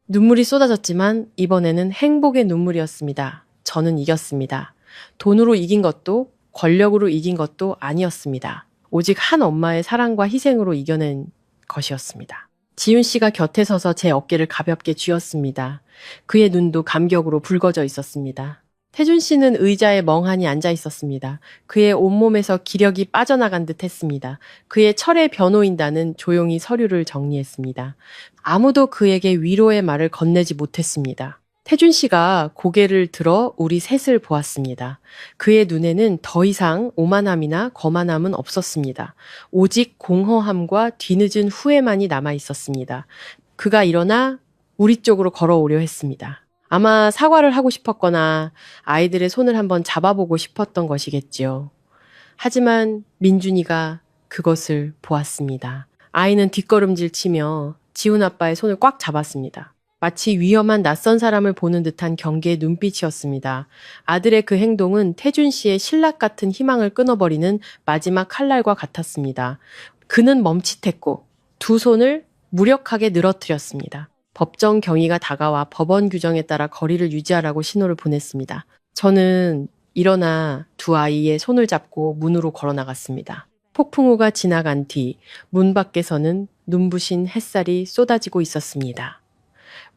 Speaker 2: 눈물이 쏟아졌지만 이번에는 행복의 눈물이었습니다. 저는 이겼습니다. 돈으로 이긴 것도 권력으로 이긴 것도 아니었습니다. 오직 한 엄마의 사랑과 희생으로 이겨낸 것이었습니다. 지훈 씨가 곁에 서서 제 어깨를 가볍게 쥐었습니다. 그의 눈도 감격으로 붉어져 있었습니다. 태준 씨는 의자에 멍하니 앉아 있었습니다. 그의 온몸에서 기력이 빠져나간 듯 했습니다. 그의 철의 변호인단은 조용히 서류를 정리했습니다. 아무도 그에게 위로의 말을 건네지 못했습니다. 태준 씨가 고개를 들어 우리 셋을 보았습니다. 그의 눈에는 더 이상 오만함이나 거만함은 없었습니다. 오직 공허함과 뒤늦은 후회만이 남아 있었습니다. 그가 일어나 우리 쪽으로 걸어오려 했습니다. 아마 사과를 하고 싶었거나 아이들의 손을 한번 잡아보고 싶었던 것이겠지요. 하지만 민준이가 그것을 보았습니다. 아이는 뒷걸음질 치며 지훈 아빠의 손을 꽉 잡았습니다. 마치 위험한 낯선 사람을 보는 듯한 경계의 눈빛이었습니다. 아들의 그 행동은 태준 씨의 신락 같은 희망을 끊어버리는 마지막 칼날과 같았습니다. 그는 멈칫했고 두 손을 무력하게 늘어뜨렸습니다. 법정 경위가 다가와 법원 규정에 따라 거리를 유지하라고 신호를 보냈습니다. 저는 일어나 두 아이의 손을 잡고 문으로 걸어 나갔습니다. 폭풍우가 지나간 뒤 문 밖에서는 눈부신 햇살이 쏟아지고 있었습니다.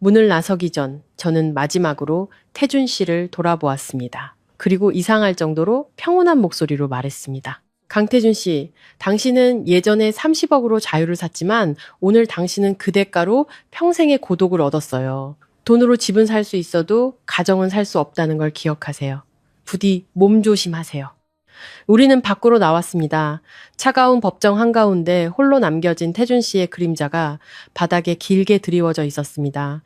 Speaker 2: 문을 나서기 전 저는 마지막으로 태준 씨를 돌아보았습니다. 그리고 이상할 정도로 평온한 목소리로 말했습니다. 강태준 씨, 당신은 예전에 30억으로 자유를 샀지만 오늘 당신은 그 대가로 평생의 고독을 얻었어요. 돈으로 집은 살 수 있어도 가정은 살 수 없다는 걸 기억하세요. 부디 몸조심하세요. 우리는 밖으로 나왔습니다. 차가운 법정 한가운데 홀로 남겨진 태준 씨의 그림자가 바닥에 길게 드리워져 있었습니다.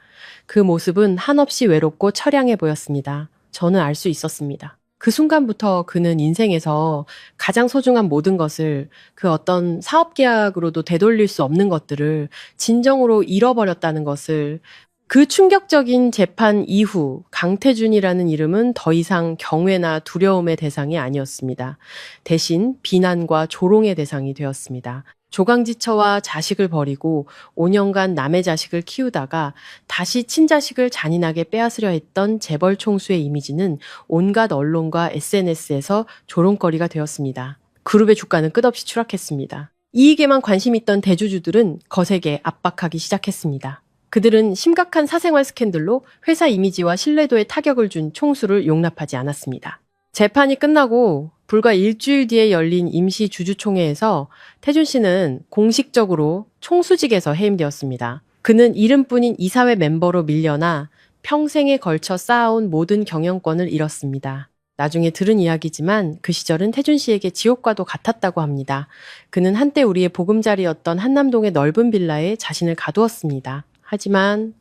Speaker 2: 그 모습은 한없이 외롭고 처량해 보였습니다. 저는 알 수 있었습니다. 그 순간부터 그는 인생에서 가장 소중한 모든 것을, 그 어떤 사업 계약으로도 되돌릴 수 없는 것들을 진정으로 잃어버렸다는 것을, 그 충격적인 재판 이후 강태준이라는 이름은 더 이상 경외나 두려움의 대상이 아니었습니다. 대신 비난과 조롱의 대상이 되었습니다. 조강지처와 자식을 버리고 5년간 남의 자식을 키우다가 다시 친자식을 잔인하게 빼앗으려 했던 재벌 총수의 이미지는 온갖 언론과 SNS에서 조롱거리가 되었습니다. 그룹의 주가는 끝없이 추락했습니다. 이익에만 관심 있던 대주주들은 거세게 압박하기 시작했습니다. 그들은 심각한 사생활 스캔들로 회사 이미지와 신뢰도에 타격을 준 총수를 용납하지 않았습니다. 재판이 끝나고 불과 일주일 뒤에 열린 임시 주주총회에서 태준 씨는 공식적으로 총수직에서 해임되었습니다. 그는 이름뿐인 이사회 멤버로 밀려나 평생에 걸쳐 쌓아온 모든 경영권을 잃었습니다. 나중에 들은 이야기지만 그 시절은 태준 씨에게 지옥과도 같았다고 합니다. 그는 한때 우리의 보금자리였던 한남동의 넓은 빌라에 자신을 가두었습니다. 하지만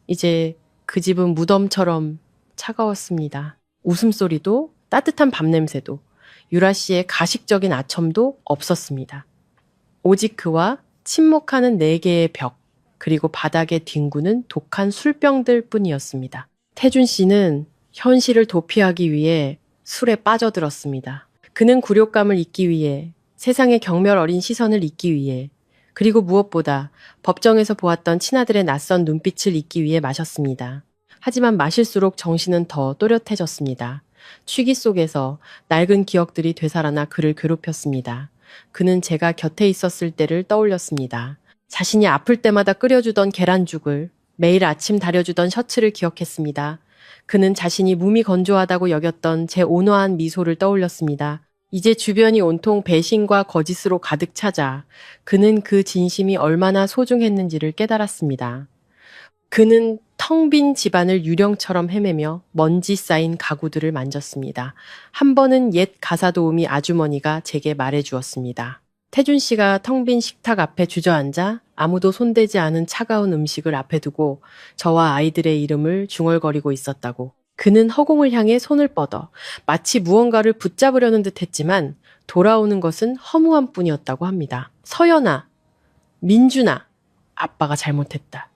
Speaker 2: 이제 그 집은 무덤처럼 차가웠습니다. 웃음소리도 따뜻한 밤냄새도 유라 씨의 가식적인 아첨도 없었습니다. 오직 그와 침묵하는 4개의 벽, 그리고 바닥에 뒹구는 독한 술병들 뿐이었습니다. 태준 씨는 현실을 도피하기 위해 술에 빠져들었습니다. 그는 굴욕감을 잊기 위해, 세상의 경멸 어린 시선을 잊기 위해, 그리고 무엇보다 법정에서 보았던 친아들의 낯선 눈빛을 잊기 위해 마셨습니다. 하지만 마실수록 정신은 더 또렷해졌습니다. 취기 속에서 낡은 기억들이 되살아나 그를 괴롭혔습니다. 그는 제가 곁에 있었을 때를 떠올렸습니다. 자신이 아플 때마다 끓여주던 계란죽을, 매일 아침 다려주던 셔츠를 기억했습니다. 그는 자신이 몸이 건조하다고 여겼던 제 온화한 미소를 떠올렸습니다. 이제 주변이 온통 배신과 거짓으로 가득 차자 그는 그 진심이 얼마나 소중했는지를 깨달았습니다. 그는 텅 빈 집안을 유령처럼 헤매며 먼지 쌓인 가구들을 만졌습니다. 한 번은 옛 가사도우미 아주머니가 제게 말해주었습니다. 태준 씨가 텅 빈 식탁 앞에 주저앉아 아무도 손대지 않은 차가운 음식을 앞에 두고 저와 아이들의 이름을 중얼거리고 있었다고. 그는 허공을 향해 손을 뻗어 마치 무언가를 붙잡으려는 듯 했지만 돌아오는 것은 허무함 뿐이었다고 합니다. 서연아, 민준아, 아빠가 잘못했다.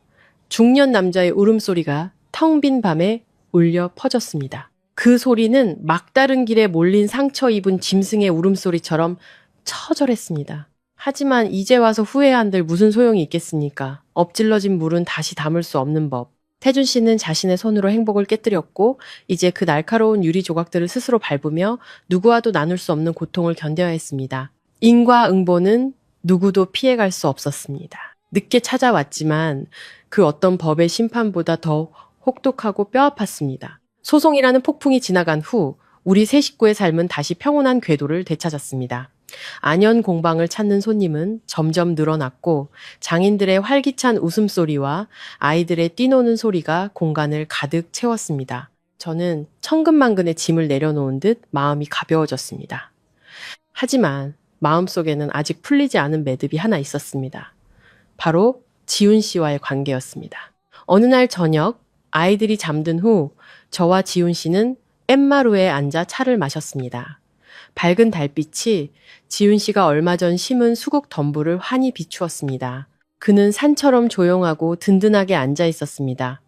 Speaker 2: 중년 남자의 울음소리가 텅 빈 밤에 울려 퍼졌습니다. 그 소리는 막다른 길에 몰린 상처 입은 짐승의 울음소리처럼 처절했습니다. 하지만 이제 와서 후회한들 무슨 소용이 있겠습니까? 엎질러진 물은 다시 담을 수 없는 법. 태준 씨는 자신의 손으로 행복을 깨뜨렸고 이제 그 날카로운 유리 조각들을 스스로 밟으며 누구와도 나눌 수 없는 고통을 견뎌야 했습니다. 인과응보는 누구도 피해갈 수 없었습니다. 늦게 찾아왔지만 그 어떤 법의 심판보다 더 혹독하고 뼈아팠습니다. 소송이라는 폭풍이 지나간 후 우리 세 식구의 삶은 다시 평온한 궤도를 되찾았습니다. 안연 공방을 찾는 손님은 점점 늘어났고 장인들의 활기찬 웃음소리와 아이들의 뛰노는 소리가 공간을 가득 채웠습니다. 저는 천근만근의 짐을 내려놓은 듯 마음이 가벼워졌습니다. 하지만 마음속에는 아직 풀리지 않은 매듭이 하나 있었습니다. 바로 지훈 씨와의 관계였습니다. 어느 날 저녁 아이들이 잠든 후 저와 지훈 씨는 엠마루에 앉아 차를 마셨습니다. 밝은 달빛이 지훈 씨가 얼마 전 심은 수국 덤불을 환히 비추었습니다. 그는 산처럼 조용하고 든든하게 앉아 있었습니다.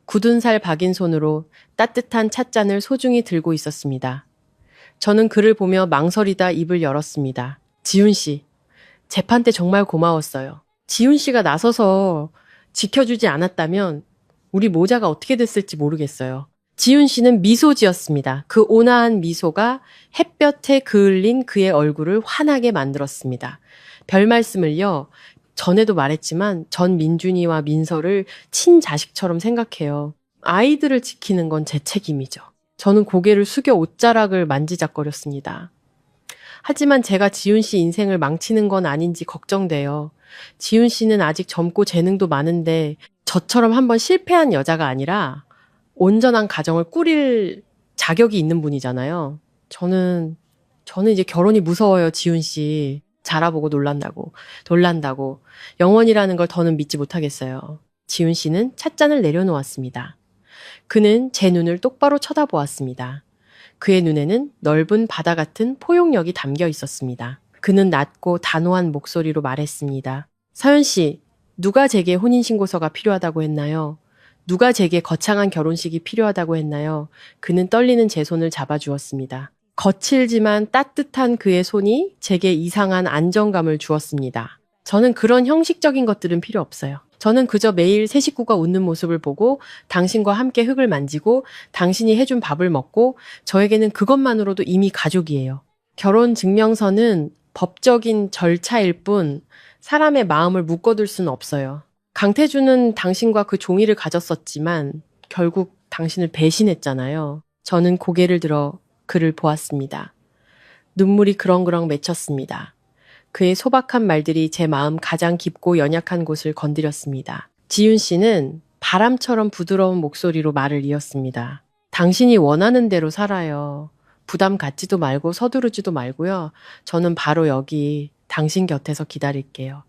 Speaker 2: 굳은 살 박인 손으로 따뜻한 찻잔을 소중히 들고 있었습니다. 저는 그를 보며 망설이다 입을 열었습니다. 지훈 씨, 재판 때 정말 고마웠어요. 지훈 씨가 나서서 지켜주지 않았다면 우리 모자가 어떻게 됐을지 모르겠어요. 지훈 씨는 미소 지었습니다. 그 온화한 미소가 햇볕에 그을린 그의 얼굴을 환하게 만들었습니다. 별 말씀을요. 전에도 말했지만 전 민준이와 민서를 친자식처럼 생각해요. 아이들을 지키는 건 제 책임이죠. 저는 고개를 숙여 옷자락을 만지작거렸습니다. 하지만 제가 지훈 씨 인생을 망치는 건 아닌지 걱정돼요. 지훈 씨는 아직 젊고 재능도 많은데 저처럼 한번 실패한 여자가 아니라 온전한 가정을 꾸릴 자격이 있는 분이잖아요. 저는 이제 결혼이 무서워요, 지훈 씨. 자라보고 놀란다고. 영원이라는 걸 더는 믿지 못하겠어요. 지훈 씨는 찻잔을 내려놓았습니다. 그는 제 눈을 똑바로 쳐다보았습니다. 그의 눈에는 넓은 바다 같은 포용력이 담겨 있었습니다. 그는 낮고 단호한 목소리로 말했습니다. 서연 씨, 누가 제게 혼인신고서가 필요하다고 했나요? 누가 제게 거창한 결혼식이 필요하다고 했나요? 그는 떨리는 제 손을 잡아주었습니다. 거칠지만 따뜻한 그의 손이 제게 이상한 안정감을 주었습니다. 저는 그런 형식적인 것들은 필요 없어요. 저는 그저 매일 새 식구가 웃는 모습을 보고 당신과 함께 흙을 만지고 당신이 해준 밥을 먹고 저에게는 그것만으로도 이미 가족이에요. 결혼 증명서는 법적인 절차일 뿐 사람의 마음을 묶어둘 수는 없어요. 강태준은 당신과 그 종이를 가졌었지만 결국 당신을 배신했잖아요. 저는 고개를 들어 그를 보았습니다. 눈물이 그렁그렁 맺혔습니다. 그의 소박한 말들이 제 마음 가장 깊고 연약한 곳을 건드렸습니다. 지윤 씨는 바람처럼 부드러운 목소리로 말을 이었습니다. 당신이 원하는 대로 살아요. 부담 갖지도 말고 서두르지도 말고요. 저는 바로 여기 당신 곁에서 기다릴게요.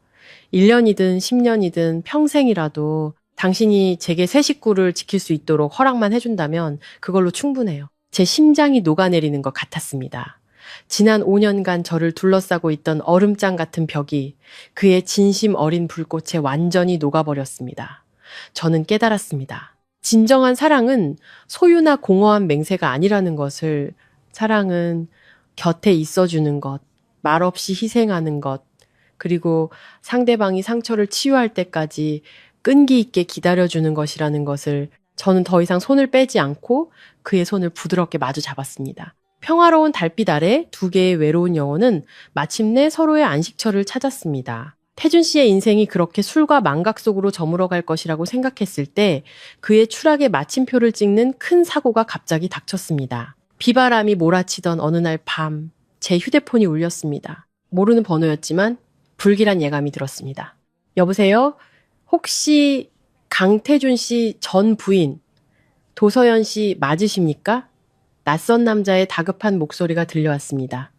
Speaker 2: 1년이든 10년이든 평생이라도 당신이 제게 새 식구를 지킬 수 있도록 허락만 해준다면 그걸로 충분해요. 제 심장이 녹아내리는 것 같았습니다. 지난 5년간 저를 둘러싸고 있던 얼음장 같은 벽이 그의 진심 어린 불꽃에 완전히 녹아버렸습니다. 저는 깨달았습니다. 진정한 사랑은 소유나 공허한 맹세가 아니라는 것을, 사랑은 곁에 있어주는 것, 말없이 희생하는 것, 그리고 상대방이 상처를 치유할 때까지 끈기 있게 기다려주는 것이라는 것을 저는 더 이상 손을 빼지 않고 그의 손을 부드럽게 마주 잡았습니다. 평화로운 달빛 아래 두 개의 외로운 영혼은 마침내 서로의 안식처를 찾았습니다. 태준 씨의 인생이 그렇게 술과 망각 속으로 저물어갈 것이라고 생각했을 때 그의 추락의 마침표를 찍는 큰 사고가 갑자기 닥쳤습니다. 비바람이 몰아치던 어느 날 밤, 제 휴대폰이 울렸습니다. 모르는 번호였지만 불길한 예감이 들었습니다. 여보세요? 혹시 강태준 씨 전 부인 도서연 씨 맞으십니까? 낯선 남자의 다급한 목소리가 들려왔습니다.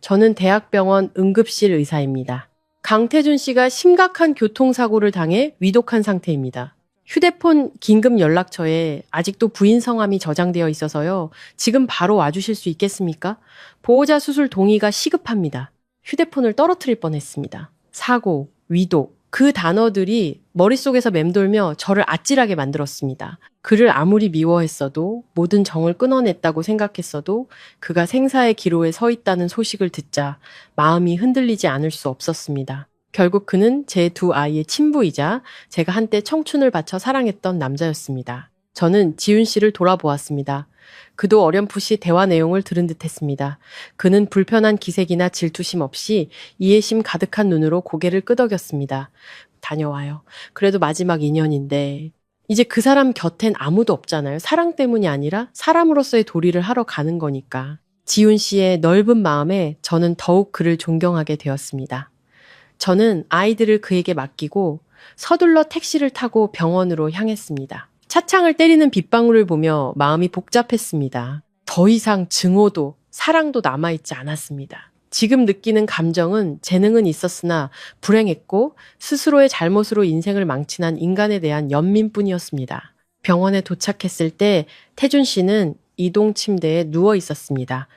Speaker 2: 저는 대학병원 응급실 의사입니다. 강태준 씨가 심각한 교통사고를 당해 위독한 상태입니다. 휴대폰 긴급 연락처에 아직도 부인 성함이 저장되어 있어서요. 지금 바로 와주실 수 있겠습니까? 보호자 수술 동의가 시급합니다. 휴대폰을 떨어뜨릴 뻔했습니다. 사고, 위독, 그 단어들이 머릿속에서 맴돌며 저를 아찔하게 만들었습니다. 그를 아무리 미워했어도, 모든 정을 끊어냈다고 생각했어도 그가 생사의 기로에 서 있다는 소식을 듣자 마음이 흔들리지 않을 수 없었습니다. 결국 그는 제 두 아이의 친부이자 제가 한때 청춘을 바쳐 사랑했던 남자였습니다. 저는 지윤 씨를 돌아보았습니다. 그도 어렴풋이 대화 내용을 들은 듯했습니다. 그는 불편한 기색이나 질투심 없이 이해심 가득한 눈으로 고개를 끄덕였습니다. 다녀와요. 그래도 마지막 인연인데 이제 그 사람 곁엔 아무도 없잖아요. 사랑 때문이 아니라 사람으로서의 도리를 하러 가는 거니까. 지훈 씨의 넓은 마음에 저는 더욱 그를 존경하게 되었습니다. 저는 아이들을 그에게 맡기고 서둘러 택시를 타고 병원으로 향했습니다. 차창을 때리는 빗방울을 보며 마음이 복잡했습니다. 더 이상 증오도 사랑도 남아있지 않았습니다. 지금 느끼는 감정은 재능은 있었으나 불행했고 스스로의 잘못으로 인생을 망친한 인간에 대한 연민뿐이었습니다. 병원에 도착했을 때 태준 씨는 이동 침대에 누워 있었습니다.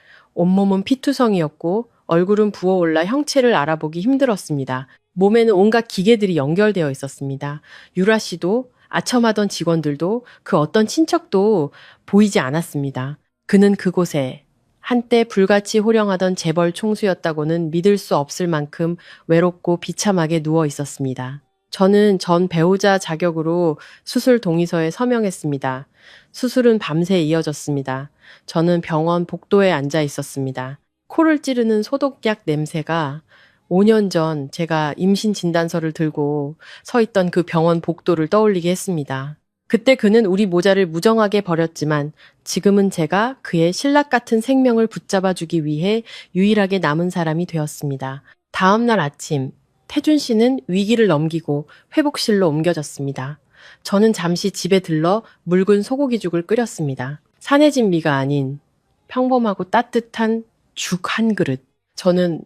Speaker 2: 온몸은 피투성이었고 얼굴은 부어올라 형체를 알아보기 힘들었습니다. 몸에는 온갖 기계들이 연결되어 있었습니다. 유라 씨도 아첨하던 직원들도 그 어떤 친척도 보이지 않았습니다. 그는 그곳에 한때 불같이 호령하던 재벌 총수였다고는 믿을 수 없을 만큼 외롭고 비참하게 누워 있었습니다. 저는 전 배우자 자격으로 수술 동의서에 서명했습니다. 수술은 밤새 이어졌습니다. 저는 병원 복도에 앉아 있었습니다. 코를 찌르는 소독약 냄새가 5년 전 제가 임신 진단서를 들고 서 있던 그 병원 복도를 떠올리게 했습니다. 그때 그는 우리 모자를 무정하게 버렸지만 지금은 제가 그의 신락 같은 생명을 붙잡아주기 위해 유일하게 남은 사람이 되었습니다. 다음 날 아침, 태준 씨는 위기를 넘기고 회복실로 옮겨졌습니다. 저는 잠시 집에 들러 묽은 소고기죽을 끓였습니다. 산해진 미가 아닌 평범하고 따뜻한 죽 한 그릇. 저는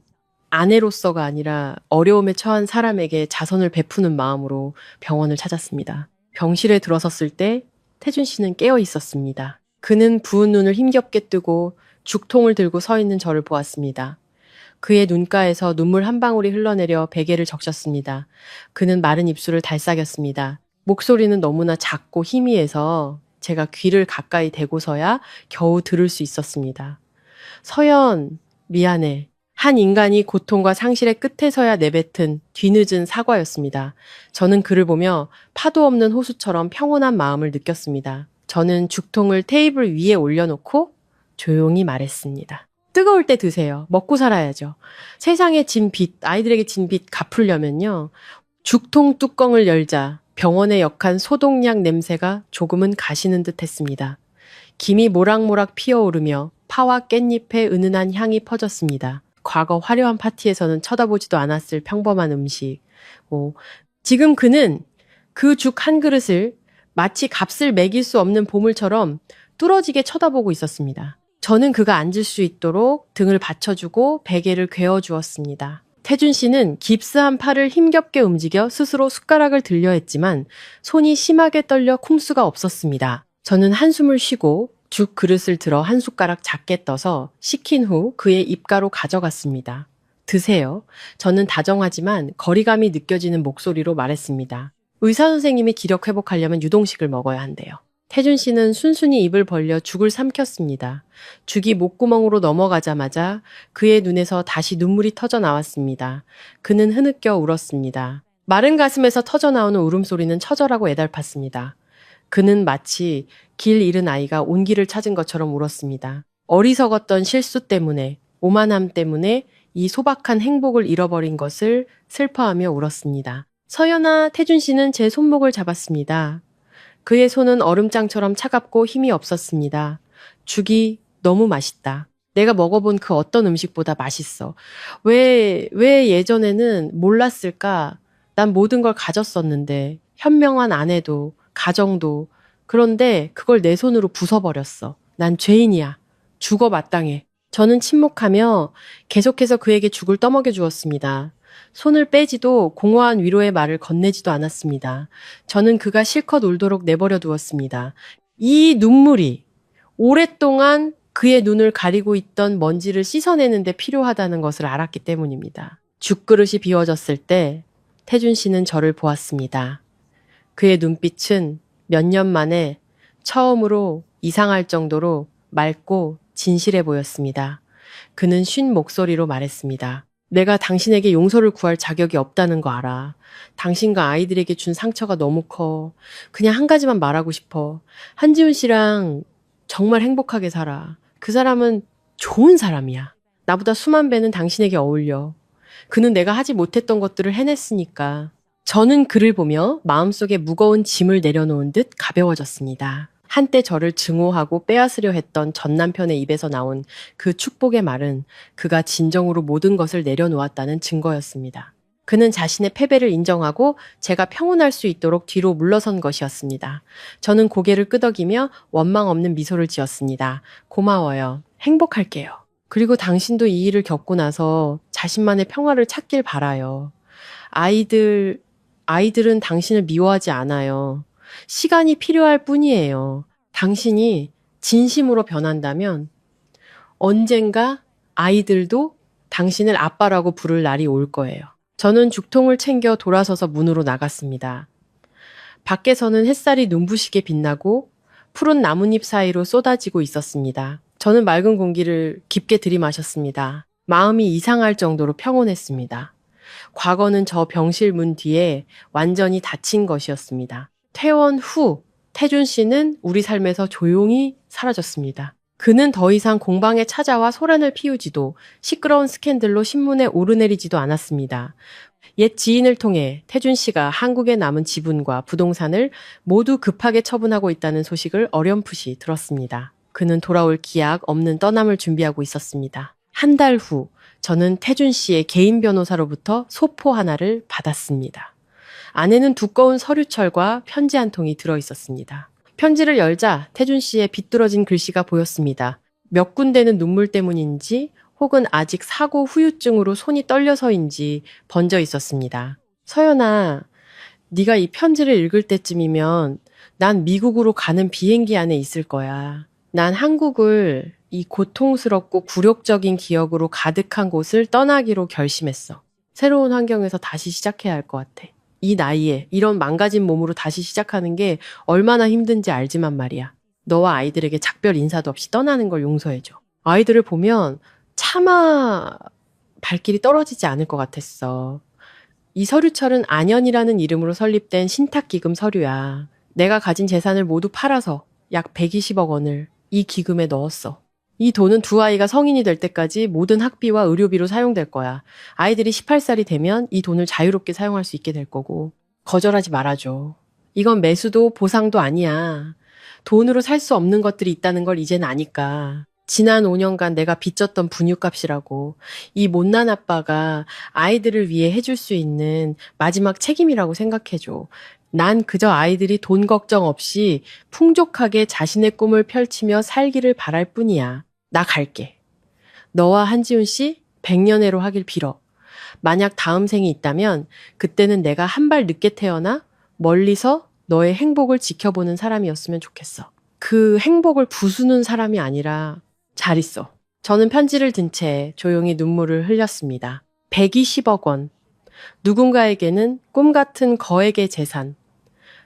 Speaker 2: 아내로서가 아니라 어려움에 처한 사람에게 자선을 베푸는 마음으로 병원을 찾았습니다. 병실에 들어섰을 때 태준 씨는 깨어 있었습니다. 그는 부은 눈을 힘겹게 뜨고 죽통을 들고 서 있는 저를 보았습니다. 그의 눈가에서 눈물 한 방울이 흘러내려 베개를 적셨습니다. 그는 마른 입술을 달싹였습니다. 목소리는 너무나 작고 희미해서 제가 귀를 가까이 대고서야 겨우 들을 수 있었습니다. 서연, 미안해. 한 인간이 고통과 상실의 끝에서야 내뱉은 뒤늦은 사과였습니다. 저는 그를 보며 파도 없는 호수처럼 평온한 마음을 느꼈습니다. 저는 죽통을 테이블 위에 올려놓고 조용히 말했습니다. 뜨거울 때 드세요. 먹고 살아야죠. 세상에 진 빚, 아이들에게 진 빚 갚으려면요. 죽통 뚜껑을 열자 병원의 역한 소독약 냄새가 조금은 가시는 듯 했습니다. 김이 모락모락 피어오르며 파와 깻잎의 은은한 향이 퍼졌습니다. 과거 화려한 파티에서는 쳐다보지도 않았을 평범한 음식. 지금 그는 그 죽 한 그릇을 마치 값을 매길 수 없는 보물처럼 뚫어지게 쳐다보고 있었습니다. 저는 그가 앉을 수 있도록 등을 받쳐주고 베개를 괴어주었습니다. 태준 씨는 깁스한 팔을 힘겹게 움직여 스스로 숟가락을 들려 했지만 손이 심하게 떨려 쿵수가 없었습니다. 저는 한숨을 쉬고 죽 그릇을 들어 한 숟가락 작게 떠서 식힌 후 그의 입가로 가져갔습니다. 드세요. 저는 다정하지만 거리감이 느껴지는 목소리로 말했습니다. 의사 선생님이 기력 회복하려면 유동식을 먹어야 한대요. 태준 씨는 순순히 입을 벌려 죽을 삼켰습니다. 죽이 목구멍으로 넘어가자마자 그의 눈에서 다시 눈물이 터져 나왔습니다. 그는 흐느껴 울었습니다. 마른 가슴에서 터져 나오는 울음소리는 처절하고 애달팠습니다. 그는 마치 길 잃은 아이가 온기를 찾은 것처럼 울었습니다. 어리석었던 실수 때문에, 오만함 때문에 이 소박한 행복을 잃어버린 것을 슬퍼하며 울었습니다. 서연아, 태준 씨는 제 손목을 잡았습니다. 그의 손은 얼음장처럼 차갑고 힘이 없었습니다. 죽이 너무 맛있다. 내가 먹어본 그 어떤 음식보다 맛있어. 왜 예전에는 몰랐을까? 난 모든 걸 가졌었는데, 현명한 아내도, 가정도. 그런데 그걸 내 손으로 부숴버렸어. 난 죄인이야. 죽어 마땅해. 저는 침묵하며 계속해서 그에게 죽을 떠먹여 주었습니다. 손을 빼지도 공허한 위로의 말을 건네지도 않았습니다. 저는 그가 실컷 울도록 내버려 두었습니다. 이 눈물이 오랫동안 그의 눈을 가리고 있던 먼지를 씻어내는 데 필요하다는 것을 알았기 때문입니다. 죽그릇이 비워졌을 때 태준 씨는 저를 보았습니다. 그의 눈빛은 몇 년 만에 처음으로 이상할 정도로 맑고 진실해 보였습니다. 그는 쉰 목소리로 말했습니다. 내가 당신에게 용서를 구할 자격이 없다는 거 알아. 당신과 아이들에게 준 상처가 너무 커. 그냥 한 가지만 말하고 싶어. 한지훈 씨랑 정말 행복하게 살아. 그 사람은 좋은 사람이야. 나보다 수만 배는 당신에게 어울려. 그는 내가 하지 못했던 것들을 해냈으니까. 저는 그를 보며 마음속에 무거운 짐을 내려놓은 듯 가벼워졌습니다. 한때 저를 증오하고 빼앗으려 했던 전 남편의 입에서 나온 그 축복의 말은 그가 진정으로 모든 것을 내려놓았다는 증거였습니다. 그는 자신의 패배를 인정하고 제가 평온할 수 있도록 뒤로 물러선 것이었습니다. 저는 고개를 끄덕이며 원망 없는 미소를 지었습니다. 고마워요. 행복할게요. 그리고 당신도 이 일을 겪고 나서 자신만의 평화를 찾길 바라요. 아이들은 당신을 미워하지 않아요. 시간이 필요할 뿐이에요. 당신이 진심으로 변한다면 언젠가 아이들도 당신을 아빠라고 부를 날이 올 거예요. 저는 죽통을 챙겨 돌아서서 문으로 나갔습니다. 밖에서는 햇살이 눈부시게 빛나고 푸른 나뭇잎 사이로 쏟아지고 있었습니다. 저는 맑은 공기를 깊게 들이마셨습니다. 마음이 이상할 정도로 평온했습니다. 과거는 저 병실 문 뒤에 완전히 닫힌 것이었습니다. 퇴원 후 태준 씨는 우리 삶에서 조용히 사라졌습니다. 그는 더 이상 공방에 찾아와 소란을 피우지도 시끄러운 스캔들로 신문에 오르내리지도 않았습니다. 옛 지인을 통해 태준 씨가 한국에 남은 지분과 부동산을 모두 급하게 처분하고 있다는 소식을 어렴풋이 들었습니다. 그는 돌아올 기약 없는 떠남을 준비하고 있었습니다. 한 달 후 저는 태준 씨의 개인 변호사로부터 소포 하나를 받았습니다. 안에는 두꺼운 서류철과 편지 한 통이 들어 있었습니다. 편지를 열자 태준 씨의 비뚤어진 글씨가 보였습니다. 몇 군데는 눈물 때문인지 혹은 아직 사고 후유증으로 손이 떨려서인지 번져 있었습니다. 서연아, 네가 이 편지를 읽을 때쯤이면 난 미국으로 가는 비행기 안에 있을 거야. 난 한국을 이 고통스럽고 굴욕적인 기억으로 가득한 곳을 떠나기로 결심했어. 새로운 환경에서 다시 시작해야 할 것 같아. 이 나이에 이런 망가진 몸으로 다시 시작하는 게 얼마나 힘든지 알지만 말이야. 너와 아이들에게 작별 인사도 없이 떠나는 걸 용서해줘. 아이들을 보면 차마 발길이 떨어지지 않을 것 같았어. 이 서류철은 안연이라는 이름으로 설립된 신탁기금 서류야. 내가 가진 재산을 모두 팔아서 약 120억 원을 이 기금에 넣었어. 이 돈은 두 아이가 성인이 될 때까지 모든 학비와 의료비로 사용될 거야. 아이들이 18살이 되면 이 돈을 자유롭게 사용할 수 있게 될 거고. 거절하지 말아줘. 이건 매수도 보상도 아니야. 돈으로 살 수 없는 것들이 있다는 걸 이젠 아니까. 지난 5년간 내가 빚졌던 분유값이라고. 이 못난 아빠가 아이들을 위해 해줄 수 있는 마지막 책임이라고 생각해줘. 난 그저 아이들이 돈 걱정 없이 풍족하게 자신의 꿈을 펼치며 살기를 바랄 뿐이야. 나 갈게. 너와 한지훈 씨 100년애로 하길 빌어. 만약 다음 생이 있다면 그때는 내가 한 발 늦게 태어나 멀리서 너의 행복을 지켜보는 사람이었으면 좋겠어. 그 행복을 부수는 사람이 아니라 잘 있어. 저는 편지를 든 채 조용히 눈물을 흘렸습니다. 120억 원. 누군가에게는 꿈 같은 거액의 재산.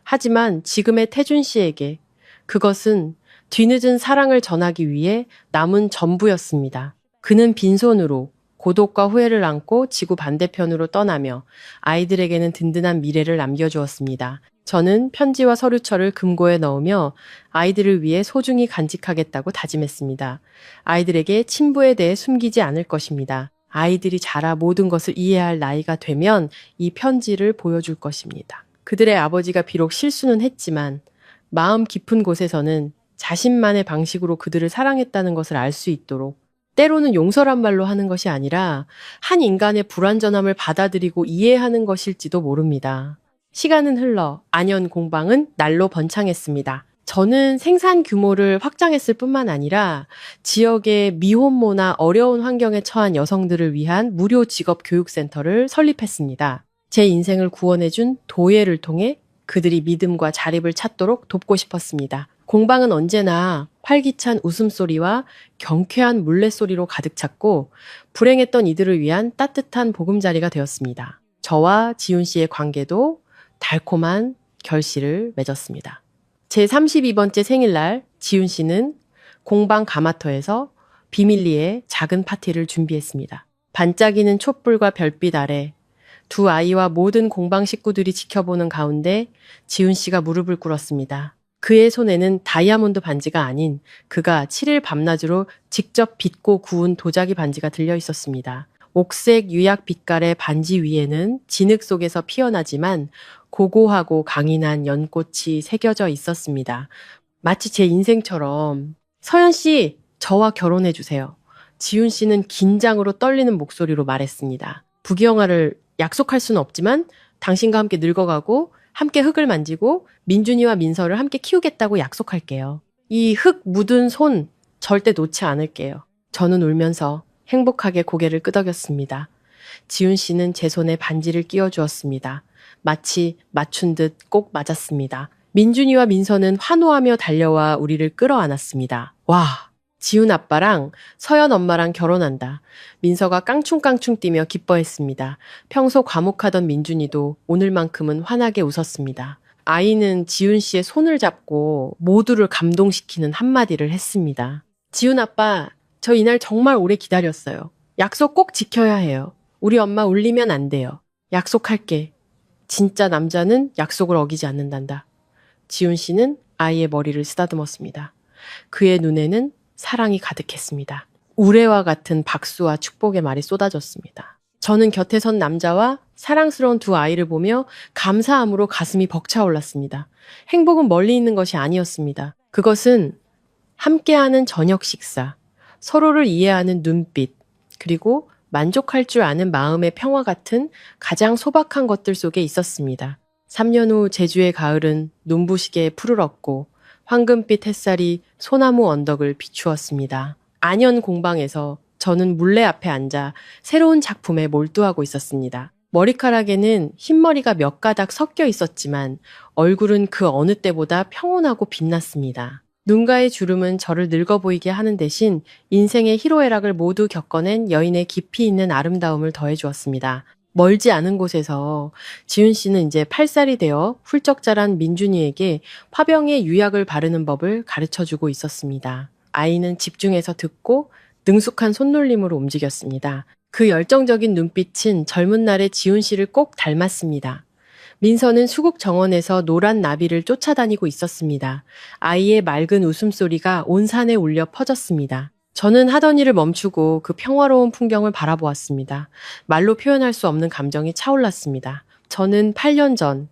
Speaker 2: 하지만 지금의 태준 씨에게 그것은 뒤늦은 사랑을 전하기 위해 남은 전부였습니다. 그는 빈손으로 고독과 후회를 안고 지구 반대편으로 떠나며 아이들에게는 든든한 미래를 남겨주었습니다. 저는 편지와 서류철을 금고에 넣으며 아이들을 위해 소중히 간직하겠다고 다짐했습니다. 아이들에게 친부에 대해 숨기지 않을 것입니다. 아이들이 자라 모든 것을 이해할 나이가 되면 이 편지를 보여줄 것입니다. 그들의 아버지가 비록 실수는 했지만 마음 깊은 곳에서는 자신만의 방식으로 그들을 사랑했다는 것을 알 수 있도록 때로는 용서란 말로 하는 것이 아니라 한 인간의 불완전함을 받아들이고 이해하는 것일지도 모릅니다. 시간은 흘러 안연 공방은 날로 번창했습니다. 저는 생산 규모를 확장했을 뿐만 아니라 지역의 미혼모나 어려운 환경에 처한 여성들을 위한 무료 직업 교육센터를 설립했습니다. 제 인생을 구원해준 도예를 통해 그들이 믿음과 자립을 찾도록 돕고 싶었습니다. 공방은 언제나 활기찬 웃음소리와 경쾌한 물레소리로 가득 찼고 불행했던 이들을 위한 따뜻한 보금자리가 되었습니다. 저와 지훈 씨의 관계도 달콤한 결실을 맺었습니다. 제 32번째 생일날 지훈 씨는 공방 가마터에서 비밀리에 작은 파티를 준비했습니다. 반짝이는 촛불과 별빛 아래 두 아이와 모든 공방 식구들이 지켜보는 가운데 지훈 씨가 무릎을 꿇었습니다. 그의 손에는 다이아몬드 반지가 아닌 그가 7일 밤낮으로 직접 빚고 구운 도자기 반지가 들려 있었습니다. 옥색 유약 빛깔의 반지 위에는 진흙 속에서 피어나지만 고고하고 강인한 연꽃이 새겨져 있었습니다. 마치 제 인생처럼. 서연 씨, 저와 결혼해 주세요. 지훈 씨는 긴장으로 떨리는 목소리로 말했습니다. 부귀영화를 약속할 수는 없지만 당신과 함께 늙어가고 함께 흙을 만지고 민준이와 민서를 함께 키우겠다고 약속할게요. 이 흙 묻은 손 절대 놓지 않을게요. 저는 울면서 행복하게 고개를 끄덕였습니다. 지훈 씨는 제 손에 반지를 끼워주었습니다. 마치 맞춘 듯 꼭 맞았습니다. 민준이와 민서는 환호하며 달려와 우리를 끌어안았습니다. 와, 지훈 아빠랑 서연 엄마랑 결혼한다. 민서가 깡충깡충 뛰며 기뻐했습니다. 평소 과묵하던 민준이도 오늘만큼은 환하게 웃었습니다. 아이는 지훈 씨의 손을 잡고 모두를 감동시키는 한마디를 했습니다. 지훈 아빠, 저 이날 정말 오래 기다렸어요. 약속 꼭 지켜야 해요. 우리 엄마 울리면 안 돼요. 약속할게. 진짜 남자는 약속을 어기지 않는단다. 지훈 씨는 아이의 머리를 쓰다듬었습니다. 그의 눈에는 사랑이 가득했습니다. 우레와 같은 박수와 축복의 말이 쏟아졌습니다. 저는 곁에 선 남자와 사랑스러운 두 아이를 보며 감사함으로 가슴이 벅차올랐습니다. 행복은 멀리 있는 것이 아니었습니다. 그것은 함께하는 저녁 식사, 서로를 이해하는 눈빛, 그리고 만족할 줄 아는 마음의 평화 같은 가장 소박한 것들 속에 있었습니다. 3년 후 제주의 가을은 눈부시게 푸르렀고 황금빛 햇살이 소나무 언덕을 비추었습니다. 안현 공방에서 저는 물레 앞에 앉아 새로운 작품에 몰두하고 있었습니다. 머리카락에는 흰머리가 몇 가닥 섞여 있었지만 얼굴은 그 어느 때보다 평온하고 빛났습니다. 눈가의 주름은 저를 늙어 보이게 하는 대신 인생의 희로애락을 모두 겪어낸 여인의 깊이 있는 아름다움을 더해주었습니다. 멀지 않은 곳에서 지훈 씨는 이제 8살이 되어 훌쩍 자란 민준이에게 화병에 유약을 바르는 법을 가르쳐주고 있었습니다. 아이는 집중해서 듣고 능숙한 손놀림으로 움직였습니다. 그 열정적인 눈빛은 젊은 날의 지훈 씨를 꼭 닮았습니다. 민서는 수국 정원에서 노란 나비를 쫓아다니고 있었습니다. 아이의 맑은 웃음소리가 온 산에 울려 퍼졌습니다. 저는 하던 일을 멈추고 그 평화로운 풍경을 바라보았습니다. 말로 표현할 수 없는 감정이 차올랐습니다. 저는 8년 전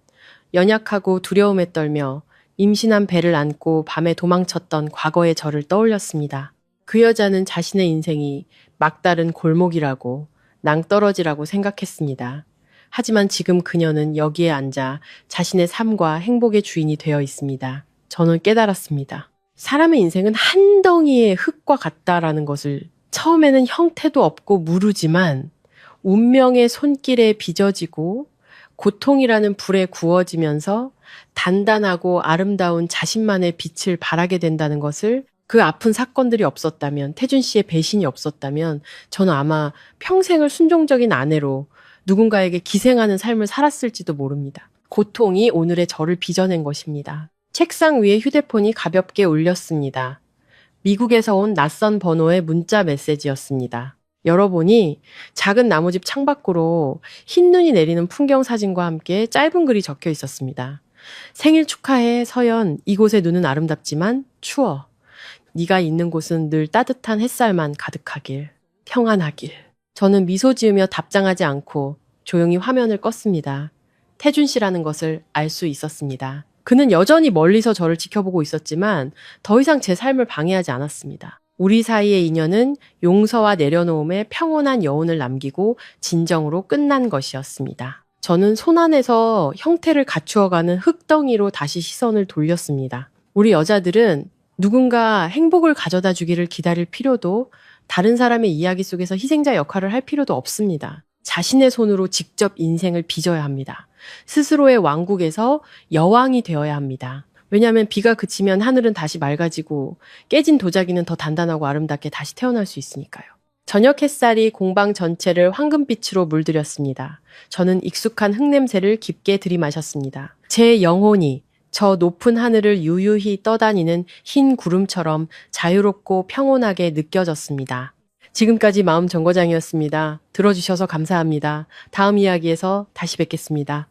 Speaker 2: 연약하고 두려움에 떨며 임신한 배를 안고 밤에 도망쳤던 과거의 저를 떠올렸습니다. 그 여자는 자신의 인생이 막다른 골목이라고 낭떠러지라고 생각했습니다. 하지만 지금 그녀는 여기에 앉아 자신의 삶과 행복의 주인이 되어 있습니다. 저는 깨달았습니다. 사람의 인생은 한 덩이의 흙과 같다라는 것을 처음에는 형태도 없고 무르지만 운명의 손길에 빚어지고 고통이라는 불에 구워지면서 단단하고 아름다운 자신만의 빛을 발하게 된다는 것을 그 아픈 사건들이 없었다면, 태준 씨의 배신이 없었다면 저는 아마 평생을 순종적인 아내로 누군가에게 기생하는 삶을 살았을지도 모릅니다. 고통이 오늘의 저를 빚어낸 것입니다. 책상 위에 휴대폰이 가볍게 울렸습니다. 미국에서 온 낯선 번호의 문자 메시지였습니다. 열어보니 작은 나무집 창밖으로 흰눈이 내리는 풍경 사진과 함께 짧은 글이 적혀 있었습니다. 생일 축하해 서연. 이곳의 눈은 아름답지만 추워. 네가 있는 곳은 늘 따뜻한 햇살만 가득하길. 평안하길. 저는 미소 지으며 답장하지 않고 조용히 화면을 껐습니다. 태준 씨라는 것을 알 수 있었습니다. 그는 여전히 멀리서 저를 지켜보고 있었지만 더 이상 제 삶을 방해하지 않았습니다. 우리 사이의 인연은 용서와 내려놓음의 평온한 여운을 남기고 진정으로 끝난 것이었습니다. 저는 손안에서 형태를 갖추어가는 흙덩이로 다시 시선을 돌렸습니다. 우리 여자들은 누군가 행복을 가져다 주기를 기다릴 필요도 다른 사람의 이야기 속에서 희생자 역할을 할 필요도 없습니다. 자신의 손으로 직접 인생을 빚어야 합니다. 스스로의 왕국에서 여왕이 되어야 합니다. 왜냐하면 비가 그치면 하늘은 다시 맑아지고 깨진 도자기는 더 단단하고 아름답게 다시 태어날 수 있으니까요. 저녁 햇살이 공방 전체를 황금빛으로 물들였습니다. 저는 익숙한 흙냄새를 깊게 들이마셨습니다. 제 영혼이 저 높은 하늘을 유유히 떠다니는 흰 구름처럼 자유롭고 평온하게 느껴졌습니다. 지금까지 마음정거장이었습니다. 들어주셔서 감사합니다. 다음 이야기에서 다시 뵙겠습니다.